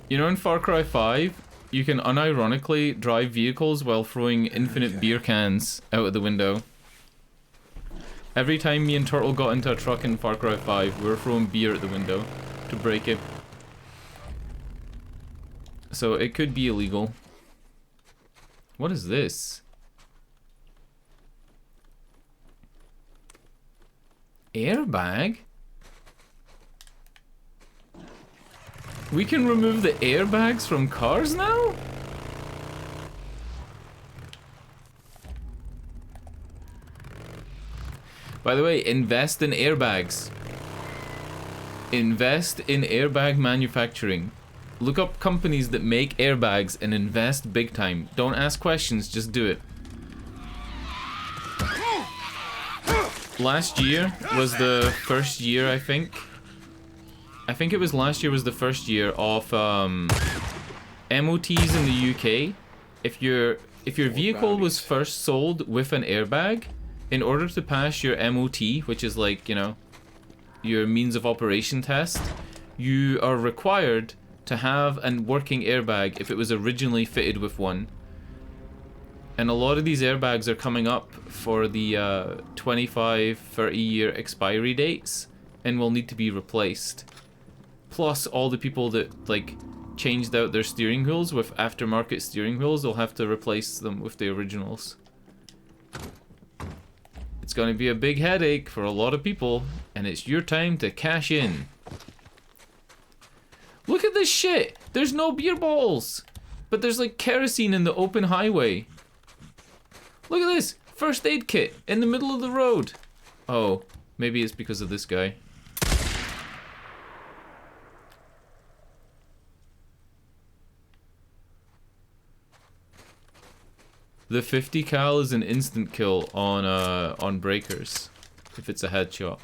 You know, in Far Cry 5, you can unironically drive vehicles while throwing infinite beer cans out of the window. Every time me and Turtle got into a truck in Far Cry 5, we were throwing beer at the window to break it. So it could be illegal. What is this? Airbag? We can remove the airbags from cars now? By the way, invest in airbags. Invest in airbag manufacturing. Look up companies that make airbags and invest big time. Don't ask questions, just do it. Last year was the first year, I think. I think it was last year was the first year of MOTs in the UK. If your vehicle was first sold with an airbag, in order to pass your MOT, which is like, you know, your means of operation test, you are required to have a working airbag if it was originally fitted with one. And a lot of these airbags are coming up for the 25, 30 year expiry dates and will need to be replaced. Plus all the people that like changed out their steering wheels with aftermarket steering wheels, they'll have to replace them with the originals. It's going to be a big headache for a lot of people, and it's your time to cash in. Look at this shit! There's no beer bottles! But there's like kerosene in the open highway. Look at this! First aid kit in the middle of the road. Oh, maybe it's because of this guy. The 50 cal is an instant kill on breakers if it's a headshot.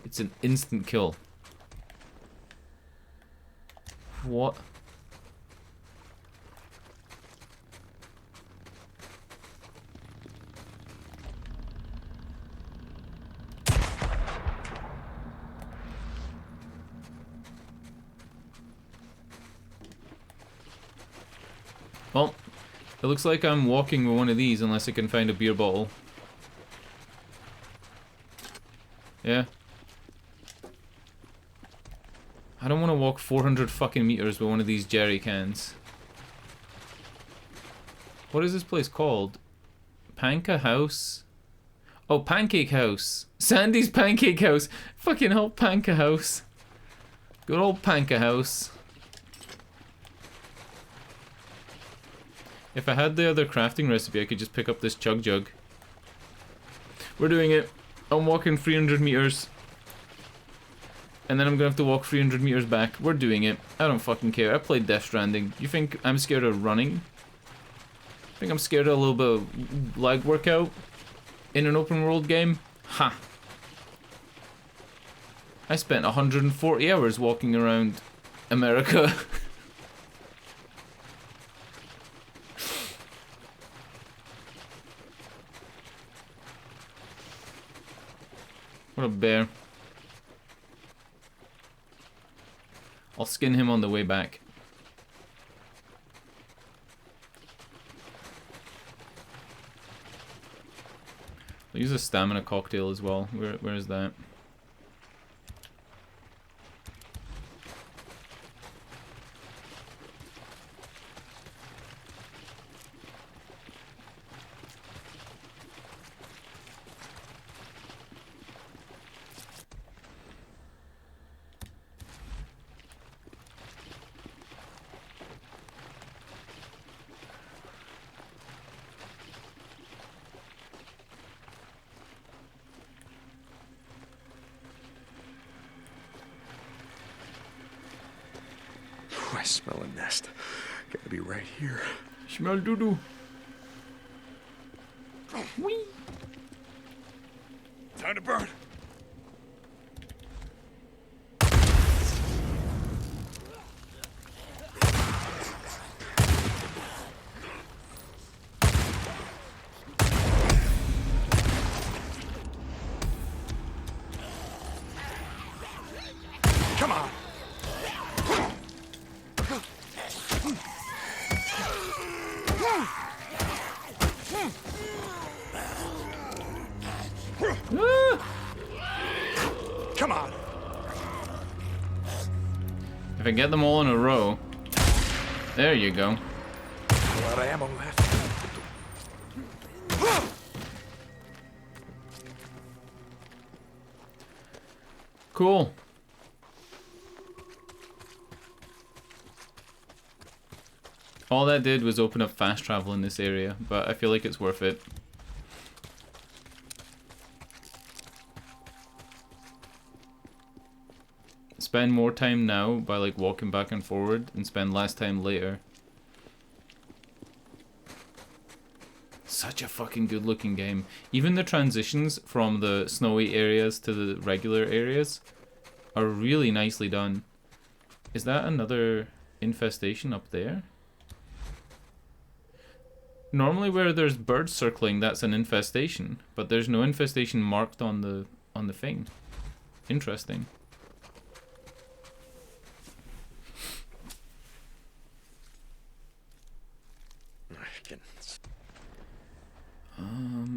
It's an instant kill. What? Well, it looks like I'm walking with one of these unless I can find a beer bottle. Yeah. I don't want to walk 400 fucking meters with one of these jerry cans. What is this place called? Panca House? Oh, Pancake House. Sandy's Pancake House. Fucking hell, Panca House. Good old Panca House. If I had the other crafting recipe, I could just pick up this chug jug. We're doing it. I'm walking 300 meters. And then I'm gonna have to walk 300 meters back. We're doing it. I don't fucking care. I played Death Stranding. You think I'm scared of running? Think I'm scared of a little bit of leg workout in an open world game? Ha! I spent 140 hours walking around America. What a bear. I'll skin him on the way back. I'll use a stamina cocktail as well. Where is that? I smell a nest. Gotta be right here. Smell doo-doo. Whee! Time to burn. Come on. Come on. If I get them all in a row, There you go. A lot of ammo left. Cool. All that did was open up fast travel in this area, but I feel like it's worth it. Spend more time now by like walking back and forward and spend less time later. Such a fucking good looking game. Even the transitions from the snowy areas to the regular areas are really nicely done. Is that another infestation up there? Normally where there's birds circling, that's an infestation, but there's no infestation marked on the thing. Interesting.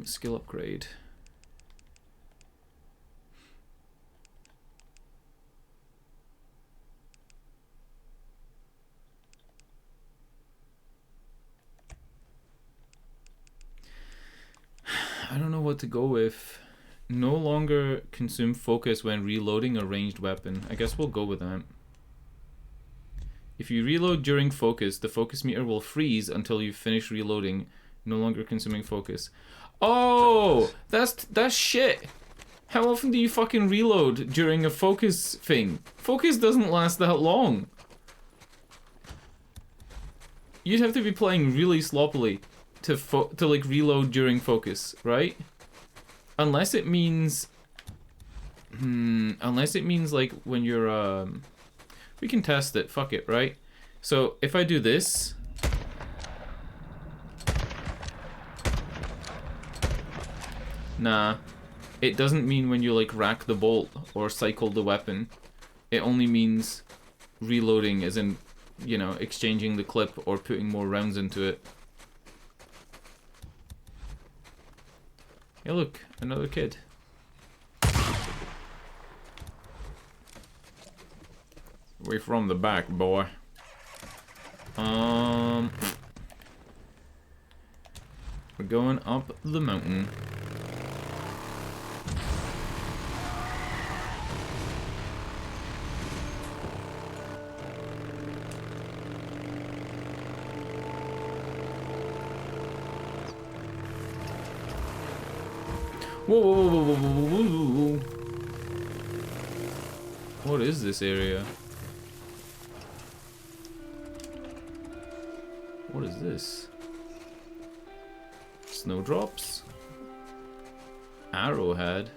Skill upgrade. I don't know what to go with. No longer consume focus when reloading a ranged weapon. I guess we'll go with that. If you reload during focus, the focus meter will freeze until you finish reloading. No longer consuming focus. Oh, that's shit. How often do you fucking reload during a focus thing? Focus doesn't last that long. You'd have to be playing really sloppily to like reload during focus, right? Unless it means like when you're we can test it, fuck it, right? So if I do this, nah, it doesn't mean when you like rack the bolt or cycle the weapon. It only means reloading, as in, you know, exchanging the clip or putting more rounds into it. Hey look, another kid. Away from the back, boy. We're going up the mountain. Whoa, whoa, whoa, whoa, whoa, whoa, whoa. What is this area? What is this? Snowdrops? Arrowhead?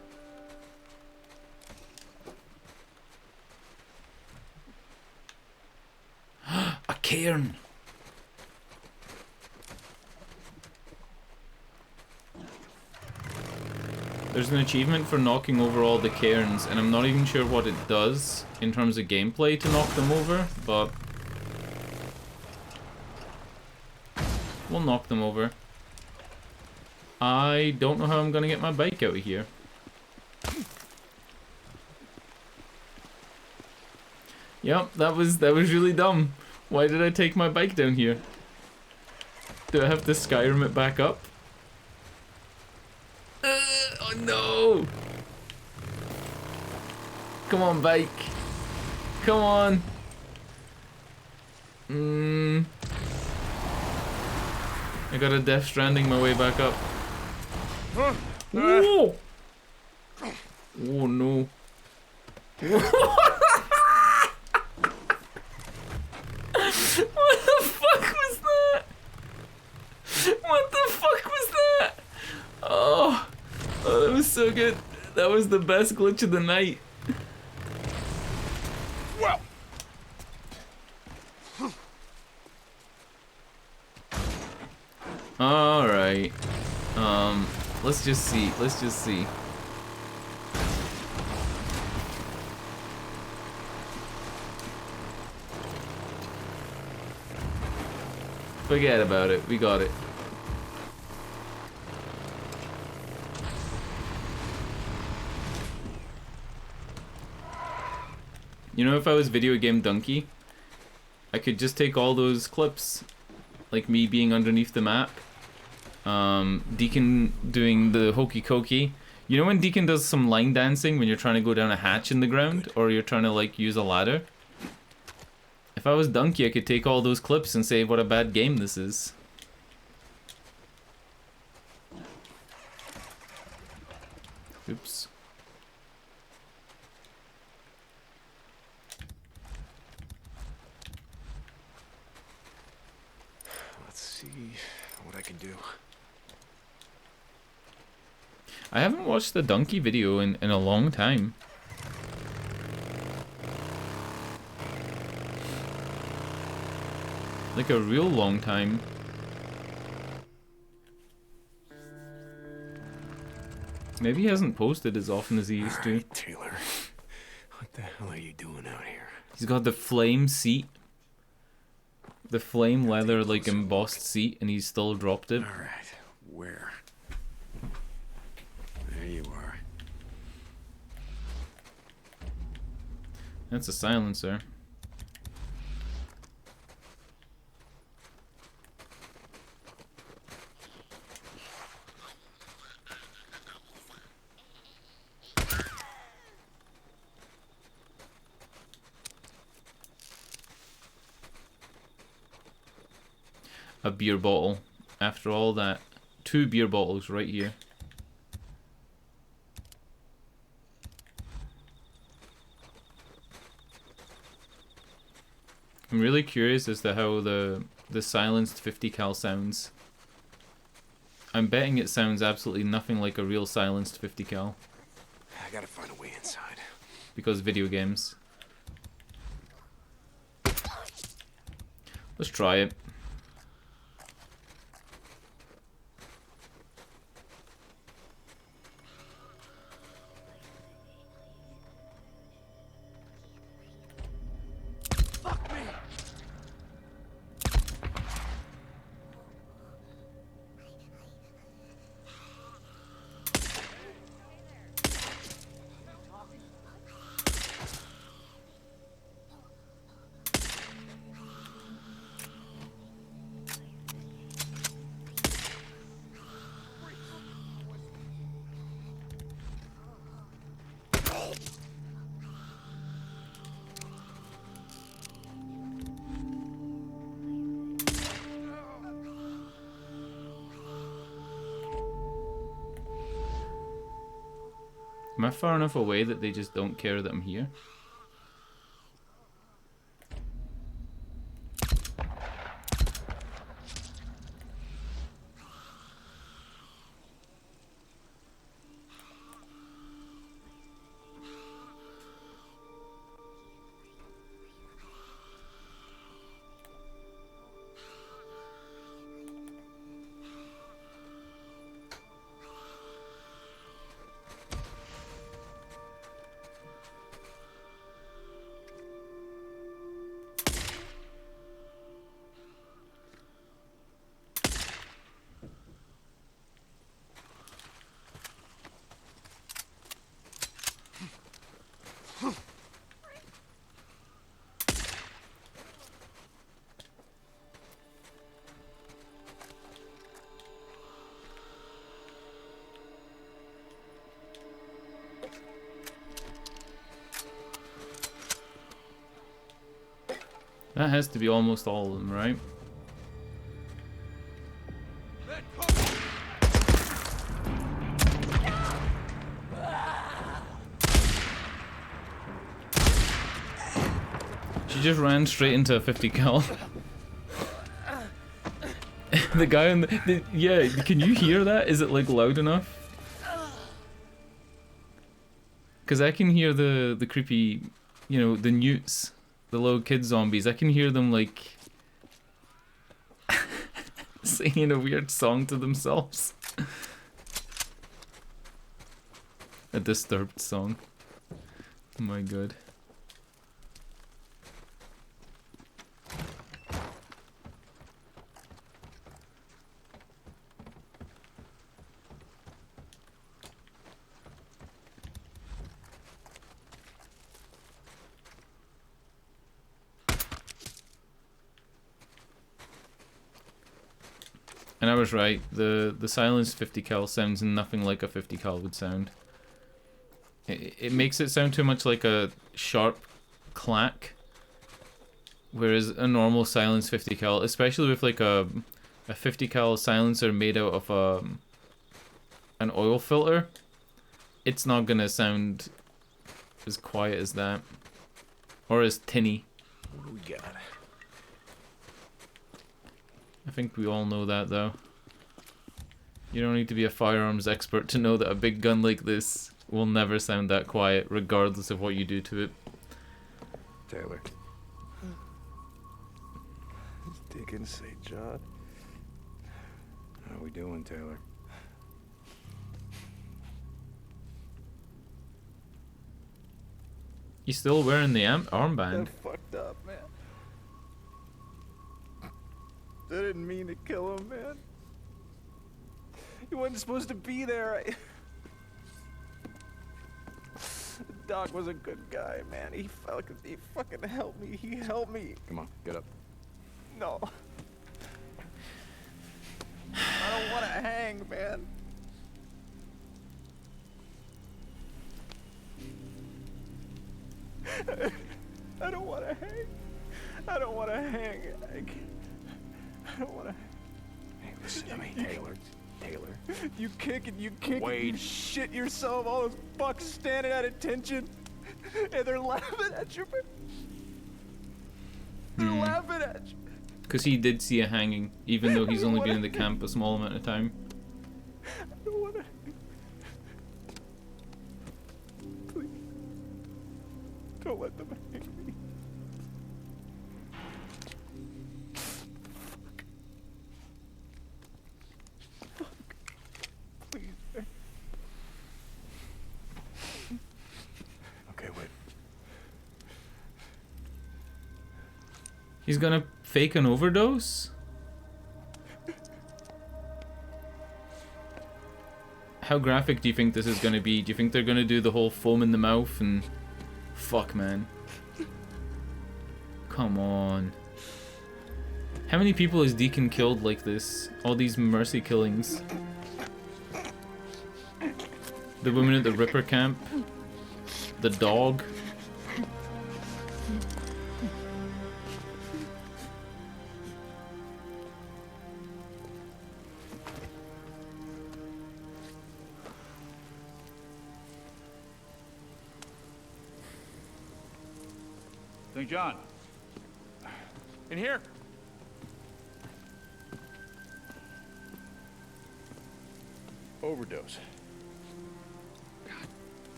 A cairn! There's an achievement for knocking over all the cairns, and I'm not even sure what it does in terms of gameplay to knock them over, but we'll knock them over. I don't know how I'm gonna get my bike out of here. Yep, that was really dumb. Why did I take my bike down here? Do I have to Skyrim it back up? Oh no! Come on, bike. Come on. I got a Death Stranding my way back up. Whoa! Oh no. What the fuck was that? What the fuck was that? Oh, that was so good. That was the best glitch of the night. Well. All right. Let's just see. Forget about it. We got it. You know, if I was Video Game Donkey, I could just take all those clips, like me being underneath the map, Deacon doing the hokey cokey. You know when Deacon does some line dancing when you're trying to go down a hatch in the ground, or you're trying to like use a ladder? If I was Donkey, I could take all those clips and say what a bad game this is. Oops. Let's see what I can do. I haven't watched the Donkey video in a long time. Like a real long time. Maybe he hasn't posted as often as he used to. Taylor, what the hell are you doing out here? He's got the flame seat. The flame leather, like, embossed seat, and he's still dropped it. Alright, where? There you are. That's a silencer. A beer bottle. After all that, 2 beer bottles right here. I'm really curious as to how the silenced 50 cal sounds. I'm betting it sounds absolutely nothing like a real silenced 50 cal. I gotta find a way inside. Because video games. Let's try it. Am I far enough away that they just don't care that I'm here? That has to be almost all of them, right? She just ran straight into a 50 cal. The guy on the yeah, can you hear that? Is it like loud enough? Because I can hear the creepy, you know, the newts, the little kid zombies. I can hear them like singing a weird song to themselves. A disturbed song. Oh my god. And I was right. The silenced 50 cal sounds nothing like a 50 cal would sound. It makes it sound too much like a sharp clack, whereas a normal silenced 50 cal, especially with like a 50 cal silencer made out of an oil filter, it's not gonna sound as quiet as that, or as tinny. What do we got? I think we all know that though. You don't need to be a firearms expert to know that a big gun like this will never sound that quiet, regardless of what you do to it. Taylor. Digging St. John. How we doing, Taylor? You still wearing the armband? That fucked up, man. I didn't mean to kill him, man. He wasn't supposed to be there. Doc was a good guy, man. He fucking helped me. He helped me. Come on, get up. No. I don't want to hang, man. I don't want to hang. I don't want to hang. I don't want to. Hey, listen to me, Taylor. Taylor. You kick and you kick and you shit yourself. All those fucks standing at attention, and they're laughing at you. They're laughing at you. Because he did see a hanging, even though he's only been in the camp a small amount of time. I don't want to. Please. Don't let them hang me. Fuck. Please. Okay, wait. He's gonna fake an overdose? How graphic do you think this is gonna be? Do you think they're gonna do the whole foam in the mouth and... Fuck, man. Come on. How many people has Deacon killed like this? All these mercy killings. The woman at the Ripper camp. The dog. St. John. In here. Overdose. God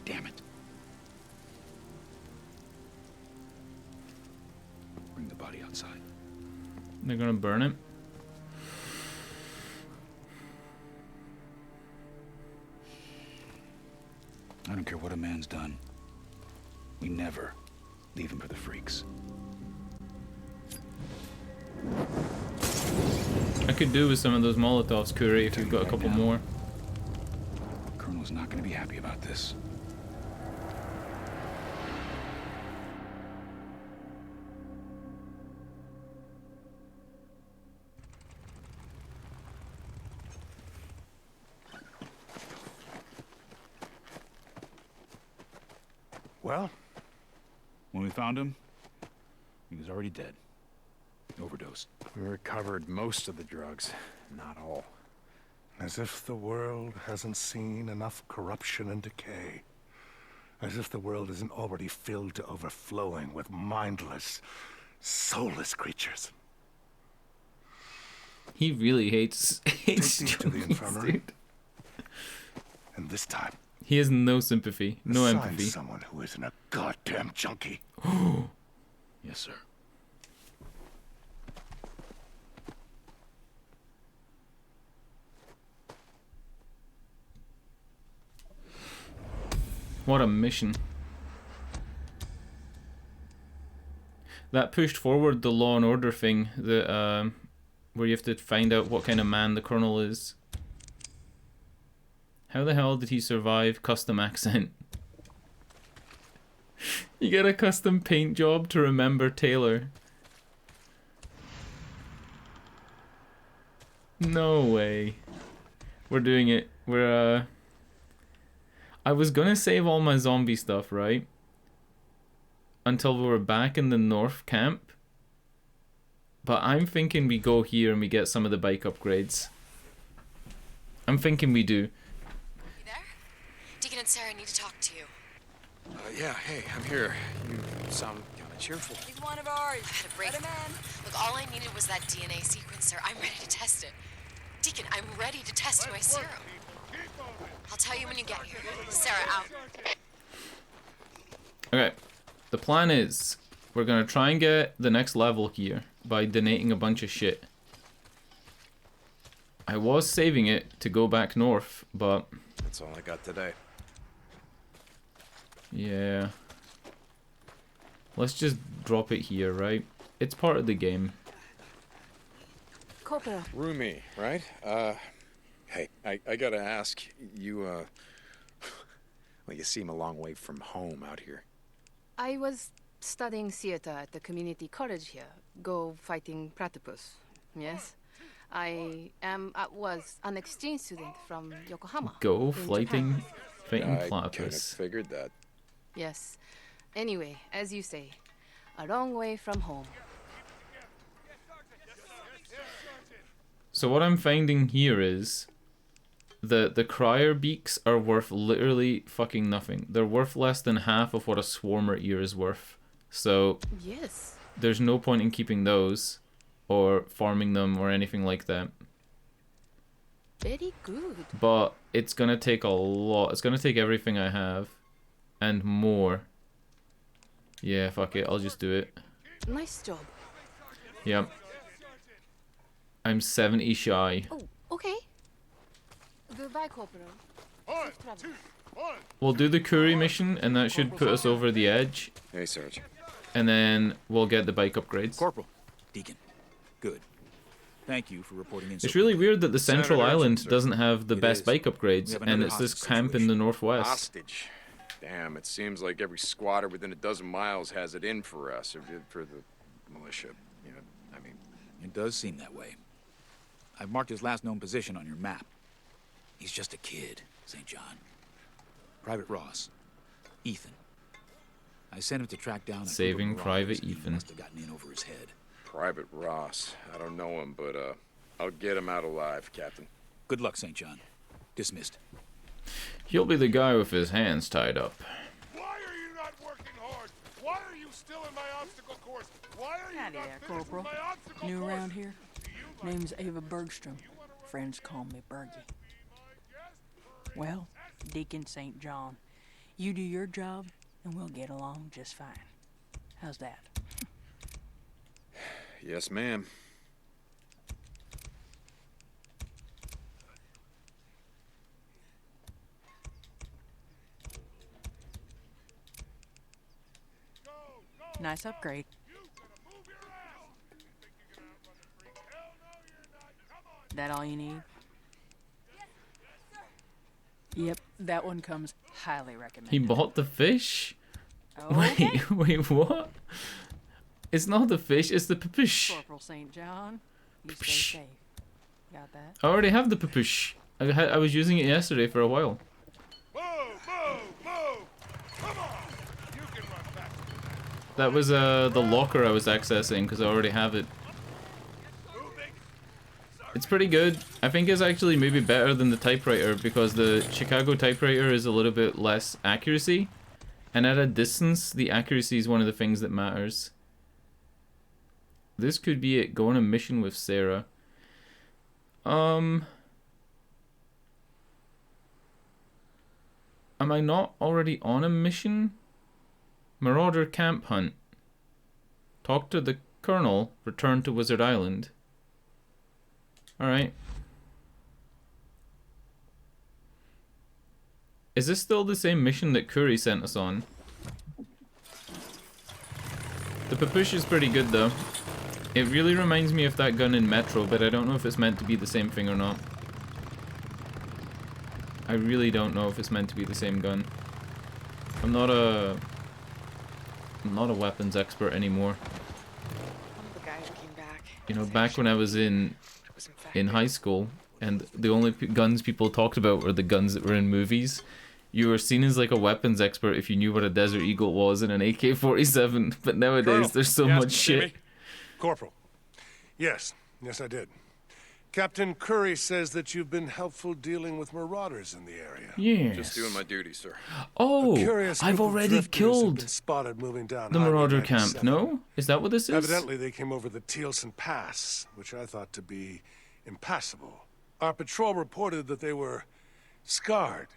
damn it. Bring the body outside. They're gonna burn it. I don't care what a man's done. We never leave him for the freaks. I could do with some of those Molotovs, Curry, if you've got a couple more. Colonel's not gonna be happy about this. Well? When we found him, he was already dead. Overdosed. We recovered most of the drugs, not all. As if the world hasn't seen enough corruption and decay. As if the world isn't already filled to overflowing with mindless, soulless creatures. He really hates Take these to the infirmary. dude. And this time, He has no sympathy, no assign empathy. someone who isn't a goddamn junkie. Yes, sir. What a mission. That pushed forward the Law and Order thing, that where you have to find out what kind of man the Colonel is. How the hell did he survive custom accent? You get a custom paint job to remember Taylor. No way. We're doing it. We're, I was gonna save all my zombie stuff, right? Until we were back in the north camp. But I'm thinking we go here and we get some of the bike upgrades. I'm thinking we do. You there? Deacon and Sarah need to talk to you. Yeah, hey, I'm here. You sound kind of cheerful. He's one of ours. I had a break. Look, all I needed was that DNA sequencer. I'm ready to test it. Deacon, I'm ready to test my serum. I'll tell you when you get here. Sarah, out. Okay. The plan is, we're gonna try and get the next level here by donating a bunch of shit. I was saving it to go back north, but... That's all I got today. Yeah. Let's just drop it here, right? It's part of the game. Corporal. Rumi, right? Hey, I gotta ask, you, well, you seem a long way from home out here. I was studying theater at the community college here. Go fighting platypus. Yes. I was an exchange student from Yokohama. Go in fighting Japan. platypus. Kind of figured that. Yes. Anyway, as you say, a long way from home. So what I'm finding here is the crier beaks are worth literally fucking nothing. They're worth less than half of what a swarmer ear is worth. So yes, there's no point in keeping those or farming them or anything like that. Very good. But it's gonna take a lot. It's gonna take everything I have and more. Yeah, fuck it. I'll just do it. Nice job. Yep. I'm 70 shy. Oh, okay. Goodbye, Corporal. We'll do the Curry mission, and that should put us over the edge. Hey, Sarge. And then we'll get the bike upgrades. Corporal. Deacon. Good. Thank you for reporting in. It's really weird that the Central Senator, Island sir. doesn't have the It best is. bike We upgrades, have and another it's this hostage camp in the northwest. Hostage. Damn, it seems like every squatter within a dozen miles has it in for us, or for the militia. You know, I mean... It does seem that way. I've marked his last known position on your map. He's just a kid, St. John. Private Ross. Ethan. I sent him to track down... Saving Private Ethan. Must have gotten in over his head. Private Ross. I don't know him, but, I'll get him out alive, Captain. Good luck, St. John. Dismissed. He'll be the guy with his hands tied up. Why are you not working hard? Why are you still in my obstacle course? Why are you Howdy not there, finished Corporal. with my obstacle New course? around here? Name's Ava Bergstrom. Friends call me Bergie. Well, Deacon St. John, you do your job, and we'll get along just fine. How's that? Yes, ma'am. Nice upgrade. That all you need? Yep, that one comes highly recommended. He bought the fish? Okay. Wait, what? It's not the fish, it's the papush. Corporal St. John, you stay safe. Got that? I already have the papush. I was using it yesterday for a while. That was the locker I was accessing because I already have it. It's pretty good. I think it's actually maybe better than the typewriter because the Chicago typewriter is a little bit less accuracy. And at a distance, the accuracy is one of the things that matters. This could be it. Go on a mission with Sarah. Am I not already on a mission? Marauder camp hunt. Talk to the colonel. Return to Wizard Island. Alright. Is this still the same mission that Curry sent us on? The papush is pretty good though. It really reminds me of that gun in Metro, but I don't know if it's meant to be the same thing or not. I really don't know if it's meant to be the same gun. I'm not a weapons expert anymore. One of the guys came back. You know, back when I was in in high school, and the only guns people talked about were the guns that were in movies, you were seen as like a weapons expert if you knew what a Desert Eagle was and an AK-47. But nowadays, Colonel, there's so you asked much to see shit. me? Corporal. Yes, I did. Captain Curry says that you've been helpful dealing with marauders in the area. Yes. Just doing my duty, sir. Oh, A curious I've group of already drifters have killed been spotted moving down the Highway Marauder camp. 97. No? Is that what this is? Evidently, they came over the Tealson Pass, which I thought to be impassable. Our patrol reported that they were scarred.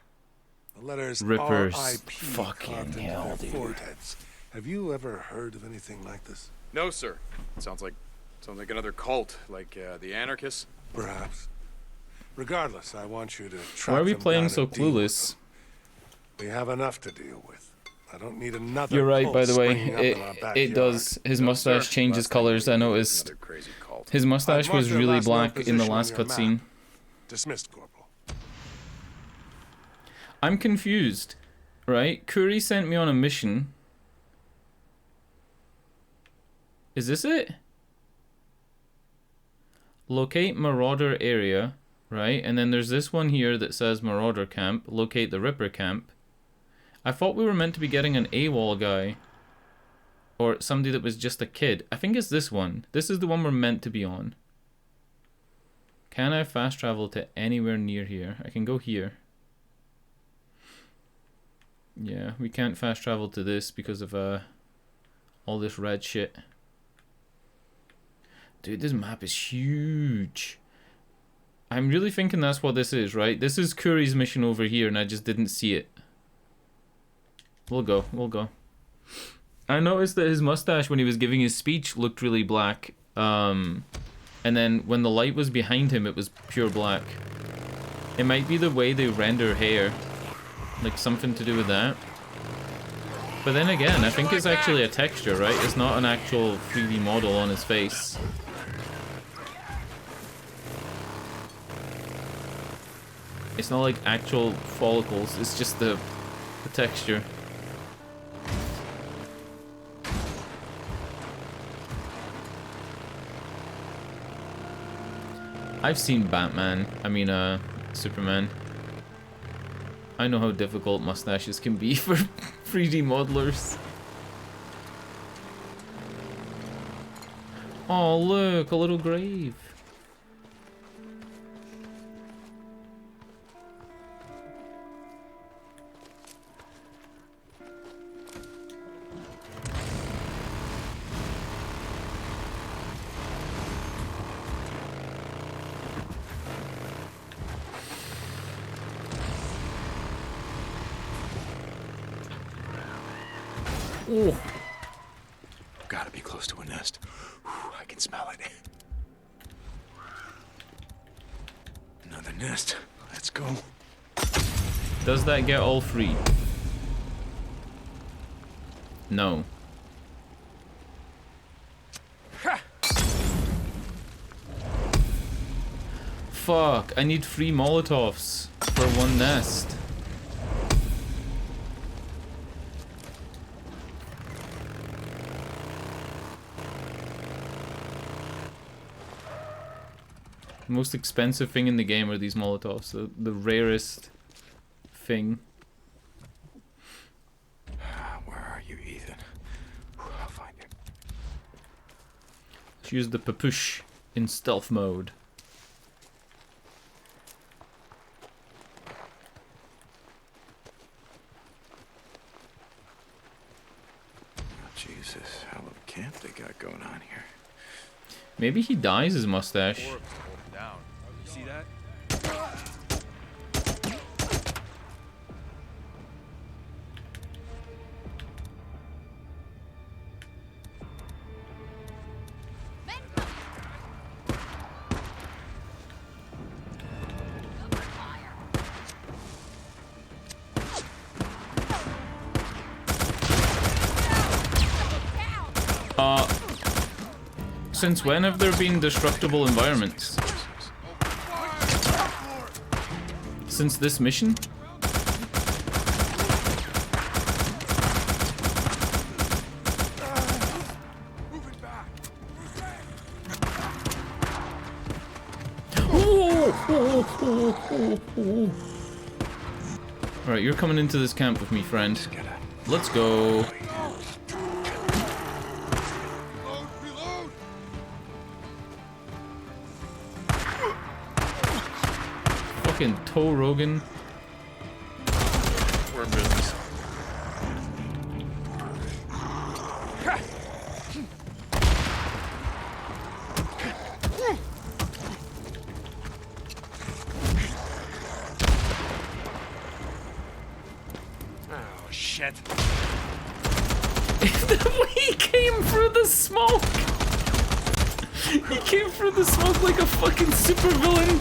The letters Rippers. R.I.P. Fucking carved into hell, their dude. foreheads. Have you ever heard of anything like this? No, sir. Sounds like another cult, like the anarchists. Perhaps. Regardless, I want you to track Why are we them playing down so and deal with clueless? them. We have enough to deal with. I don't need another. You're right, by cult the way. springing up in our It backyard. does. His No, mustache sir. changes colors, I noticed. Another crazy cult. His mustache I've was marked their really last known black in the position on last your cutscene. map. Dismissed, Corporal. I'm confused, right? Curry sent me on a mission. Is this it? Locate Marauder area, right? And then there's this one here that says Marauder camp. Locate the Ripper camp. I thought we were meant to be getting an AWOL guy. Or somebody that was just a kid. I think it's this one. This is the one we're meant to be on. Can I fast travel to anywhere near here? I can go here. Yeah, we can't fast travel to this because of all this red shit. Dude, this map is huge. I'm really thinking that's what this is, right? This is Curry's mission over here, and I just didn't see it. We'll go. I noticed that his mustache, when he was giving his speech, looked really black. And then when the light was behind him, it was pure black. It might be the way they render hair. Like, something to do with that. But then again, I think it's actually a texture, right? It's not an actual 3D model on his face. It's not like actual follicles, it's just the texture. I've seen Batman, Superman. I know how difficult mustaches can be for 3D modelers. Oh look, a little grave. Oh. Gotta be close to a nest. Whew, I can smell it. Another nest. Let's go. Does that get all three? No. Fuck, I need 3 Molotovs for 1 nest. The most expensive thing in the game are these Molotovs, the rarest thing. Where are you, Ethan? I'll find you. Let's use the papush in stealth mode. Oh, Jesus, hell of a camp they got going on here. Maybe he dyes his mustache. Down. You see that? Since when have there been destructible environments? Since this mission? Alright, you're coming into this camp with me, friend. Let's go. Fucking toe Rogan. We're in business. Oh, shit. He came through the smoke! He came through the smoke like a fucking supervillain!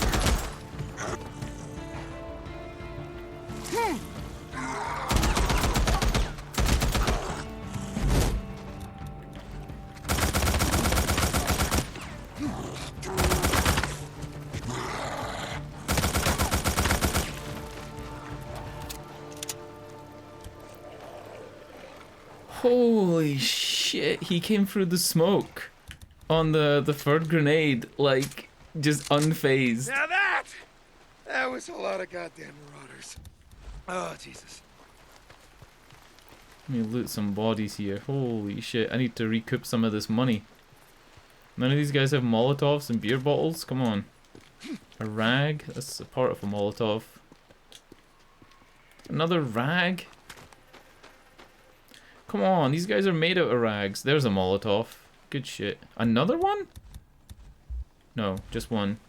Holy shit, he came through the smoke on the third grenade, like, just unfazed. Now that was a lot of goddamn marauders. Oh, Jesus. Let me loot some bodies here. Holy shit, I need to recoup some of this money. None of these guys have Molotovs and beer bottles? Come on. A rag? That's a part of a Molotov. Another rag? Come on, these guys are made out of rags. There's a Molotov. Good shit. Another one? No, just one.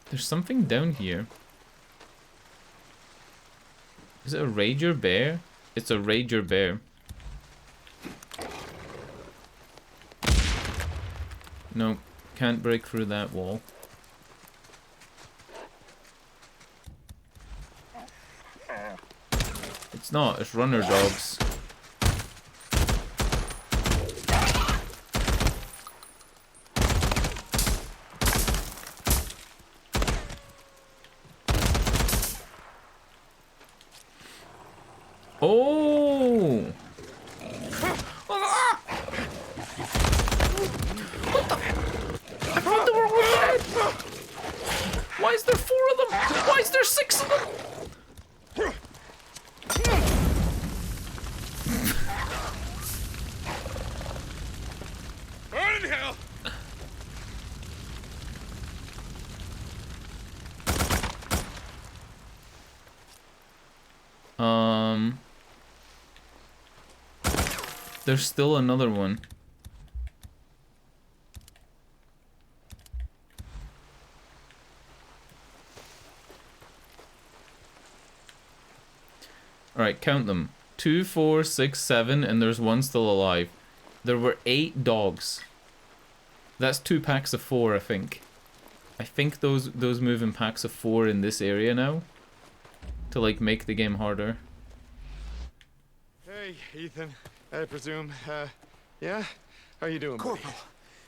There's something down here. Is it a Rager bear? It's a Rager bear. Nope, can't break through that wall. It's not, it's runner dogs. Oh! What the? I thought they were all dead! Why is there 4 of them? Why is there 6 of them? Burn in hell! There's still another one. Alright, count them. 2, 4, 6, 7, and there's one still alive. There were 8 dogs. That's 2 packs of 4, I think. I think those move in packs of 4 in this area now. To, like, make the game harder. Hey, Ethan. I presume, yeah? How you doing, Corporal,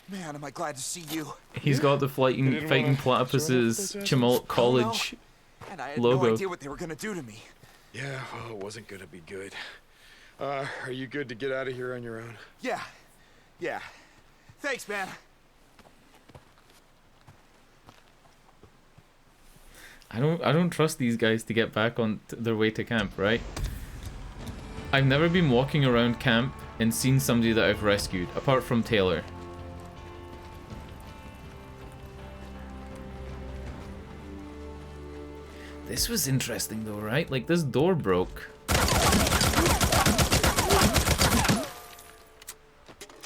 man, am I glad to see you. He's got the fighting platypuses Chimalt College And I had logo. no idea what they were gonna do to me. Yeah, well, it wasn't gonna be good. Are you good to get out of here on your own? Yeah. Thanks, man. I don't trust these guys to get back on their way to camp, right? I've never been walking around camp and seen somebody that I've rescued, apart from Taylor. This was interesting though, right? Like, this door broke.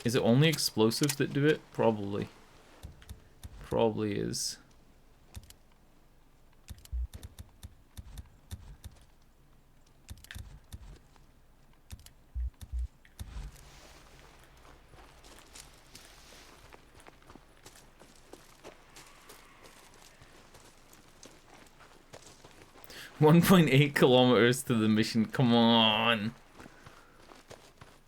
Is it only explosives that do it? Probably. Probably is. .8 kilometers to the mission. Come on.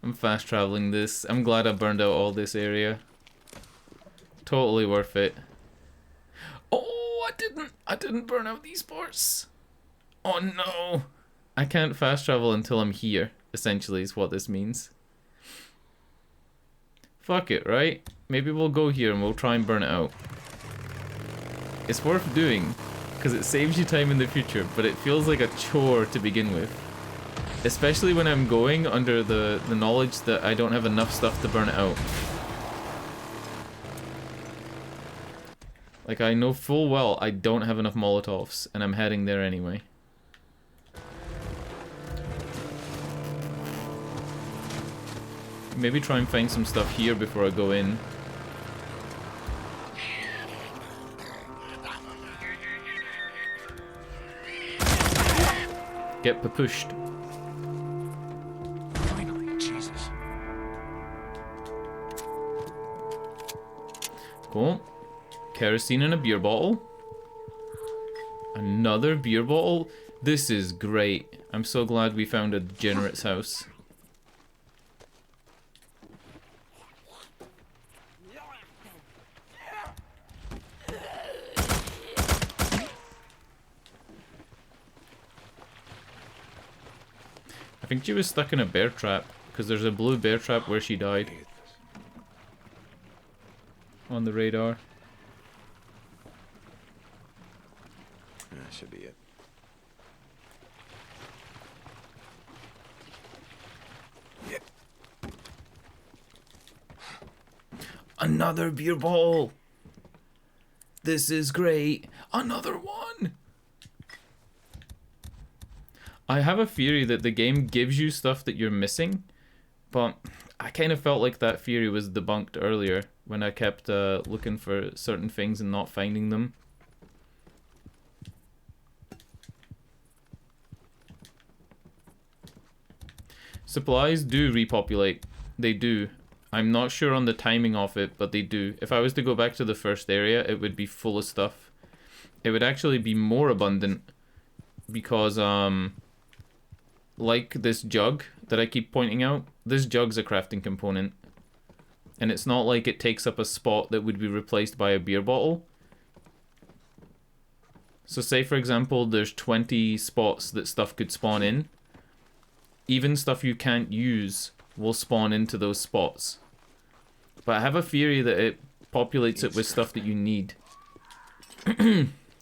I'm fast traveling this. I'm glad I burned out all this area. Totally worth it. Oh, I didn't burn out these parts. Oh no. I can't fast travel until I'm here, essentially is what this means. Fuck it, right? Maybe we'll go here and we'll try and burn it out. It's worth doing, because it saves you time in the future, but it feels like a chore to begin with. Especially when I'm going under the knowledge that I don't have enough stuff to burn it out. Like, I know full well I don't have enough Molotovs, and I'm heading there anyway. Maybe try and find some stuff here before I go in. Get pushed. Finally, Jesus. Cool. Kerosene in a beer bottle. Another beer bottle? This is great. I'm so glad we found a degenerate's house. I think she was stuck in a bear trap, because there's a blue bear trap where she died. On the radar. That should be it. Yep. Another beer bottle! This is great! Another one! I have a theory that the game gives you stuff that you're missing, but I kind of felt like that theory was debunked earlier when I kept looking for certain things and not finding them. Supplies do repopulate. They do. I'm not sure on the timing of it, but they do. If I was to go back to the first area, it would be full of stuff. It would actually be more abundant because, like this jug that I keep pointing out, this jug's a crafting component. And it's not like it takes up a spot that would be replaced by a beer bottle. So say, for example, there's 20 spots that stuff could spawn in. Even stuff you can't use will spawn into those spots. But I have a theory that it populates it with stuff that you need.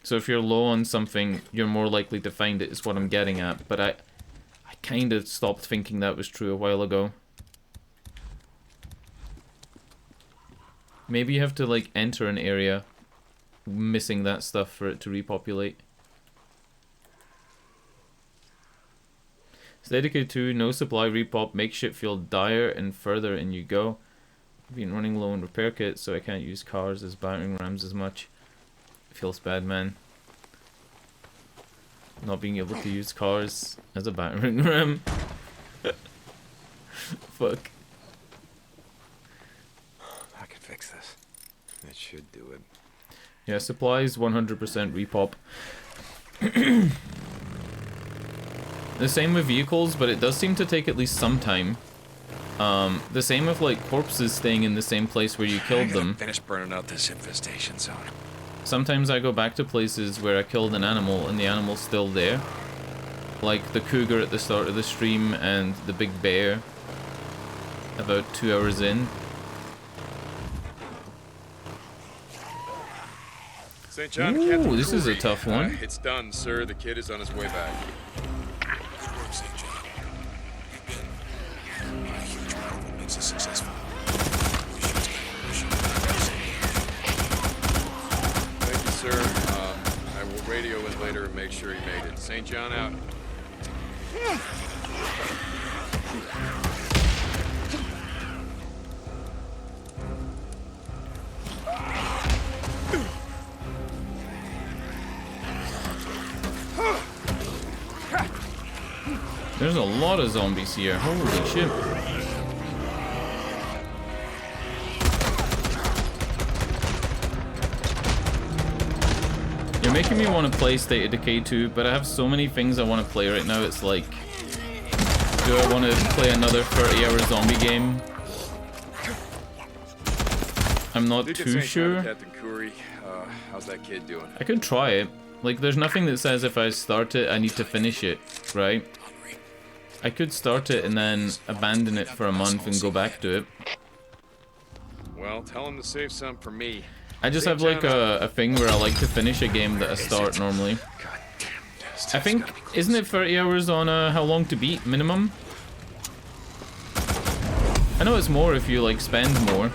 So if you're low on something, you're more likely to find it, is what I'm getting at. But I kind of stopped thinking that was true a while ago. Maybe you have to, like, enter an area missing that stuff for it to repopulate. Dedicated to no supply repop, makes shit feel dire, and further in you go. I've been running low on repair kits, so I can't use cars as battering rams as much. Feels bad, man. Not being able to use cars as a battering ram. Fuck. I can fix this. That should do it. Yeah, supplies 100% repop. The same with vehicles, but it does seem to take at least some time. The same with, like, corpses staying in the same place where you killed them. Finish burning out this infestation zone. Sometimes I go back to places where I killed an animal and the animal's still there. Like the cougar at the start of the stream and the big bear about 2 hours in. St. John, Ooh, Captain this is a Cooley. tough one. It's done, sir. The kid is on his way back. Good work, St. John. You've been a huge part of what makes us successful. Thank you, sir. I will radio in later and make sure he made it. St. John out. There's a lot of zombies here. Holy shit. You're making me want to play State of Decay 2, but I have so many things I want to play right now. It's like, do I want to play another 30-hour zombie game? I'm not too sure. Captain Cooley, how's that kid doing? I could try it. Like, there's nothing that says if I start it, I need to finish it, right? I could start it and then abandon it for a month and go back to it. Well, tell him to save some for me. I just have like a thing where I like to finish a game that I start normally. I think, isn't it 30 hours on how long to beat minimum? I know it's more if you like spend more.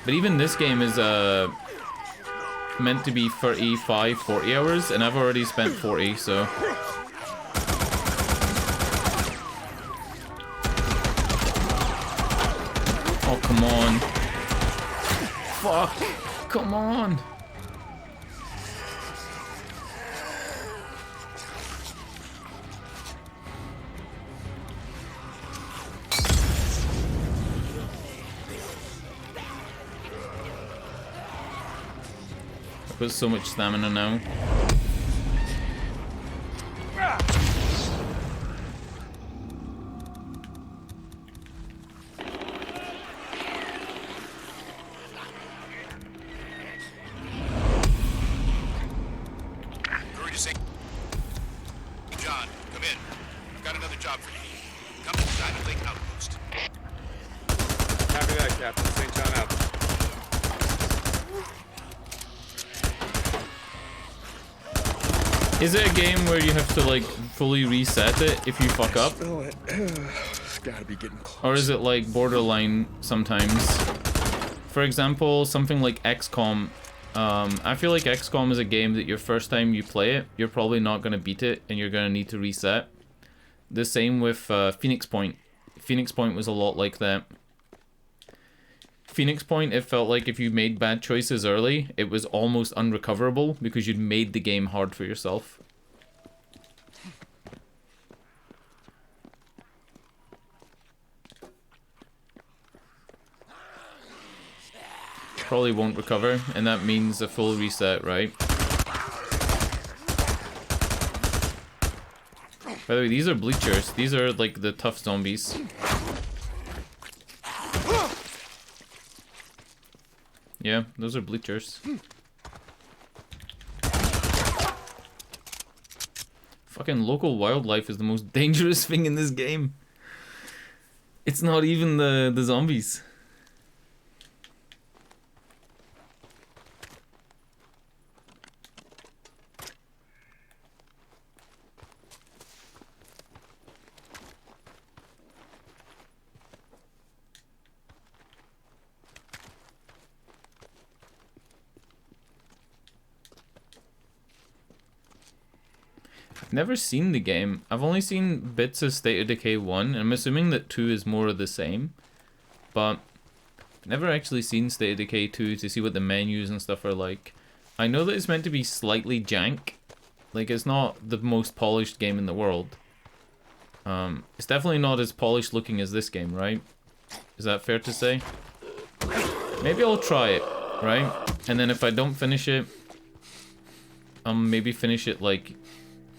But even this game is meant to be 35, 40 hours, and I've already spent 40, so. Oh, come on. Fuck. Come on. I put so much stamina now. Hurry to St. John, come in. I've got another job for you. Come to Diamond Lake Outpost. Copy that, Captain. St. John out. Is it a game where you have to like fully reset it if you fuck up? It's gotta be getting close. Or is it like borderline sometimes? For example, something like XCOM. I feel like XCOM is a game that your first time you play it, you're probably not going to beat it and you're going to need to reset. The same with Phoenix Point. Phoenix Point was a lot like that. Phoenix Point, it felt like if you made bad choices early, it was almost unrecoverable because you'd made the game hard for yourself. Probably won't recover, and that means a full reset, right? By the way, these are bleachers. These are like the tough zombies. Yeah, those are bleachers. Fucking local wildlife is the most dangerous thing in this game. It's not even the zombies. Never seen the game. I've only seen bits of State of Decay 1, and I'm assuming that 2 is more of the same. But I've never actually seen State of Decay 2 to see what the menus and stuff are like. I know that it's meant to be slightly jank. Like, it's not the most polished game in the world. It's definitely not as polished looking as this game, right? Is that fair to say? Maybe I'll try it, right? And then if I don't finish it, I'll maybe finish it like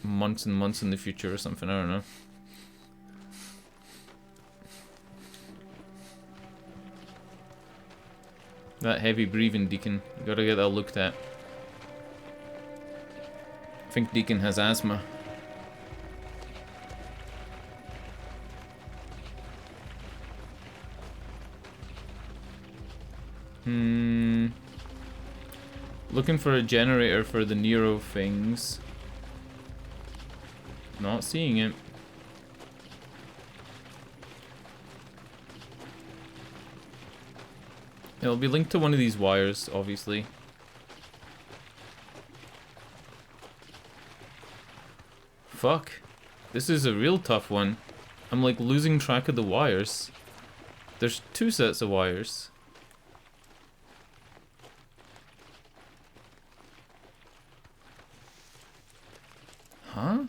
months and months in the future or something, I don't know. That heavy breathing, Deacon. You gotta get that looked at. I think Deacon has asthma. Looking for a generator for the Nero things. Not seeing it. It'll be linked to one of these wires, obviously. Fuck. This is a real tough one. I'm like losing track of the wires. There's 2 sets of wires. Huh?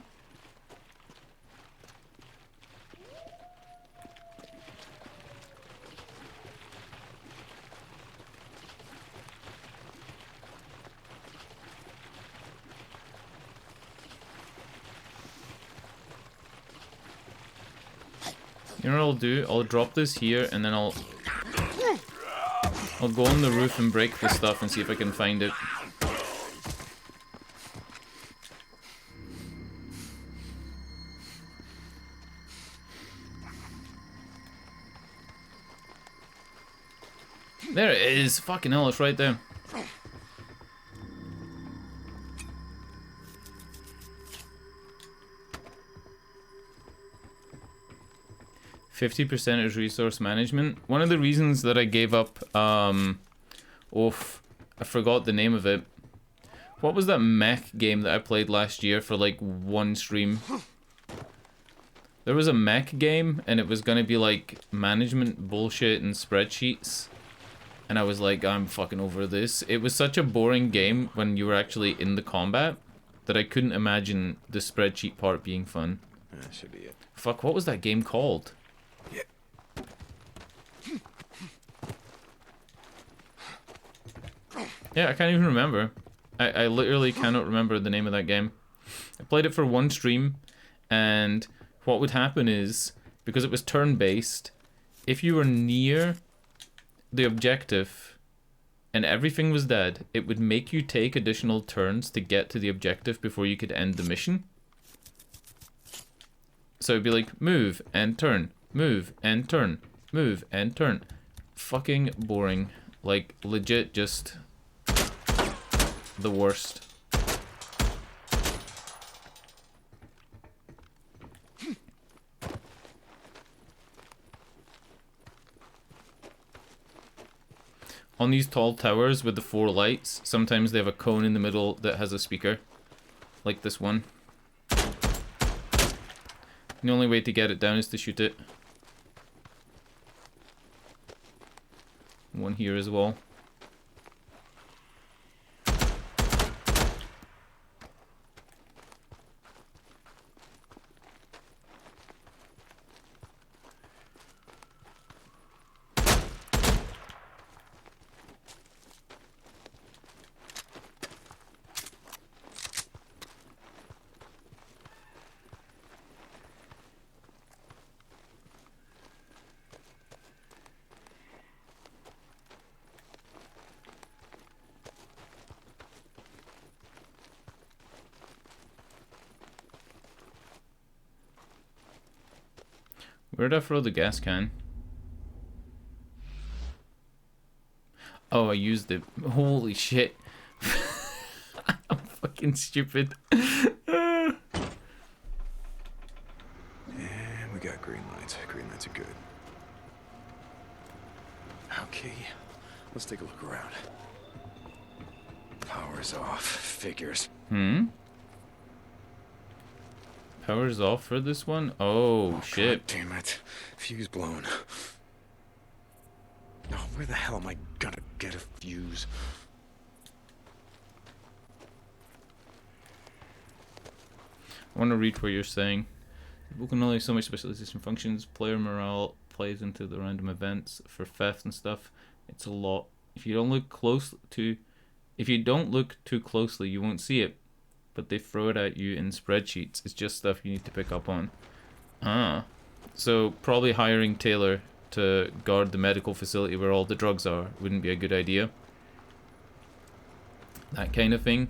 You know what I'll do? I'll drop this here and then I'll go on the roof and break this stuff and see if I can find it. There it is. Fucking hell, it's right there. %50 is resource management. One of the reasons that I gave up, I forgot the name of it. What was that mech game that I played last year for like one stream? There was a mech game and it was gonna be like management bullshit and spreadsheets. And I was like, I'm fucking over this. It was such a boring game when you were actually in the combat that I couldn't imagine the spreadsheet part being fun. That should be it. Fuck, what was that game called? Yeah, I can't even remember. I literally cannot remember the name of that game. I played it for one stream, and what would happen is, because it was turn-based, if you were near the objective and everything was dead, it would make you take additional turns to get to the objective before you could end the mission. So it'd be like, move and turn, move and turn, move and turn. Fucking boring. Like, legit just the worst. On these tall towers with the 4 lights, sometimes they have a cone in the middle that has a speaker. Like this one. The only way to get it down is to shoot it. One here as well. Where'd I throw the gas can? Oh, I used it. Holy shit. I'm fucking stupid. And we got green lights. Green lights are good. Okay, let's take a look around. Power's off. Figures. Power's off for this one? Oh, shit. God damn it. Fuse blown. No, where the hell am I gonna get a fuse? I want to read what you're saying. People can only so much specialization functions. Player morale plays into the random events for theft and stuff. It's a lot. If you don't look too closely, you won't see it. But they throw it at you in spreadsheets. It's just stuff you need to pick up on. Ah. So probably hiring Taylor to guard the medical facility where all the drugs are wouldn't be a good idea. That kind of thing.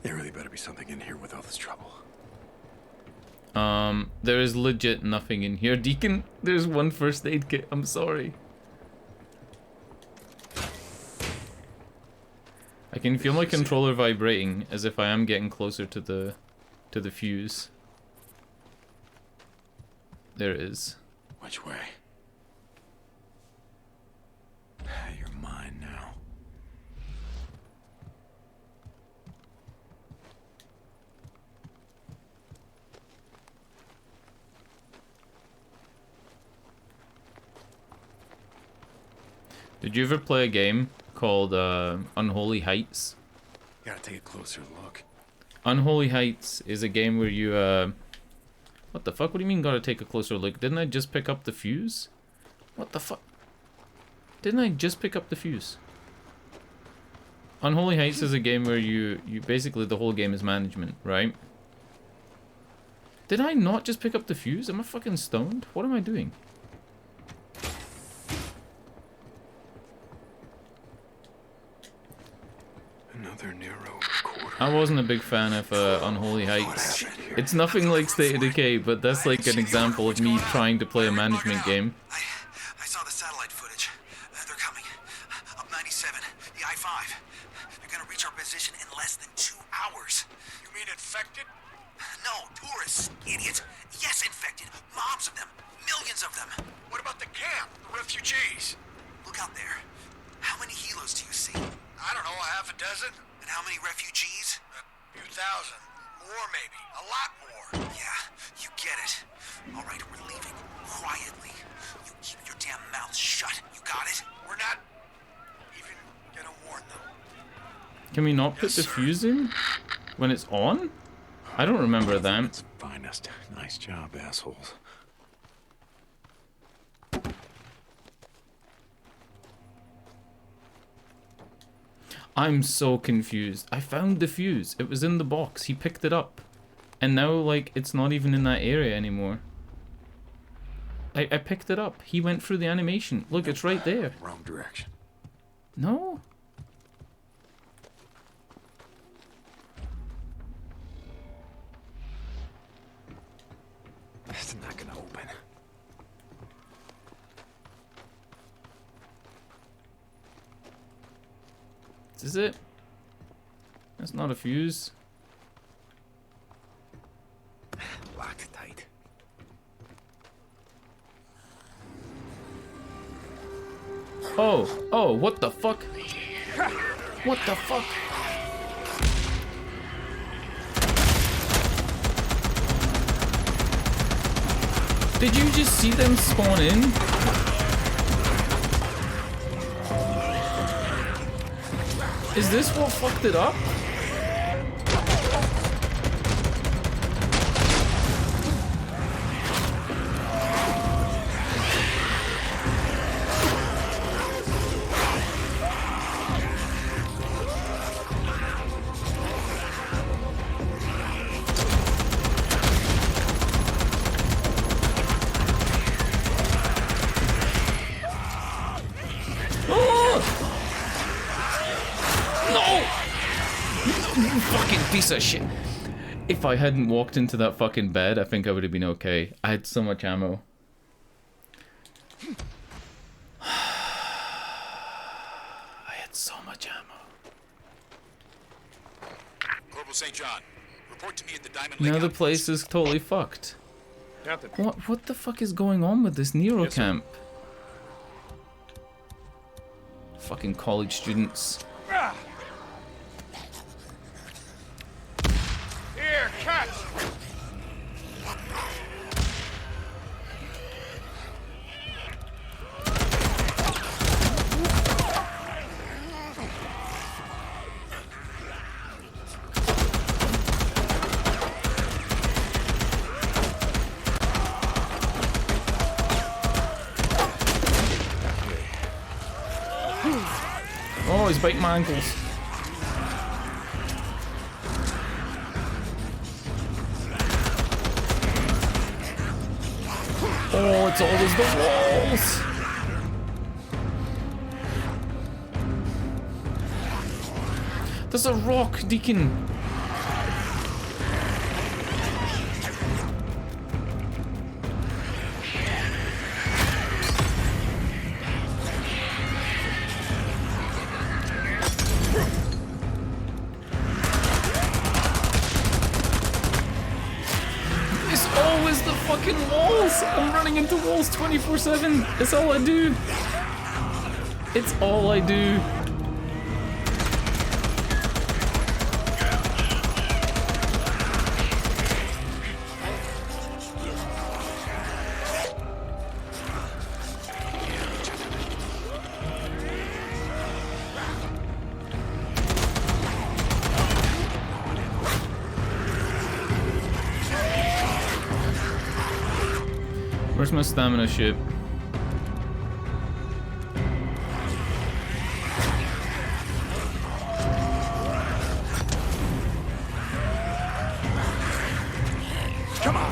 There really better be something in here with all this trouble. There is legit nothing in here. Deacon, there's one first aid kit. I'm sorry. I can feel my controller vibrating as if I am getting closer to the fuse. There it is. Which way? You're mine now. Did you ever play a game called Unholy Heights? Gotta take a closer look. Unholy Heights is a game where you what the fuck? What do you mean gotta take a closer look? Didn't I just pick up the fuse? What the fuck? Didn't I just pick up the fuse? Unholy Heights is a game where you basically the whole game is management, right? Did I not just pick up the fuse? Am I fucking stoned? What am I doing? Another narrow quarter. I wasn't a big fan of Unholy Heights. It's nothing like State of Decay, but that's like an example of me trying to play a management game. I saw the satellite footage. They're coming. Up 97, the I-5. They're gonna reach our position in less than 2 hours. You mean infected? No, tourists, idiot. Yes, infected. Mobs of them. Millions of them. What about the camp? The refugees? Look out there. How many helos do you see? I don't know, a half a dozen? And how many refugees? A few thousand. More maybe. A lot more. Yeah, you get it. All right, we're leaving. Quietly. You keep your damn mouth shut. You got it? We're not even gonna warn them. Can we not put the fuse in when it's on? I don't remember that. It's finest. Nice job, assholes. I'm so confused. I found the fuse. It was in the box. He picked it up. And now, like, it's not even in that area anymore. I picked it up. He went through the animation. Look, it's right there. Wrong direction. No. It's not gonna open. Is it? That's not a fuse. Locked tight. Oh, what the fuck? What the fuck? Did you just see them spawn in? Is this what fucked it up? Piece of shit. If I hadn't walked into that fucking bed, I think I would have been okay. I had so much ammo. I had so much ammo. Corporal St. John, report to me at the Diamond Lake. Now the place is totally fucked. Captain. What the fuck is going on with this Nero camp? Fucking college students. Here, catch! Oh, he's biting my ankles. Oh, it's always the walls! There's a rock, Deacon! It's always the fucking walls! I'm running into walls 24/7. It's all I do. It's all I do. Where's my stamina ship? Come on.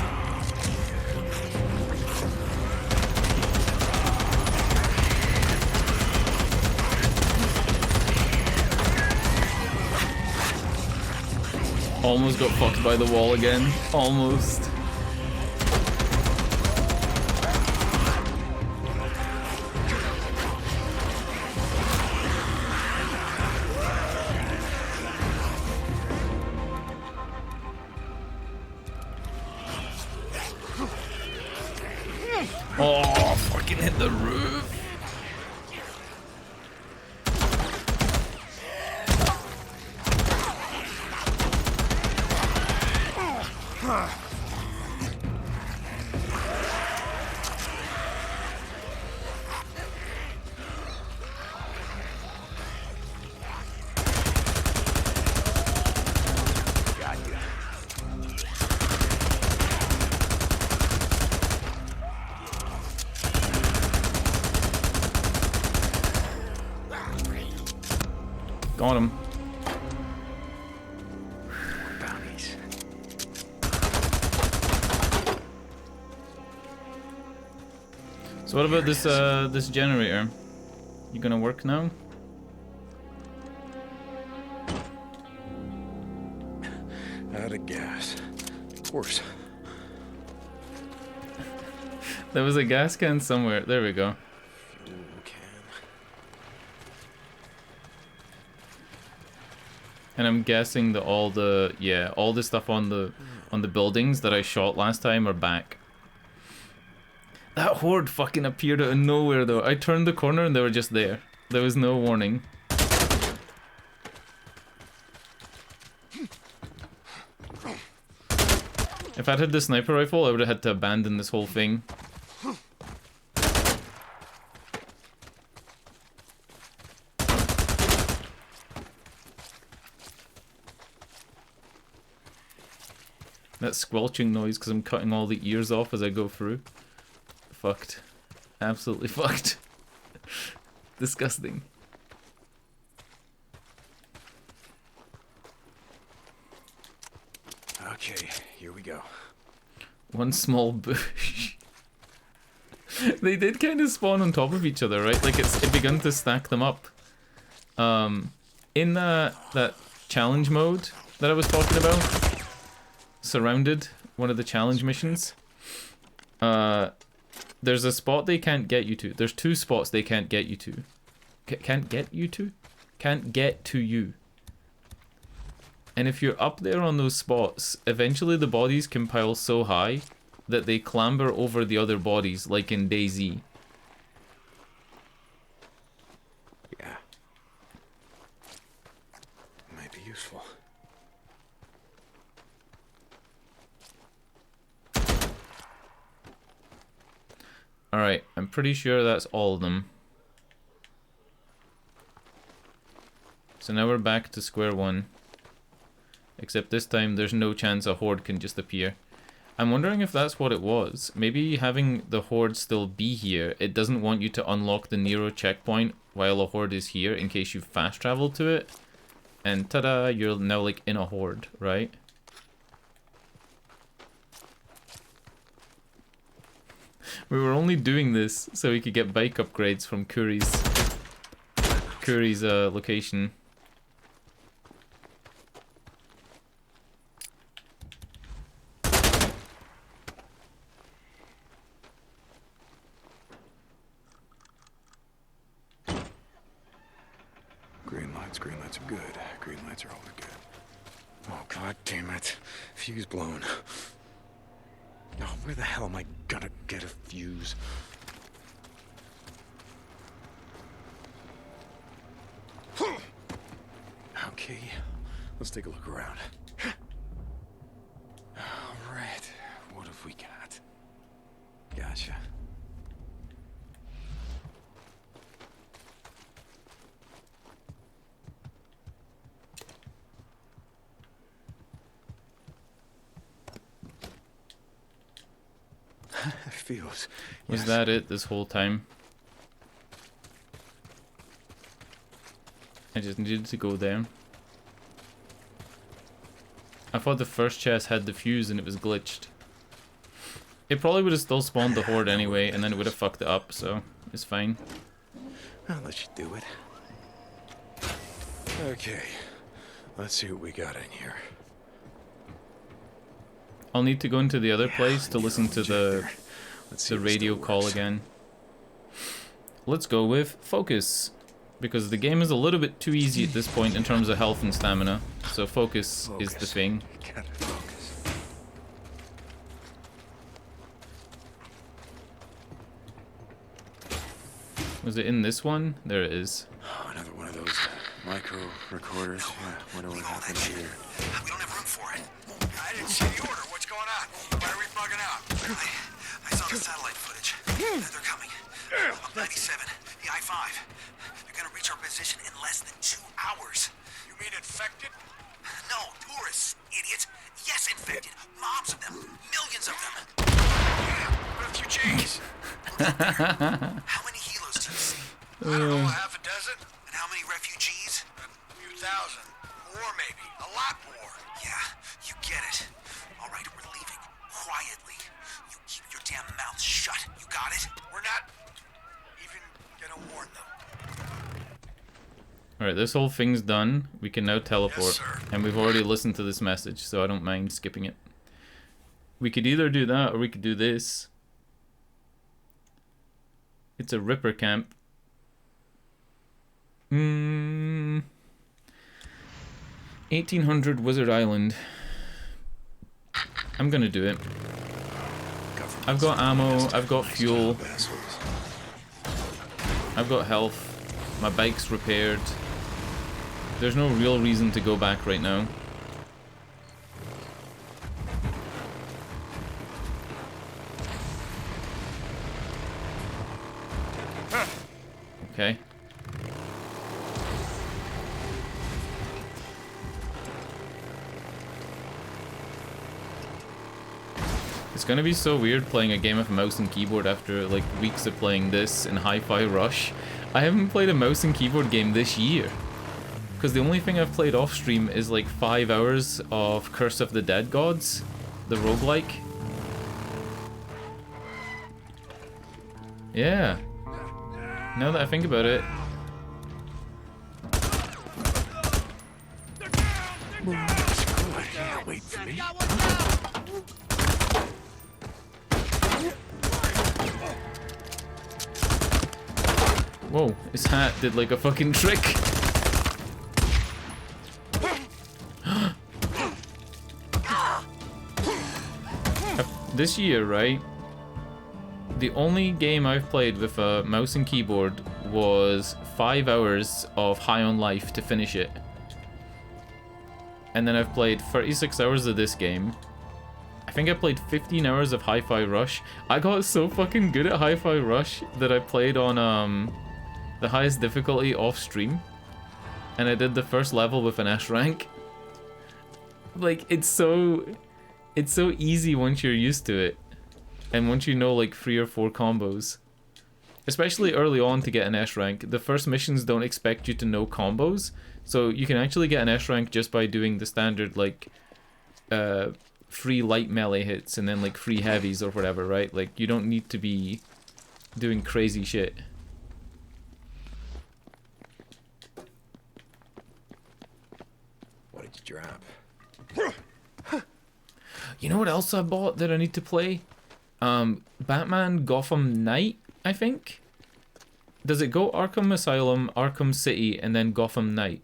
Almost got fucked by the wall again. Almost. Oh, fucking hit the roof. Got him. Bounties. So what about this this generator? You gonna work now? Out of gas. Of course. There was a gas can somewhere. There we go. Fuel can. And I'm guessing that all the stuff on the buildings that I shot last time are back. That horde fucking appeared out of nowhere though. I turned the corner and they were just there. There was no warning. If I'd had the sniper rifle, I would have had to abandon this whole thing. That squelching noise because I'm cutting all the ears off as I go through. Fucked. Absolutely fucked. Disgusting. Okay, here we go. One small bush. They did kind of spawn on top of each other, right? Like it begun to stack them up. In that challenge mode that I was talking about, Surrounded, one of the challenge missions. There's a spot they can't get you to. There's two spots they can't get you to. Can't get you to? Can't get to you. And if you're up there on those spots, eventually the bodies can pile so high that they clamber over the other bodies, like in DayZ. Yeah. Might be useful. Alright, I'm pretty sure that's all of them. So now we're back to square one. Except this time there's no chance a horde can just appear. I'm wondering if that's what it was. Maybe having the horde still be here, it doesn't want you to unlock the Nero checkpoint while a horde is here in case you fast travel to it. And ta-da, you're now like in a horde, right? We were only doing this so we could get bike upgrades from Kuri's location. Green lights are good. Green lights are always good. Oh, god damn it. Fuse blown. Oh, where the hell am I gonna get a fuse? Okay, let's take a look around. Alright, what have we got? Gotcha. Feels. Was that it this whole time? I just needed to go there. I thought the first chest had the fuse and it was glitched. It probably would have still spawned the horde anyway, and then it would have fucked it up, so it's fine. I'll let you do it. Okay, let's see what we got in here. I'll need to go into the other place to listen to the radio call again. Let's go with focus, because the game is a little bit too easy at this point in terms of health and stamina. So focus is the thing. Was it in this one? There it is. Oh, another one of those micro recorders. Yeah, wonder what happened here. We don't have room for it. I didn't see the order. What's going on? Why are we bugging out? I saw the satellite footage. They're coming. Up 97, the I-5. They're gonna reach our position in less than 2 hours. You mean infected? No, tourists, idiots. Yes, infected. Mobs of them. Millions of them. Yeah, refugees. How many helos do you see? I don't know, half a dozen? And how many refugees? A few thousand. More maybe. A lot more. Yeah, you get it. All right, we're leaving. Quietly. You keep your damn mouth shut. You got it? We're not even gonna warn them. Alright, this whole thing's done. We can now teleport. Yes, and we've already listened to this message, so I don't mind skipping it. We could either do that or we could do this. It's a Ripper camp. 1800 Wizard Island. I'm gonna do it. I've got ammo, I've got fuel. I've got health. My bike's repaired. There's no real reason to go back right now. Okay. It's gonna be so weird playing a game of mouse and keyboard after like weeks of playing this in Hi-Fi Rush. I haven't played a mouse and keyboard game this year. Because the only thing I've played off stream is like 5 hours of Curse of the Dead Gods, the roguelike. Yeah. Now that I think about it. Wait for me. Whoa, his hat did like a fucking trick. This year, right? The only game I've played with a mouse and keyboard was 5 hours of High on Life to finish it. And then I've played 36 hours of this game. I think I played 15 hours of Hi-Fi Rush. I got so fucking good at Hi-Fi Rush that I played on the highest difficulty off stream. And I did the first level with an S rank. Like, it's so easy once you're used to it. And once you know like 3 or 4 combos. Especially early on to get an S rank. The first missions don't expect you to know combos. So you can actually get an S rank just by doing the standard like 3 light melee hits and then like 3 heavies or whatever, right? Like you don't need to be doing crazy shit. What did you drop? You know what else I bought that I need to play? Batman Gotham Knight, I think? Does it go Arkham Asylum, Arkham City, and then Gotham Knight?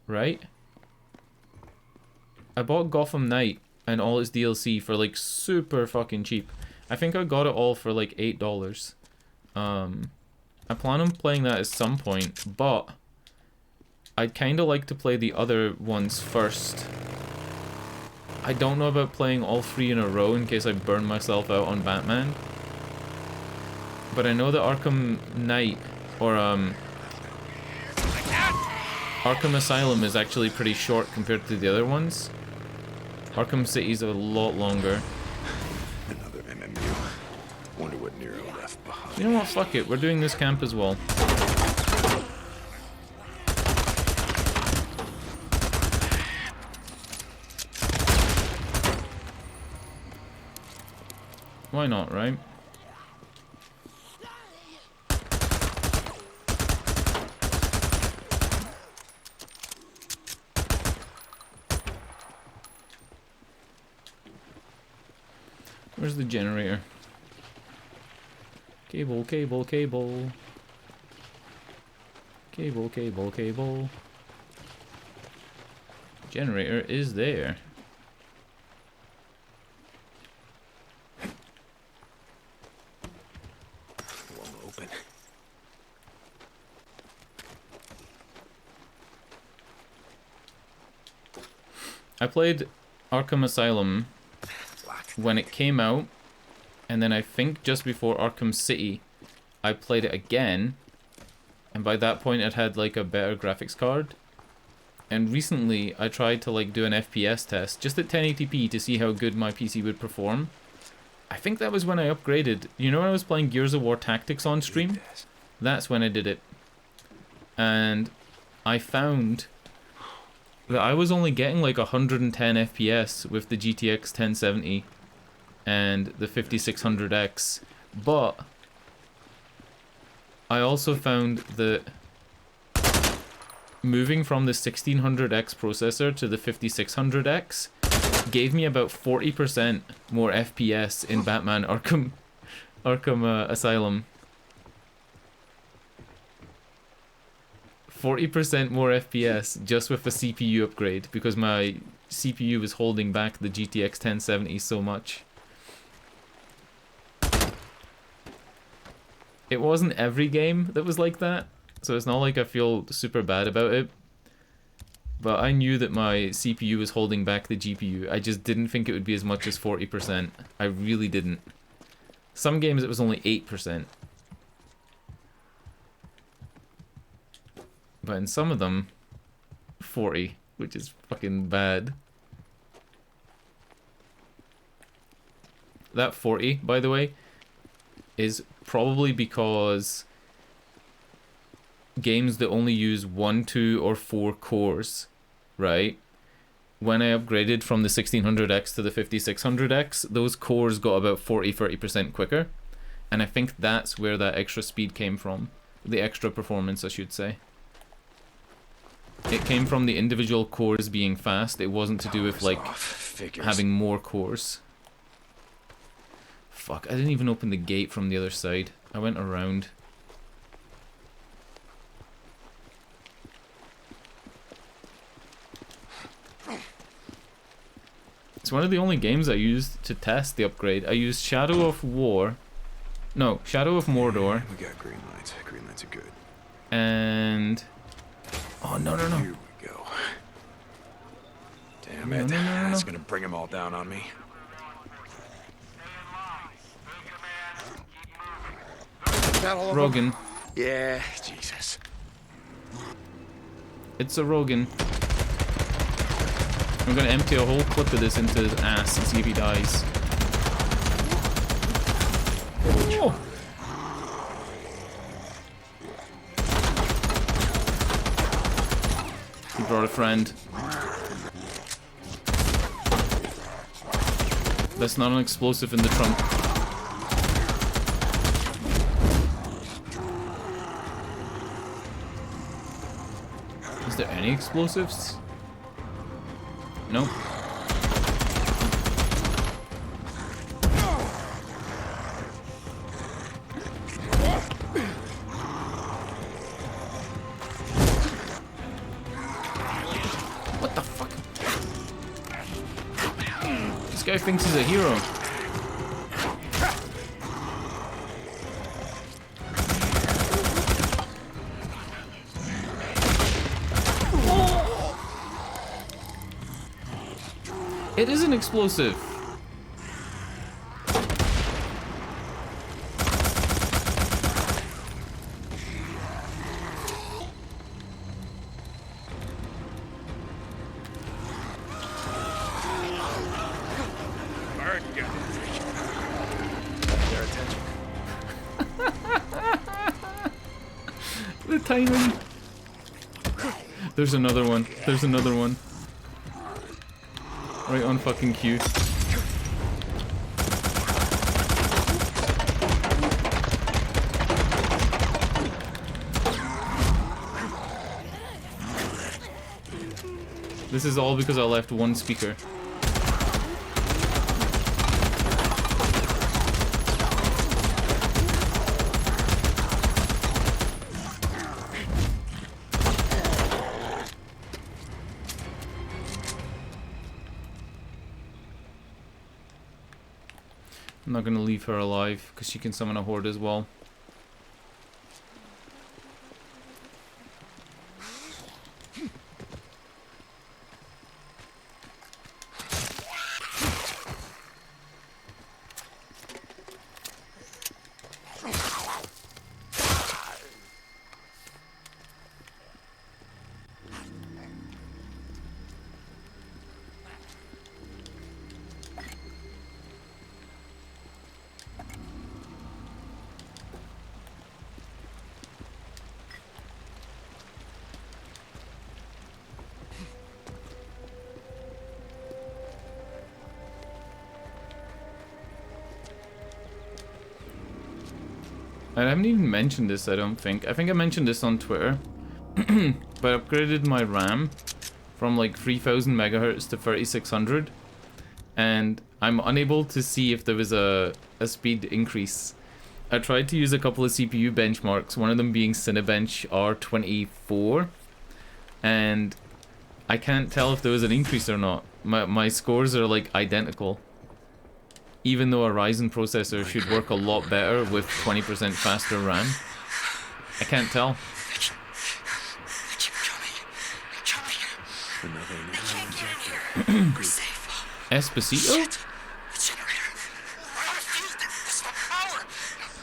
Right? I bought Gotham Knight and all its DLC for like super fucking cheap. I think I got it all for like $8. I plan on playing that at some point, but I'd kind of like to play the other ones first. I don't know about playing all 3 in a row in case I burn myself out on Batman. But I know that Arkham Knight, or Arkham Asylum is actually pretty short compared to the other ones. Arkham City's a lot longer. Another MMU. Wonder what Nero left behind. You know what, fuck it, we're doing this camp as well. Why not, right? Where's the generator? Cable, cable, cable. Cable, cable, cable. Generator is there. Won't open. I played Arkham Asylum when it came out, and then I think just before Arkham City, I played it again, and by that point it had like a better graphics card. And recently I tried to like do an FPS test just at 1080p to see how good my PC would perform. I think that was when I upgraded. You know when I was playing Gears of War Tactics on stream? That's when I did it. And I found that I was only getting like 110 FPS with the GTX 1070 and the 5600X, but I also found that moving from the 1600X processor to the 5600X gave me about 40% more FPS in Batman Arkham Asylum. 40% more FPS just with a CPU upgrade because my CPU was holding back the GTX 1070 so much. It wasn't every game that was like that, so it's not like I feel super bad about it. But I knew that my CPU was holding back the GPU. I just didn't think it would be as much as 40%. I really didn't. Some games it was only 8%. But in some of them, 40, which is fucking bad. That 40, by the way, is probably because games that only use 1, 2, or 4 cores, right? When I upgraded from the 1600X to the 5600X, those cores got about 40-30% quicker. And I think that's where that extra speed came from. The extra performance, I should say. It came from the individual cores being fast. It wasn't to do with, like, having more cores. Fuck, I didn't even open the gate from the other side. I went around. It's one of the only games I used to test the upgrade. I used Shadow of War. No, Shadow of Mordor. We got green lights. Green lights are good. And... oh, no, no, no. Here we go. Damn it. That's gonna bring them all down on me. Rogan. Yeah, Jesus. It's a Rogan. I'm gonna empty a whole clip of this into his ass and see if he dies. Oh. He brought a friend. That's not an explosive in the trunk. Is there any explosives? No. What the fuck? This guy thinks he's a hero. It is an explosive. The timing. There's another one. There's another one. Right on fucking cue. This is all because I left one speaker. I'm not gonna leave her alive because she can summon a horde as well. I haven't even mentioned this, I don't think. I think I mentioned this on Twitter. But I upgraded my RAM from like 3000 megahertz to 3600. And I'm unable to see if there was a speed increase. I tried to use a couple of CPU benchmarks, one of them being Cinebench R24. And I can't tell if there was an increase or not. My scores are like identical. Even though a Ryzen processor should work a lot better with 20% faster RAM. I can't tell. Esposito?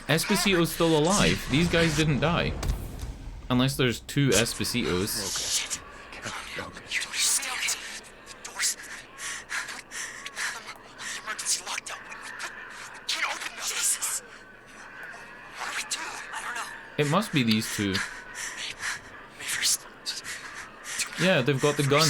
Esposito's still alive. These guys didn't die. Unless there's two Espositos. It must be these two. Yeah, they've got the gun.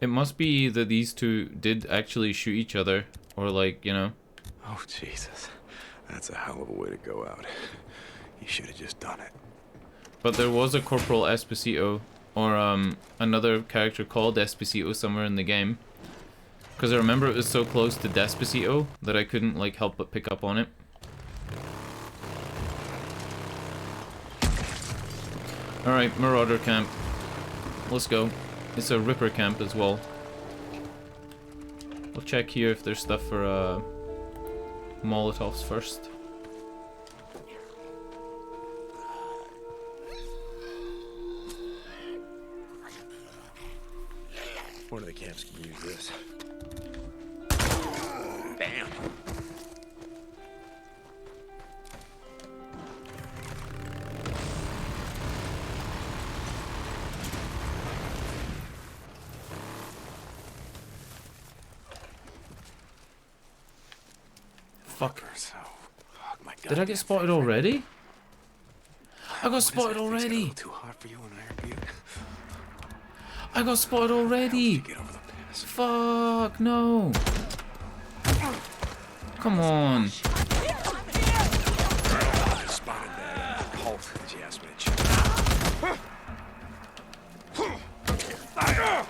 It must be that these two did actually shoot each other, or like, you know. Oh, Jesus. That's a hell of a way to go out. You should have just done it. But there was a Corporal Esposito, or another character called Esposito somewhere in the game. Because I remember it was so close to Despacito that I couldn't like help but pick up on it. Alright, Marauder camp. Let's go. It's a Ripper camp as well. We'll check here if there's stuff for Molotovs first. One of the camps can use this. Bam! Fuckers. Oh, fuck my God. Did I get spotted already? I got spotted It's a already. little too hot for you and Iron Butte. I got spotted already. Fuck, no. Come on. I spotted that cult that you asked me to check out.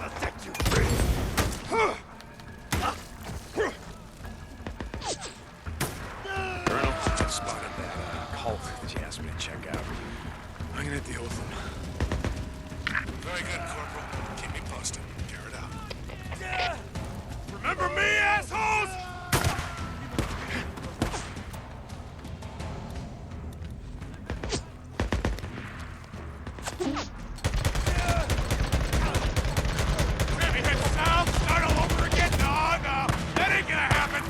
I'll set you free. Colonel, I spotted that cult that you asked me to check out. I'm gonna deal with them. Very good, Corporal. Keep me posted. Tear it out. Remember me, assholes? Maybe head south, start all over again? No, that ain't gonna happen.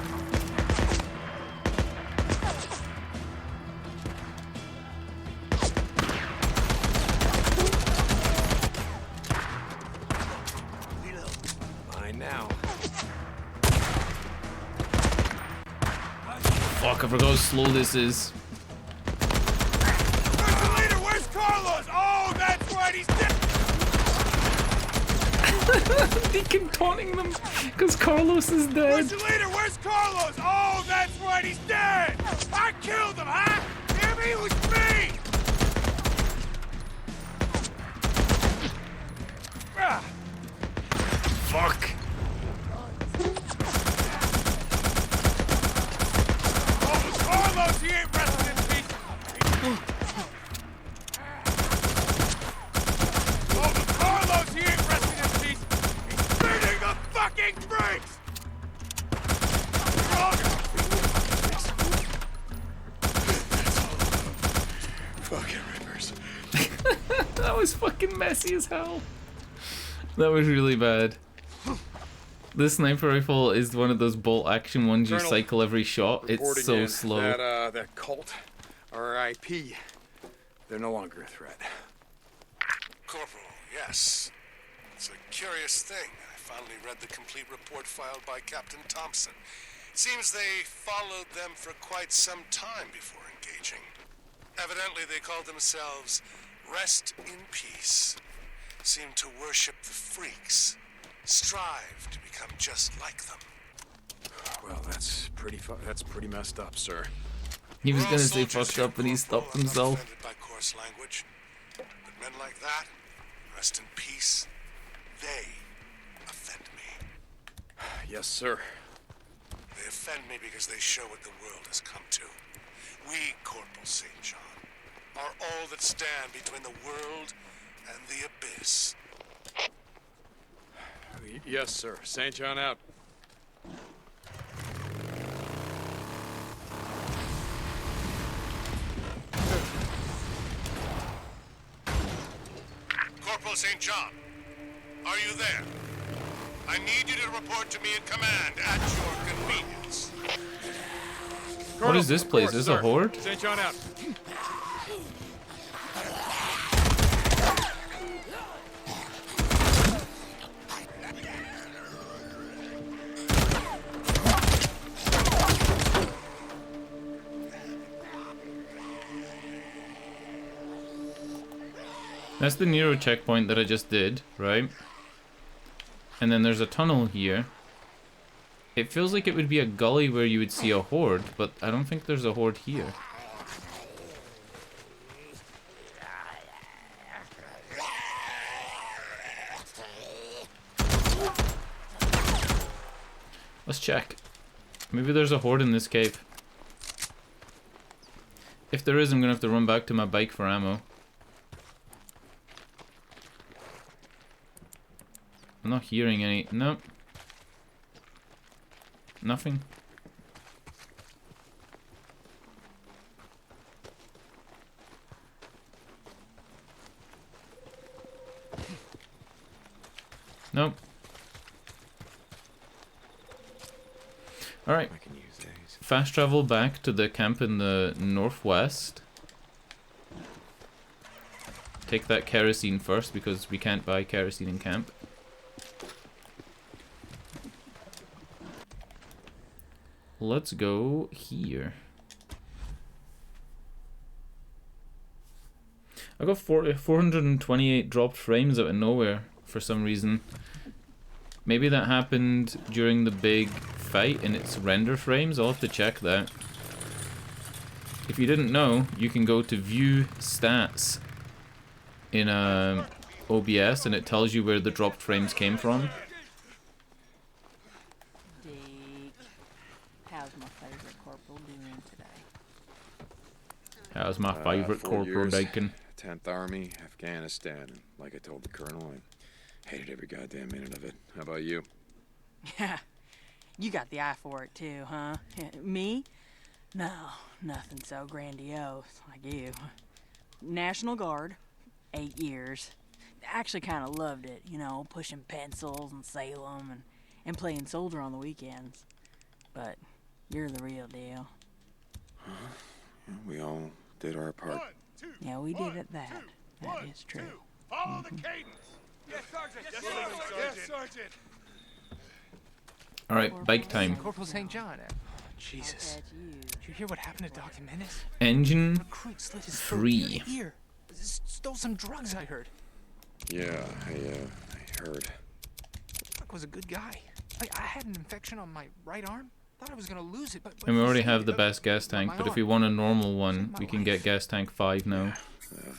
Mine now. Fuck, I forgot how slow this is. Where's the leader? Where's Carlos? Oh, that's right, he's dead. Deacon taunting them because Carlos is dead. Where's the leader? Where's Carlos? Oh, that's right, he's dead. I killed him, huh? Damn it, it was me. Ah. Fuck. Oh, Carlos, he ain't resting in peace. was fucking messy as hell. That was really bad. This sniper rifle is one of those bolt action ones you Colonel, cycle every shot. It's so again. slow. That cult, RIP, they're no longer a threat. Corporal, yes. It's a curious thing. I finally read the complete report filed by Captain Thompson. It seems they followed them for quite some time before engaging. Evidently, they called themselves Rest in Peace. Seemed to worship the freaks. Strive to become just like them. Well, that's pretty messed up, sir. He was gonna say fucked up, but he stopped himself. By coarse language, but men like that, rest in peace, they offend me. Yes, sir. They offend me because they show what the world has come to. We, Corporal St. John, are all that stand between the world and the abyss. Yes, sir. St. John out. Corporal St. John, are you there? I need you to report to me in command at your convenience. What is this place? Is this a horde? St. John out. That's the Nero checkpoint that I just did, right? And then there's a tunnel here. It feels like it would be a gully where you would see a horde, but I don't think there's a horde here. Let's check. Maybe there's a horde in this cave. If there is, I'm gonna have to run back to my bike for ammo. I'm not hearing any. Nope. Nothing. Nope. Alright. Fast travel back to the camp in the northwest. Take that kerosene first because we can't buy kerosene in camp. Let's go here. I got 428 dropped frames out of nowhere for some reason. Maybe that happened during the big fight and it's render frames. I'll have to check that. If you didn't know, you can go to view stats in OBS and it tells you where the dropped frames came from. How's my favorite corporal doing today? How's my favorite 4 corporal years, Dakin? 10th Army, Afghanistan. And like I told the colonel, I hated every goddamn minute of it. How about you? Yeah, you got the eye for it too, huh? Me? No, nothing so grandiose like you. National Guard, 8 years. Actually kind of loved it, you know, pushing pencils in Salem and playing soldier on the weekends. But you're the real deal. We all did our part. Yeah, we did it that. That is true. Follow the cadence. Yes, Sergeant. Yes, Sergeant. Yes, Sergeant. Alright, bike time. Corporal St. John. Jesus. Did you hear what happened to Doc Jimenez? Engine Recruit slit his throat 3. ear. Stole some drugs, I heard. Yeah, I heard. Doc was a good guy. I had an infection on my right arm. Thought I was gonna lose it, but And we already have the best gas tank, but if we want a normal one, we can get gas tank 5 now.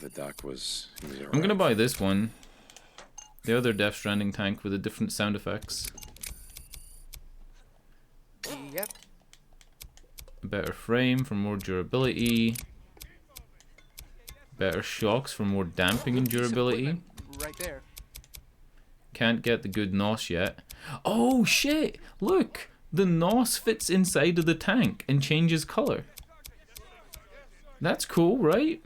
The doc was I'm gonna buy this one. The other Death Stranding tank with the different sound effects. Yep. Better frame for more durability. Better shocks for more damping and durability. Right there. Can't get the good NOS yet. Oh shit! Look! The NOS fits inside of the tank and changes color. That's cool, right?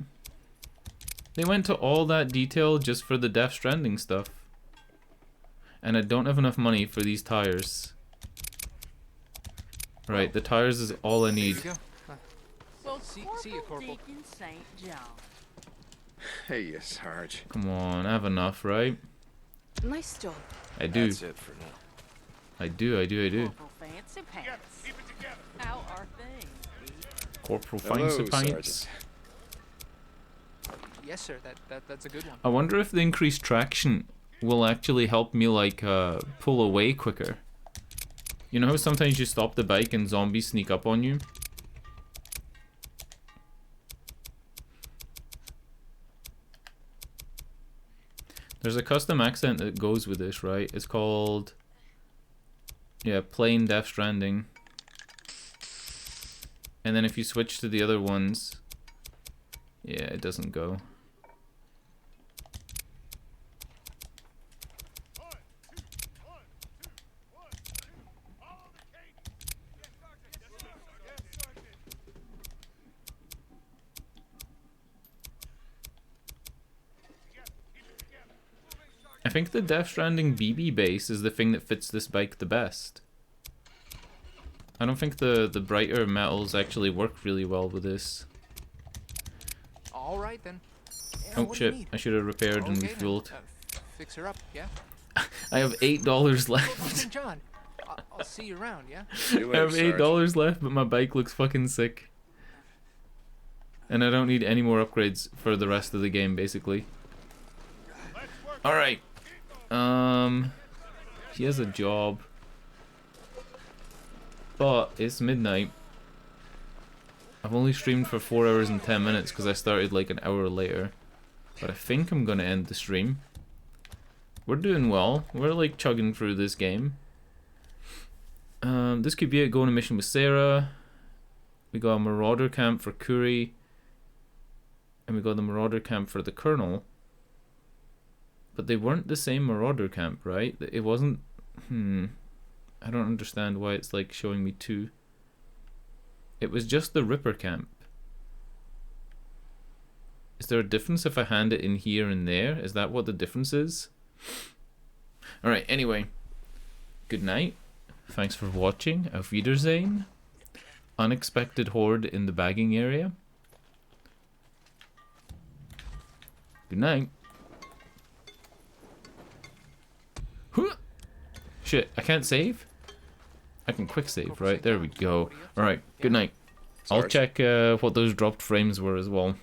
They went to all that detail just for the Death Stranding stuff. And I don't have enough money for these tires. Right, the tires is all I need. Well, see you, Corporal. Deacon St. John. Hey, Sarge. Come on, I have enough, right? Nice job. I do. That's it for now. I do. Corporal Fancy Pants. How are things? Corporal Hello, Fancy Pants. Sergeant. Yes, sir. That's a good one. I wonder if the increased traction will actually help me, like, pull away quicker. You know how sometimes you stop the bike and zombies sneak up on you? There's a custom accent that goes with this, right? It's called... yeah, plain Death Stranding. And then if you switch to the other ones... yeah, it doesn't go. I think the Death Stranding BB base is the thing that fits this bike the best. I don't think the brighter metals actually work really well with this. All right then. Yeah, Oh what do you shit, need? I should have repaired and Okay, then, refueled. Fix her up, yeah. I have $8 left. St. John, I'll see you around, yeah. I have $8 left, but my bike looks fucking sick. And I don't need any more upgrades for the rest of the game, basically. Alright. He has a job. But it's midnight. I've only streamed for 4 hours and 10 minutes because I started like an hour later. But I think I'm gonna end the stream. We're doing well. We're like chugging through this game. This could be it. Go on a mission with Sarah. We got a Marauder camp for Curry. And we got the Marauder camp for the Colonel. But they weren't the same Marauder camp, right? It wasn't... I don't understand why it's like showing me two. It was just the Ripper camp. Is there a difference if I hand it in here and there? Is that what the difference is? Alright, anyway. Good night. Thanks for watching. Auf Wiedersehen. Unexpected horde in the bagging area. Good night. Shit, I can't save? I can quick save, right? There we go. Alright, good night. I'll check what those dropped frames were as well.